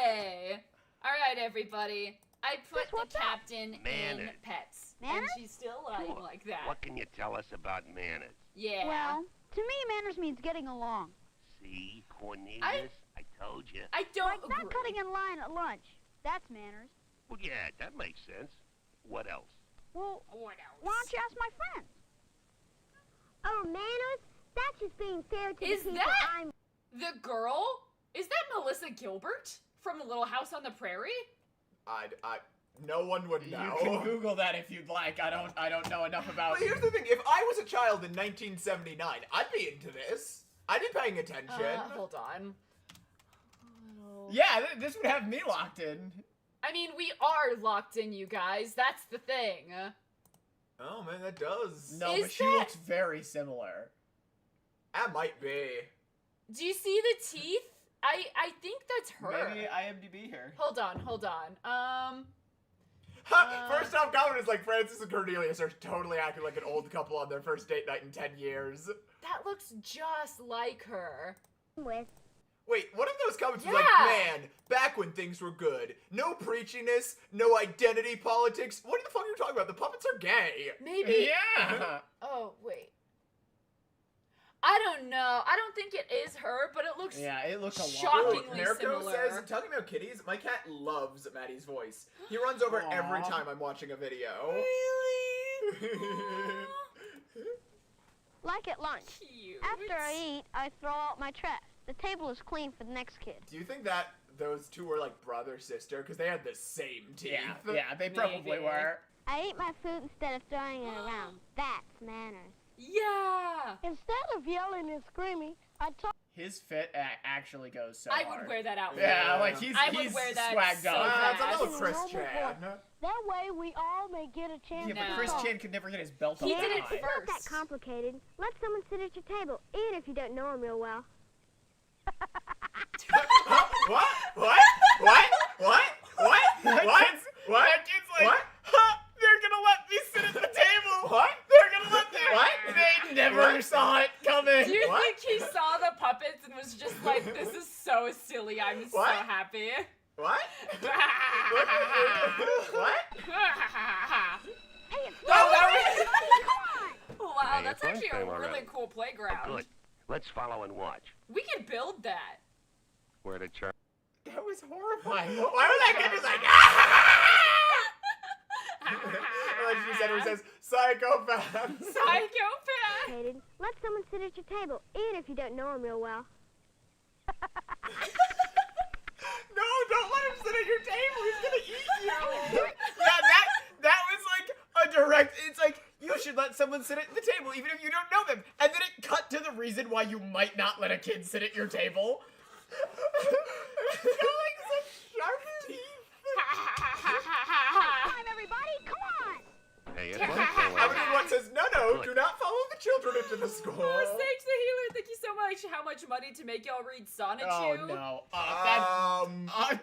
hey! Alright, everybody. I put the captain in Manners. pets. Manners? And she's still lying Sure. like that. What can you tell us about manners? Yeah. Well, to me, manners means getting along. See, Cornelius? I told you. I don't Like not agree. cutting in line at lunch. That's manners. Well, yeah, that makes sense. What else? Well, What else? why don't you ask my friends? Oh, manners? That's just being fair to Is the people that- I'm... The girl? Is that Melissa Gilbert from Little House on the Prairie? No one would know. You can Google that if you'd like. I don't know enough about. But here's the thing: if I was a child in 1979, I'd be into this. I'd be paying attention. Hold on. Yeah, this would have me locked in. I mean, we are locked in, you guys. That's the thing. Oh man, that does. No, Is but she that- looks very similar. That might be. Do you see the teeth? I think that's her. Maybe IMDb here. Hold on. First off, comment is like Francis and Cornelius are totally acting like an old couple on their first date night in 10 years. That looks just like her. with. Wait, one of those comments was Yeah. like, man, back when things were good. No preachiness, no identity politics. What the fuck are you talking about? The puppets are gay. Maybe. Yeah. Oh, wait. I don't know. I don't think it is her, but it looks Yeah, it looks a lot. shockingly Mirko similar. says, talking about kitties, my cat loves Maddie's voice. He runs over it every Aw. time I'm watching a video. Really? Like at lunch. Cute. After I eat, I throw out my trash. The table is clean for the next kid. Do you think that those two were like brother sister? Because they had the same teeth. Yeah, they probably Maybe. were. I eat my food instead of throwing it around. That's manners. Yeah! Instead of yelling and screaming, I talk. His fit actually goes so I hard. would wear that outfit. Yeah, like he's I would wear that swagged so up. fast. That's a little Chris Chan. That way we all may get a chance. Yeah, but Chris Chan could never get his belt up. He did it It's not that first. complicated. Let someone sit at your table, even if you don't know him real well. What? What? What? What? What? What? What? That kid's like, What? huh, they're gonna let me sit at the table. What? They're gonna let me. What? They never What? saw it coming. Do you What? think he saw the puppets and was just like, this is so silly, I'm so What? happy? What? What? Wow, Hey, that's it's actually a lunchtime really already. cool playground. Good. Let's follow and watch. We could build that. Where did Charlie? That was horrifying. Why was that kid just like, ah? Like she said, where it says, psychopath. Psychopath. Let someone sit at your table, even if you don't know him real well. No, don't let him sit at your table. He's gonna eat you. Yeah, that was like a direct. It's like you should let someone sit at the table, even if you don't know them. And then it cut to the reason why you might not let a kid sit at your table. Showing some sharp teeth. Time, everybody, come on! Hey, it's lunchtime already. Everyone says, no, do not follow the children into the school. Oh, Sage the Healer, thank you so much. How much money to make y'all read Sonic Oh Chew? no.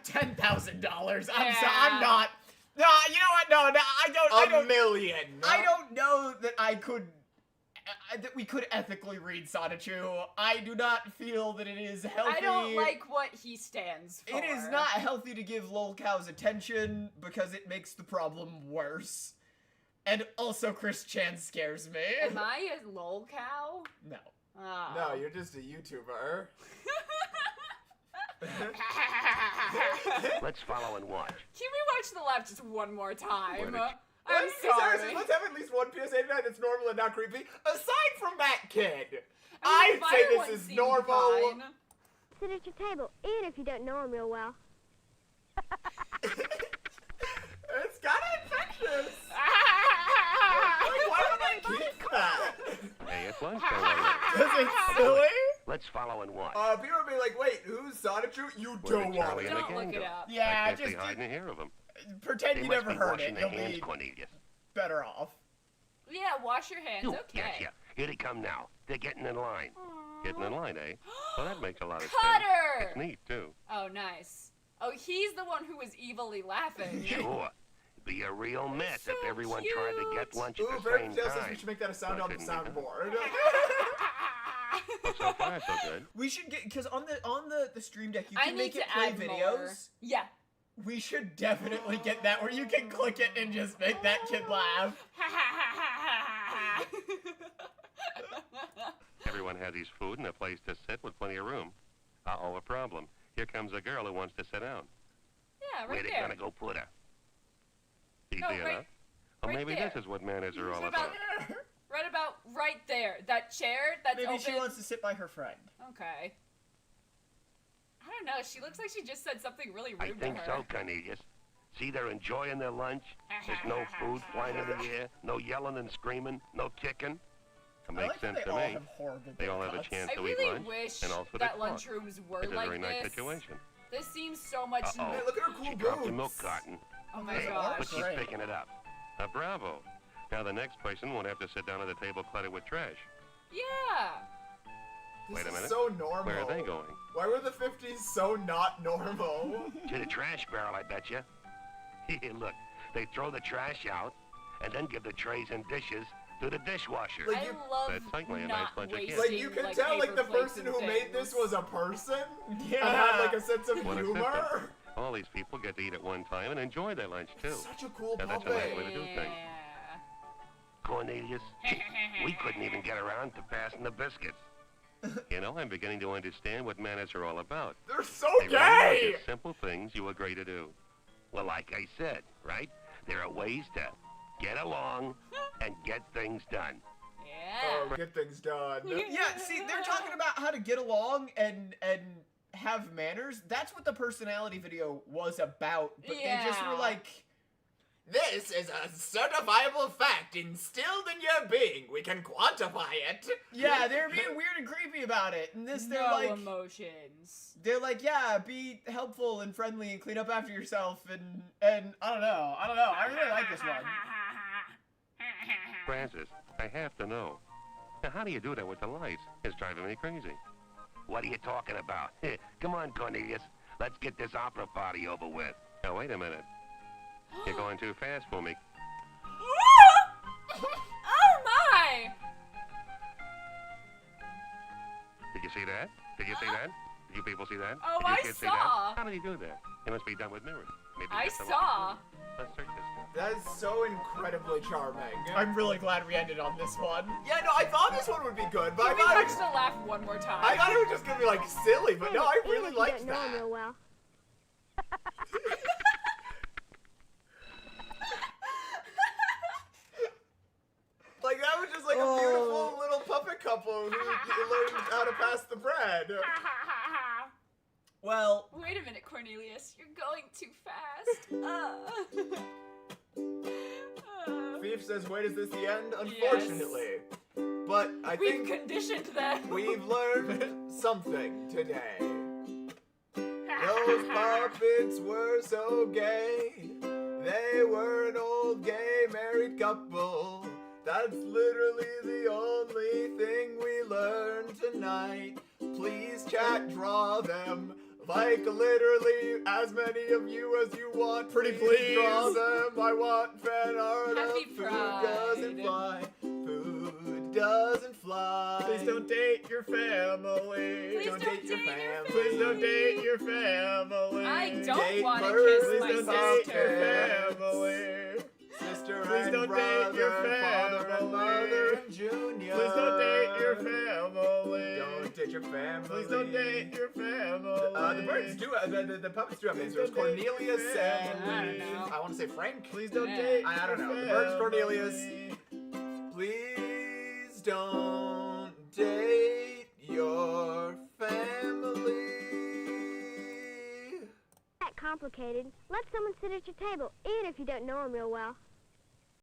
$10,000. Yeah. I'm not. No, you know what? No, I don't. $1 million. I don't know that I could. That we could ethically read Sonichu. I do not feel that it is healthy. I don't like what he stands for. It is not healthy to give lol cows attention because it makes the problem worse. And also, Chris Chan scares me. Am I a lol cow? No. Oh. No, you're just a YouTuber. Let's follow and watch. Can we watch the left just one more time? Where did I'm sorry. Seriously, let's have at least one PSA tonight that's normal and not creepy. Aside from that kid, I I'd mean, the say fire one this is seemed normal. fine. Sit at your table, even if you don't know him real well. It's kinda infectious. Like, why would I keep that? Hey, it's lunchtime already. Is it silly? Let's follow and watch. People would be like, wait, who's Sonichu? You Where don't did want Charlie it. and the Don't gang look it go? up. Yeah, I guess just they hide and hear of them. pretend They you must never be heard washing it. their You'll hands, be Cornelius. better off. Yeah, wash your hands. You, Okay. Yes, yeah. Here they come now. They're getting in line. Getting in line, eh? Well, that makes a lot of sense. Cutter! It's neat, too. Oh, nice. Oh, he's the one who was evilly laughing. Sure. Be a real mess so if everyone tried to get lunch Ooh, at the Very same Tale says we time. should make that a sound Well, on the couldn't be done. soundboard. Well, so far, so good. We should get because on the stream deck you I can need make to it play add videos. more. Yeah. We should definitely get that where you can click it and just make that kid laugh. Everyone has his food and a place to sit with plenty of room. Uh-oh, a problem. Here comes a girl who wants to sit down. Yeah, Where right they there. gonna go put her? Easy No, right- enough. Well, right maybe there. this is what manners are all Right about. about right there. That chair that's Maybe open. she wants to sit by her friend. Okay. I don't know. She looks like she just said something really rude I think to her. so, Cornelius. See, they're enjoying their lunch. There's no food flying in the air, no yelling and screaming, no kicking. It I makes like sense that they to all me. have horrible They all have a cuts. chance I to eat really lunch wish and also that to talk. lunchrooms were It's a like very nice this. situation. This seems so much. Uh-oh. Hey, look at her cool She dropped the boobs. milk carton. Oh my Hey, gosh. but she's Great. picking it up. Bravo. Now the next person won't have to sit down at a table cluttered with trash. Yeah. This Wait a is minute. so normal. Where are they going? Why were the 50s so not normal? To the trash barrel, I bet you. Look, they throw the trash out and then give the trays and dishes to the dishwasher. Like I you- love That's certainly a nice not bunch of kids. wasting, Like, you can like, tell, like, paper the plates person and who made this things. was a person Yeah. and had, like, a sense of What a humor. system. All these people get to eat at one time and enjoy their lunch, too. Such a cool Now, that's a puppet. nice way to do things. Yeah. Cornelius, we couldn't even get around to passing the biscuits. You know, I'm beginning to understand what manners are all about. They're so They really are gay! just simple things you agree to do. Well, like I said, right? There are ways to get along and get things done. Yeah. Oh, get things done. Yeah, see, they're talking about how to get along and have manners. That's what the personality video was about. But they just were Yeah. like, This is a certifiable fact instilled in your being. We can quantify it. Yeah, they're being weird and creepy about it. And this, they're no like... emotions. They're like, yeah, be helpful and friendly and clean up after yourself and I don't know. I really like this one. Francis, I have to know. Now, how do you do that with the lights? It's driving me crazy. What are you talking about? Come on, Cornelius. Let's get this opera party over with. Now, wait a minute. You're going too fast for me. Oh my! Did you see that? Did you see that? Did you people see that? Oh, did you I kids see that? saw. How did you do that? It must be done with mirrors. Maybe I just a saw. little- Let's search this now. That is so incredibly charming. I'm really glad we ended on this one. Yeah, no, I thought this one would be good, but Can we catch the laugh one more time? I thought it was just gonna be like silly, but no, I really liked know him that. real well. Like, that was just like a beautiful little puppet couple who learned how to pass the bread. Well... Wait a minute, Cornelius. You're going too fast. Thief says, wait, is this the end? Unfortunately. But I think... We've conditioned them. We've learned something today. Those puppets were so gay. They were an old gay married couple. That's literally the only thing we learned tonight. Please, chat, draw them. Like literally as many of you as you want. Pretty please. Draw them. I want fan art Happy of food Pride. doesn't fly. Food doesn't fly. Please don't date your family. Please don't date your family. Please don't date your family. I don't Date want to birds. kiss Please my don't date sister. your family. Sister Please and don't brother, date your father and mother family. and junior. Please don't date your family. Don't date your family. Please don't date your family. The birds do. The puppets do have names. There's don't date Cornelius your and family. I don't know. I want to say Frank. Please don't Yeah. date I don't your know. The bird's family. Cornelius. Please don't date your family. That complicated. Let someone sit at your table, even if you don't know him real well.